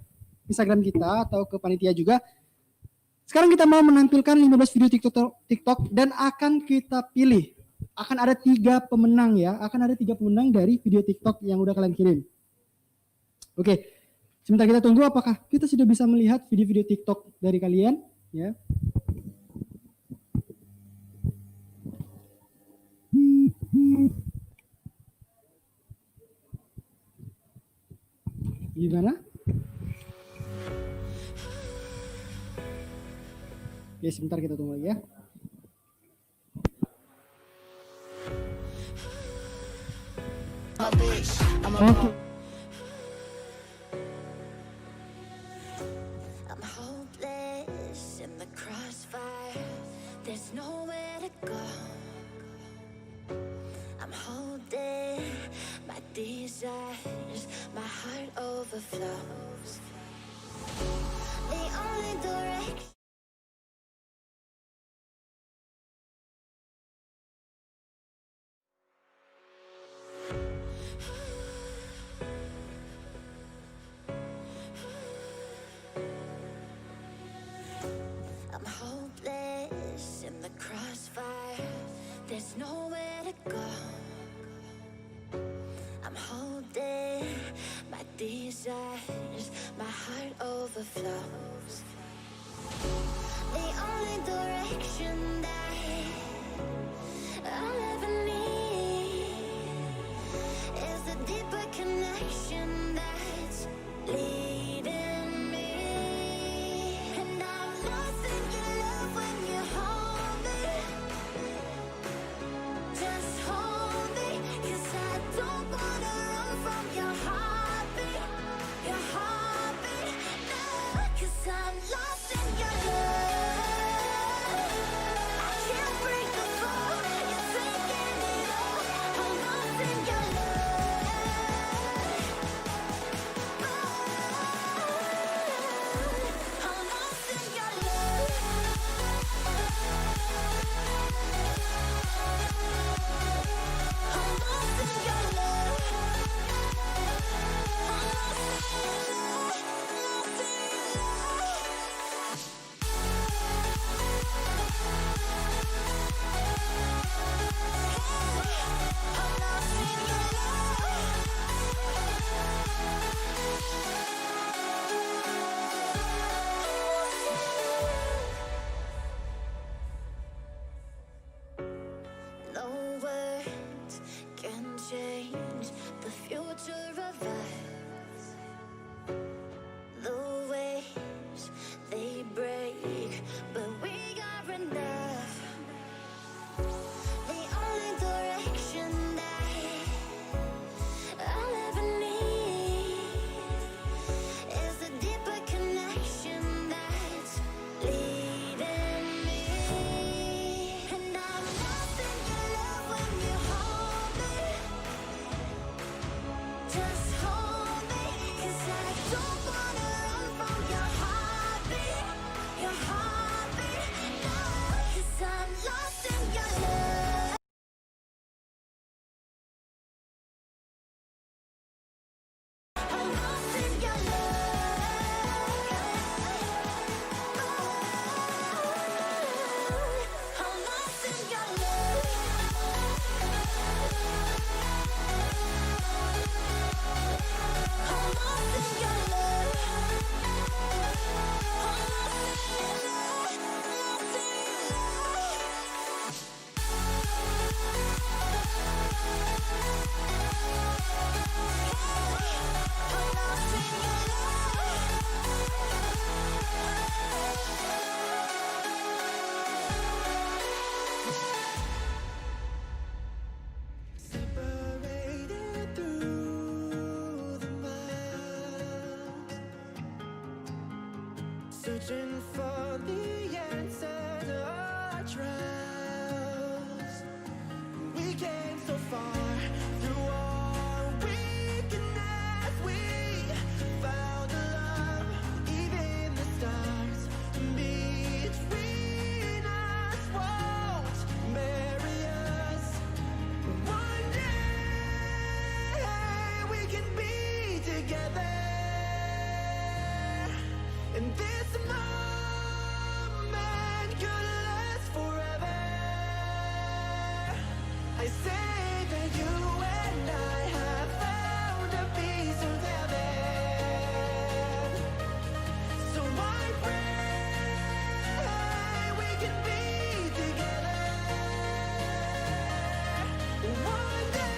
Instagram kita atau ke panitia juga. Sekarang kita mau menampilkan 15 video TikTok dan akan kita pilih. Akan ada 3 pemenang ya. Akan ada 3 pemenang dari video TikTok yang udah kalian kirim. Oke. Sebentar kita tunggu apakah kita sudah bisa melihat video-video TikTok dari kalian ya. Gimana? Ya sebentar kita tunggu lagi ya. Oke. I'm hopeless in the crossfire. There's nowhere to go. I'm holding my desires. My heart overflows. The only direction. I'm hopeless in the crossfire. There's nowhere to go. I'm holding my desires. My heart overflows. The only direction that I'll ever need is a deeper connection that's leading me. And I'm lost in your love when you hold me. searching for the answer to our trials. We came so far through our weakness. We found a love, even the stars between us won't marry us. One day we can be together, and this moment could last forever. I say that you and I have found a piece of heaven. So I pray we can be together one day.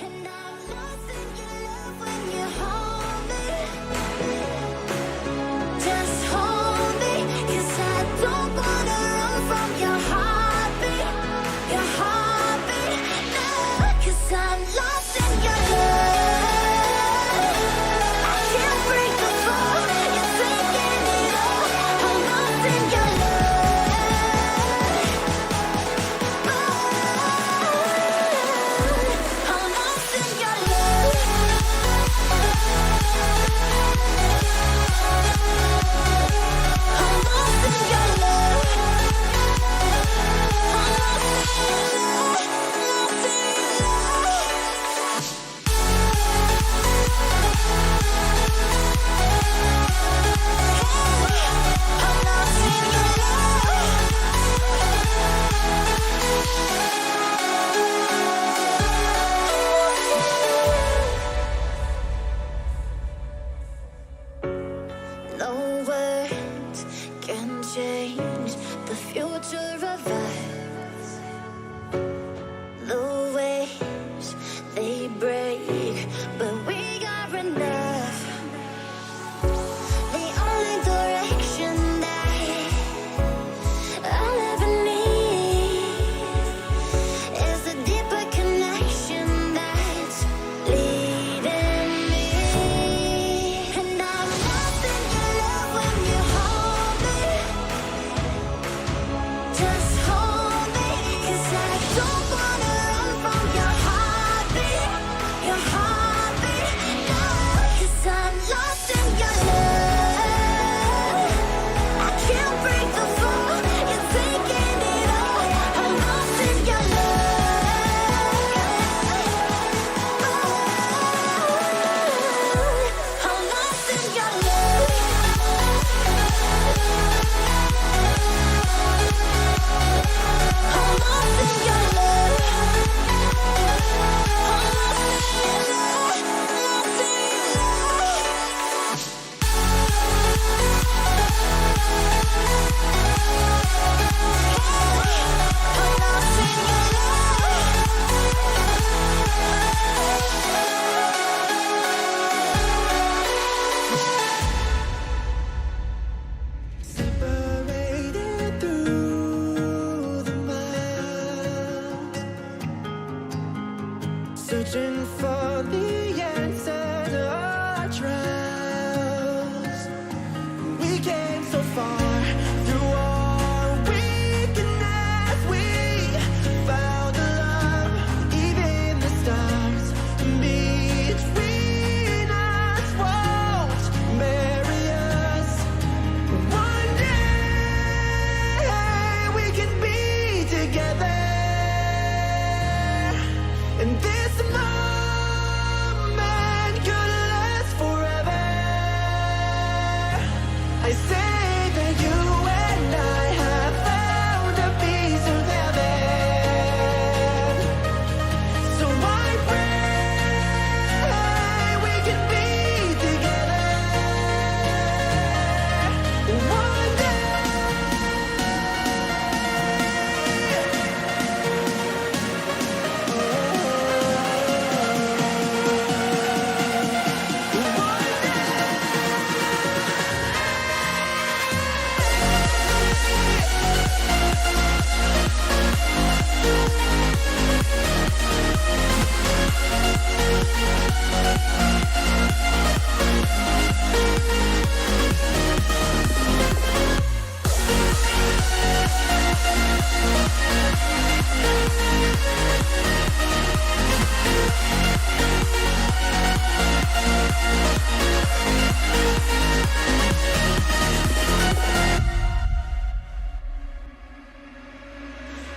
And I'm lost in your love when you hold me. Just hold me, 'cause I don't wanna run from your heartbeat. Your heartbeat, no, 'cause I'm lost in your love. I can't break the fall, you're taking it all. I'm lost in your I'm lost in your I'm lost in your No words can change the future of us. The waves, they break, but we are enough. The only direction that I'll ever need is a deeper connection that's leading me. And I'm lost in your love when you hold me. Just hold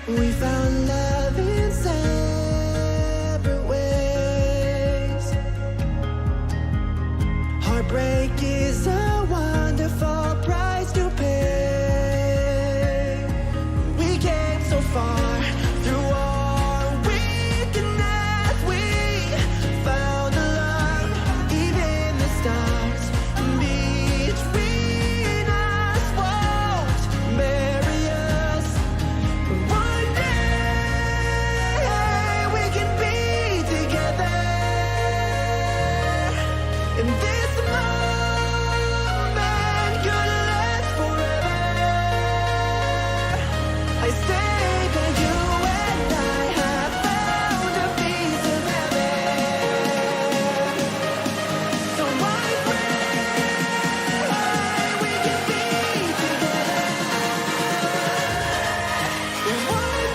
We found love in separate ways. Heartbreak is a wonderful price to pay. We came so far through our weakness. We found the love, even the stars between us won't bury us. One day we can be together. And this moment could last forever. I say that you and I have found a piece of heaven. So I pray we can be together. One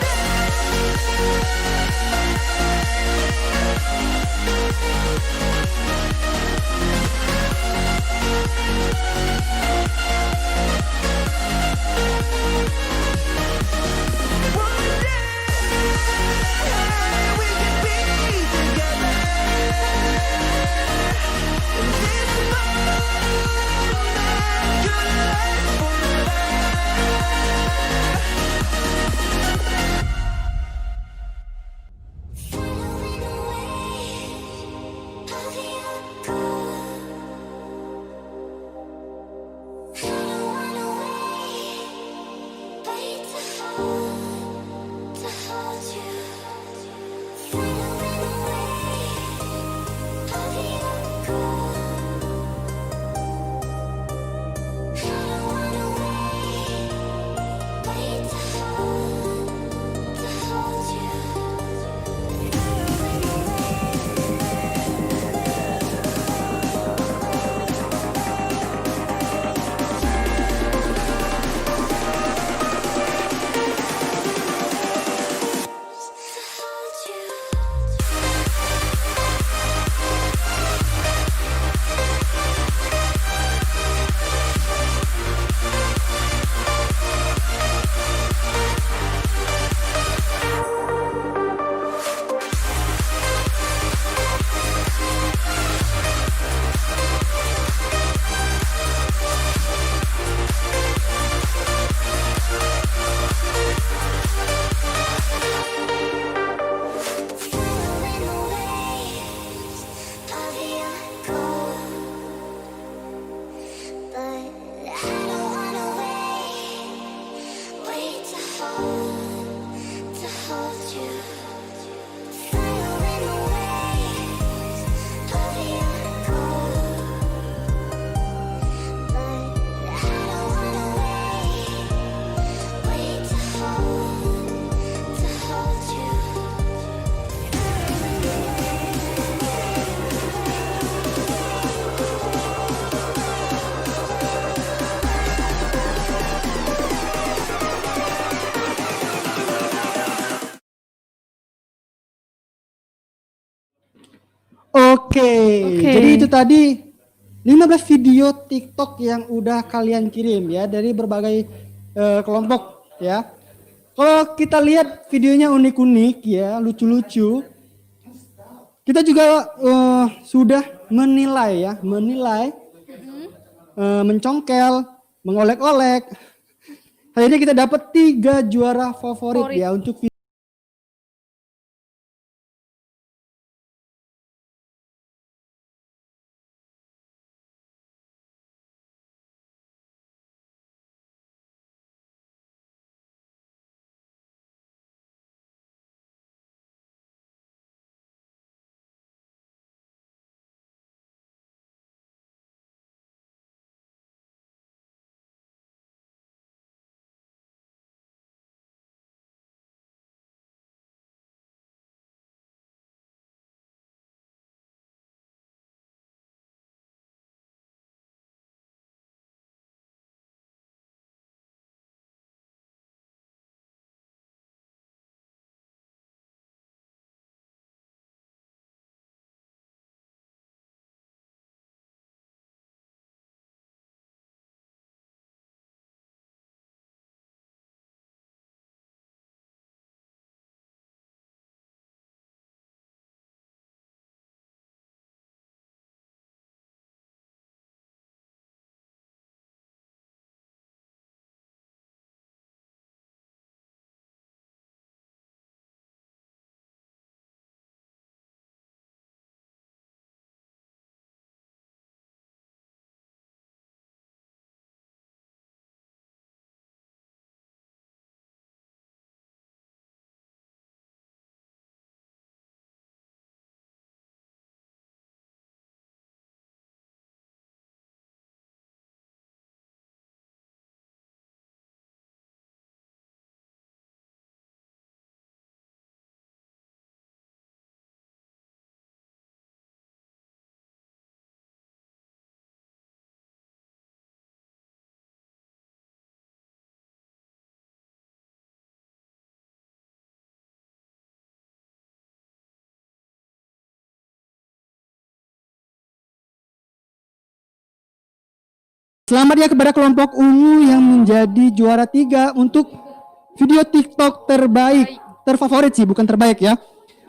Oke, jadi itu tadi 15 video TikTok yang udah kalian kirim ya dari berbagai kelompok ya. Kalau kita lihat videonya unik-unik ya, lucu-lucu. Kita juga sudah menilai ya, mencongkel, mengolek-olek. Akhirnya kita dapat 3 juara favorit ya untuk Selamat ya kepada kelompok ungu yang menjadi juara 3 untuk video TikTok terbaik, terfavorit sih, bukan terbaik ya.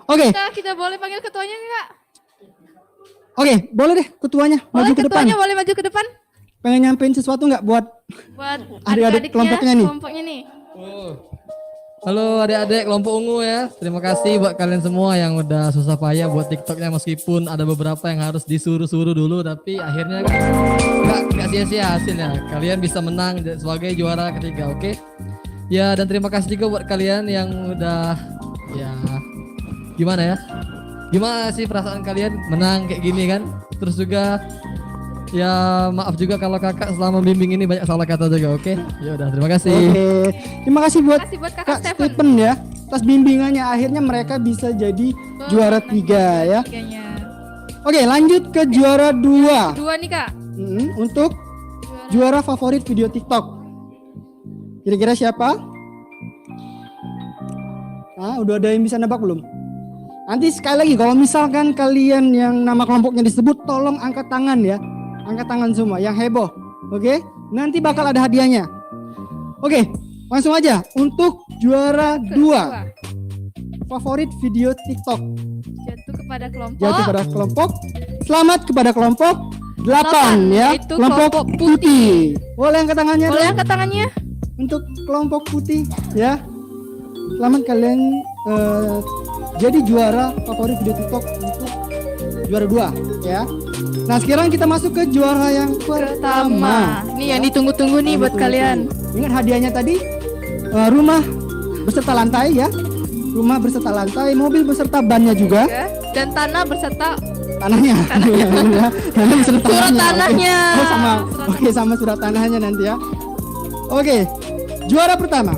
Oke. Kita boleh panggil ketuanya nggak? Oke, boleh deh ketuanya maju ke depan. Ketuanya boleh maju ke depan. Pengen nyampein sesuatu nggak buat adik-adik kelompoknya nih? Kelompoknya nih. Halo adik-adik kelompok ungu ya. Terima kasih buat kalian semua yang udah susah payah buat TikToknya, meskipun ada beberapa yang harus disuruh-suruh dulu, tapi akhirnya kan nggak sia-sia hasilnya. Kalian bisa menang sebagai juara ketiga, oke? Ya, dan terima kasih juga buat kalian yang udah ya gimana ya? Gimana sih perasaan kalian menang kayak gini kan? Terus juga ya maaf juga kalau kakak selama bimbing ini banyak salah kata juga, oke? Ya udah, terima kasih. Oke. Terima kasih buat Kak Stephen ya atas bimbingannya, akhirnya mereka bisa jadi juara 3 ya. Oke, lanjut ke juara 2. Dua nih Kak. Untuk juara favorit video TikTok. Kira-kira siapa? Udah ada yang bisa nebak belum? Nanti sekali lagi kalau misalkan kalian yang nama kelompoknya disebut, tolong angkat tangan ya. Angkat tangan semua yang heboh. Oke? Nanti bakal ada hadiahnya. Oke, langsung aja untuk juara 2. Favorit video TikTok. Jatuh kepada kelompok. Jatuh kepada kelompok. Selamat kepada kelompok 8 ya. Itu Kelompok putih. Boleh angkat tangannya? Boleh angkat tangannya. Untuk kelompok putih ya. Selamat kalian jadi juara favorit video TikTok untuk juara 2 ya. Nah, sekarang kita masuk ke juara yang pertama. Nih yang ditunggu-tunggu nih buat kalian. Ingat hadiahnya tadi, rumah beserta lantai ya. Rumah beserta lantai, mobil beserta bannya juga. Dan tanah beserta tanahnya. Tanah beserta surat tanahnya. Oh, sama. Oke, sama surat tanahnya nanti ya. Oke. Juara pertama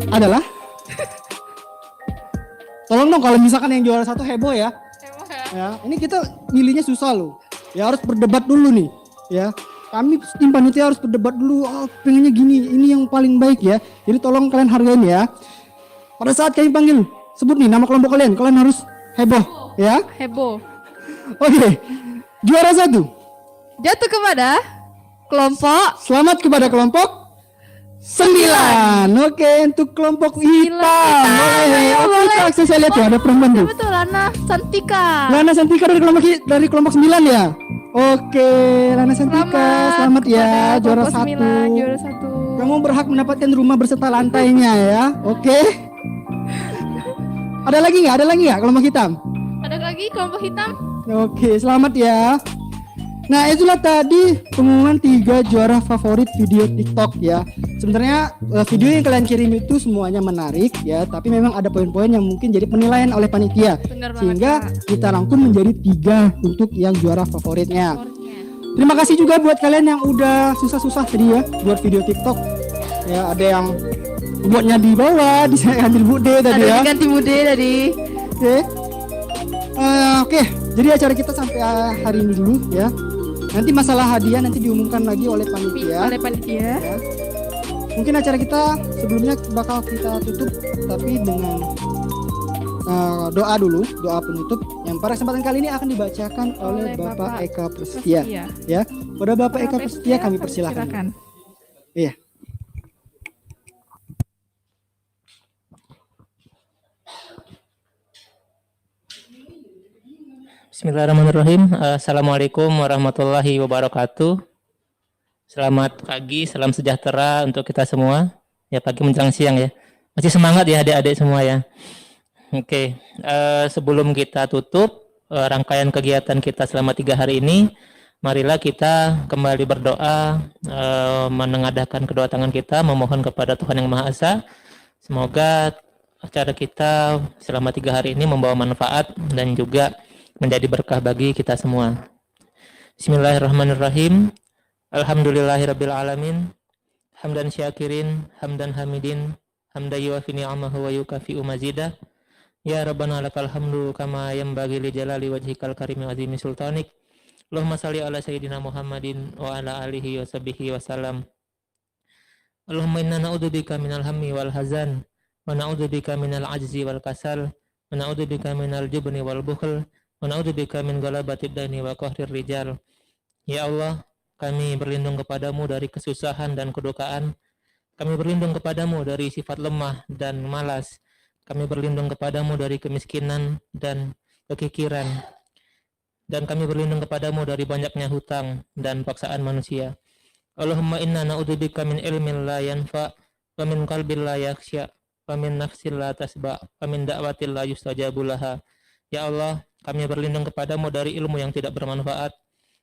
adalah tolong dong kalau misalkan yang juara 1 heboh ya. Ya, ini kita milihnya susah loh. Ya harus berdebat dulu nih, ya. Kami tim panitia harus berdebat dulu. Oh, pengennya gini, ini yang paling baik ya. Jadi tolong kalian hargain ya. Pada saat kami panggil, sebut nih nama kelompok kalian harus heboh, ya. Heboh. Oke. Juara 1 jatuh kepada kelompok. Selamat kepada kelompok 9. Oke, untuk kelompok hitam. Boleh. Saya lihat ya ada perempuan tuh. Betul, Lana Santika. Lana Santika dari kelompok 9 ya. Oke, Lana Santika, selamat ya juara 1. Juara 1. Kamu berhak mendapatkan rumah beserta lantainya ya. Oke. Ada lagi nggak kelompok hitam? Ada lagi kelompok hitam. Oke, selamat ya. Nah, itulah tadi pengumuman 3 juara favorit video TikTok ya. Sebenarnya video yang kalian kirim itu semuanya menarik ya, tapi memang ada poin-poin yang mungkin jadi penilaian oleh panitia. Sehingga kita rangkum menjadi 3 untuk yang juara favoritnya. Terima kasih juga buat kalian yang udah susah-susah tadi ya buat video TikTok. Ya, ada yang buatnya di bawah, ganti bude tadi ya. Ada ganti bude tadi. Oke, jadi acara kita sampai hari ini dulu ya. Nanti masalah hadiah nanti diumumkan lagi oleh panitia. Ya. Mungkin acara kita sebelumnya bakal kita tutup tapi dengan doa dulu, doa penutup yang pada kesempatan kali ini akan dibacakan oleh Bapak Eka Prasetya. Ya, pada Bapak Eka Prasetya kami persilahkan. Iya. Bismillahirrahmanirrahim. Assalamualaikum warahmatullahi wabarakatuh. Selamat pagi, salam sejahtera untuk kita semua. Ya, pagi menjelang siang ya. Masih semangat ya adik-adik semua ya. Oke, sebelum kita tutup rangkaian kegiatan kita selama 3 hari ini, marilah kita kembali berdoa, menengadahkan kedua tangan kita, memohon kepada Tuhan Yang Maha Esa. Semoga acara kita selama 3 hari ini membawa manfaat dan juga menjadi berkah bagi kita semua. Bismillahirrahmanirrahim. Alhamdulillahirabbil alamin. Hamdan syakirin, hamdan hamidin, hamdan yuafi ni'amahu wa yukafi'u mazidah. Ya Rabbana lakal hamdu kama yanbaghi li jalali wajhikal karimi azimi sultanik. Allahumma shalli ala sayyidina Muhammadin wa ala alihi wa sahbihi wa salam. Allahumma inna na'udzubika minal hammi wal hazan wa na'udzubika minal ajzi wal kasal wa na'udzubika minal jubni wal bukhl wa na'udzubika min ghalabatid daini wa qahrir rijal. Ya Allah, kami berlindung kepadamu dari kesusahan dan kedukaan. Kami berlindung kepadamu dari sifat lemah dan malas. Kami berlindung kepadamu dari kemiskinan dan kekikiran. Dan kami berlindung kepadamu dari banyaknya hutang dan paksaan manusia. Allahumma inna na'udzubika min ilmin la yanfa, wa min qalbin la yakhsha, wa min nafsin la tasba, wa min da'watin la yustajabu laha. Ya Allah, kami berlindung kepadamu dari ilmu yang tidak bermanfaat,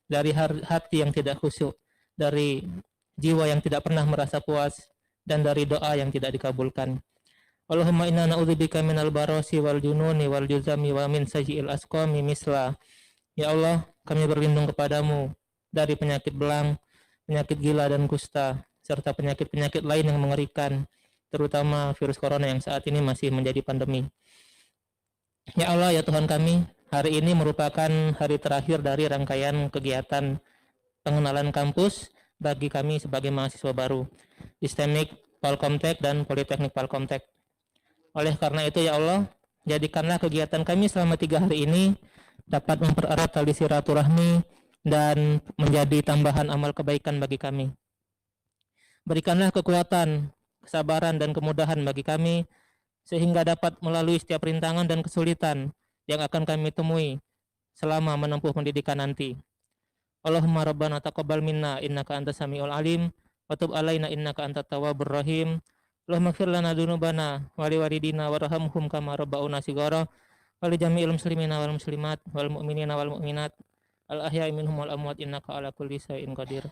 dari hati yang tidak khusyuk, dari jiwa yang tidak pernah merasa puas, dan dari doa yang tidak dikabulkan. Allahumma inna na'udzubika minal barasi wal jununi wal juzami wa min sayyi'il asqami misla. Ya Allah, kami berlindung kepadamu dari penyakit belang, penyakit gila dan kusta, serta penyakit-penyakit lain yang mengerikan, terutama virus corona yang saat ini masih menjadi pandemi. Ya Allah, ya Tuhan kami, hari ini merupakan hari terakhir dari rangkaian kegiatan pengenalan kampus bagi kami sebagai mahasiswa baru di STEMIK, Polkomtek, dan Politeknik Polkomtek. Oleh karena itu, ya Allah, jadikanlah kegiatan kami selama 3 hari ini dapat mempererat tali silaturahmi dan menjadi tambahan amal kebaikan bagi kami. Berikanlah kekuatan, kesabaran, dan kemudahan bagi kami, sehingga dapat melalui setiap rintangan dan kesulitan yang akan kami temui selama menempuh pendidikan nanti. Allahumma rabbana taqabbal minna innaka antas samiul alim wa tub alaina innaka antat tawwabur rahim. Allahumma ighfir lana dzunubana wa liwalidina warhamhum kama rabbauna shighara wa li jami'il muslimina wal muslimat wal mu'minina wal mu'minat al ahya'i minhum wal amwat innaka ala kulli shay'in qadir.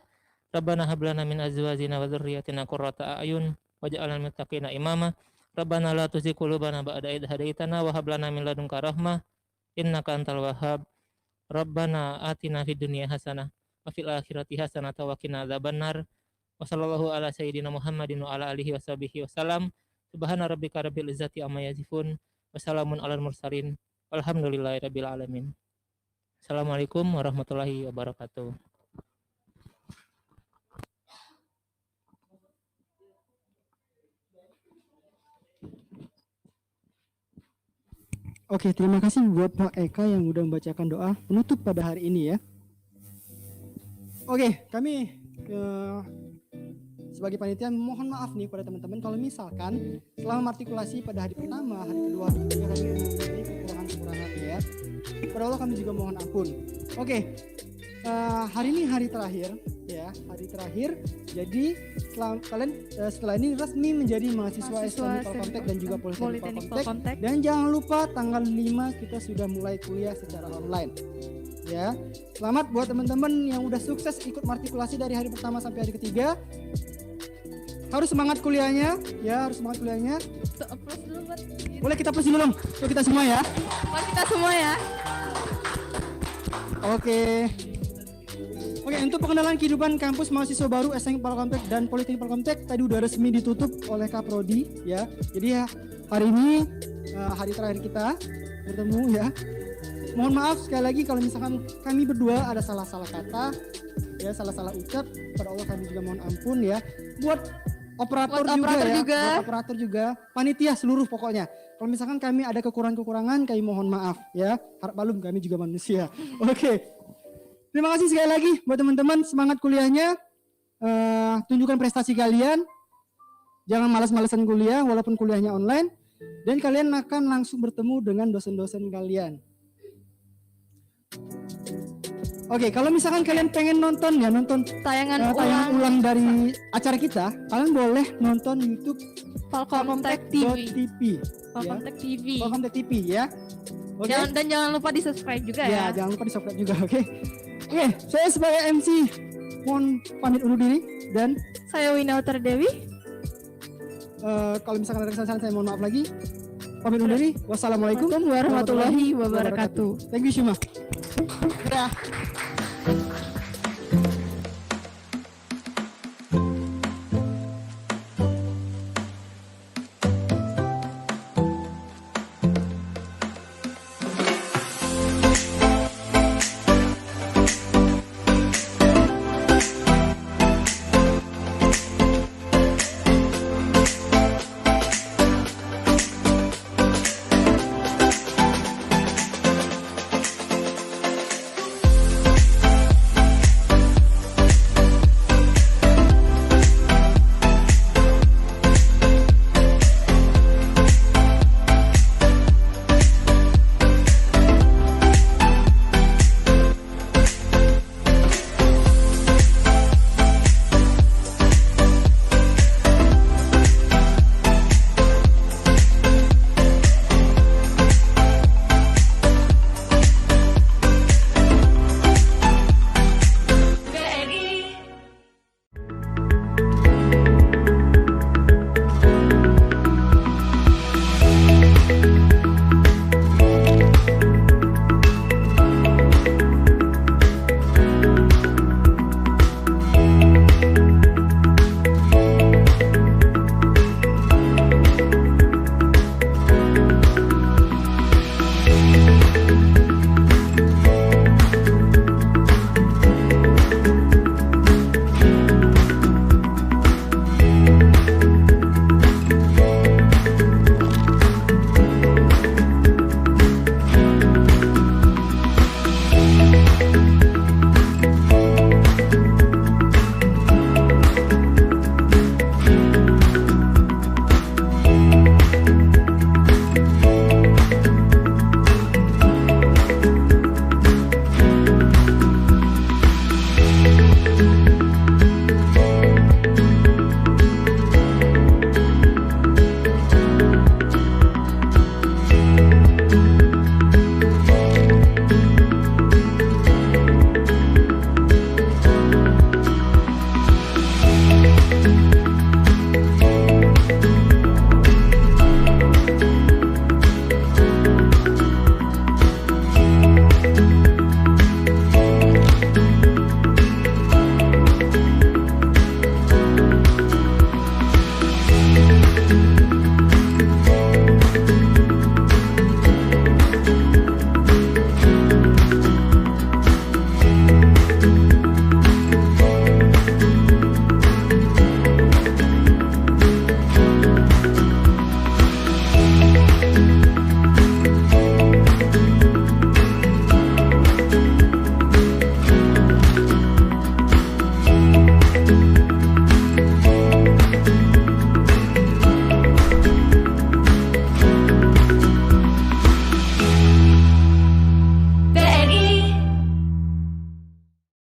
Rabbana hab lana min azwajina wa dzurriyyatina qurrata a'yun waj'alna lil muttaqina imama. Rabbana la tuzigh qulubana ba'da idh hadaitana wa hab lana min ladunka rahmah innaka antal wahhab. Rabbana atina fid dunya hasanah wa fil akhirati hasanah wa qina adzabannar. Wa sallallahu ala sayyidina Muhammadin wa ala alihi washabihi wasallam. Subhana rabbika rabbil izzati amma yasifun wa salamun alal mursalin walhamdulillahi rabbil alamin. Assalamualaikum warahmatullahi wabarakatuh. Oke, terima kasih buat Pak Eka yang udah membacakan doa penutup pada hari ini ya. Oke, kami sebagai panitia mohon maaf nih pada teman-teman kalau misalkan selama artikulasi pada hari pertama, hari kedua, hari ketiga kami mempunyai kekurangan-kekurangan ya. Pada Allah kami juga mohon ampun. Oke, hari ini hari terakhir ya, hari terakhir. Jadi setelah ini resmi menjadi mahasiswa STEMIK Polkomtek dan juga Politeknik Polkomtek. Dan jangan lupa tanggal 5 kita sudah mulai kuliah secara online. Ya, selamat buat teman-teman yang udah sukses ikut matrikulasi dari hari pertama sampai hari ketiga. Harus semangat kuliahnya, ya harus semangat kuliahnya. Boleh kita plus dulu dong, untuk kita semua ya. Buat kita semua ya. Oke, untuk pengenalan kehidupan kampus mahasiswa baru STEMIK Polkomtek dan Politeknik Polkomtek tadi udah resmi ditutup oleh Kaprodi ya. Jadi ya hari ini hari terakhir kita bertemu ya. Mohon maaf sekali lagi kalau misalkan kami berdua ada salah-salah kata, ya salah-salah ucap. Pada Allah kami juga mohon ampun ya. Buat operator juga, panitia seluruh pokoknya. Kalau misalkan kami ada kekurangan-kekurangan, kami mohon maaf ya. Harap maklum kami juga manusia. Oke. Terima kasih sekali lagi buat teman-teman, semangat kuliahnya. Tunjukkan prestasi kalian. Jangan malas-malasan kuliah walaupun kuliahnya online. Dan kalian akan langsung bertemu dengan dosen-dosen kalian. Oke, kalau misalkan kalian pengen nonton tayangan ulang dari acara kita, kalian boleh nonton YouTube Polkomtek TV. Polkomtek TV. Polkomtek TV ya. Oke. Dan jangan lupa di-subscribe juga ya. Ya, jangan lupa di-subscribe juga, oke. Oke, saya sebagai MC mohon pamit undur diri dan saya Winautar Dewi. Kalau misalkan ada kesalahan saya mohon maaf lagi. Pamit undur diri. Wassalamualaikum warahmatullahi wabarakatuh. Thank you Shima. Dadah.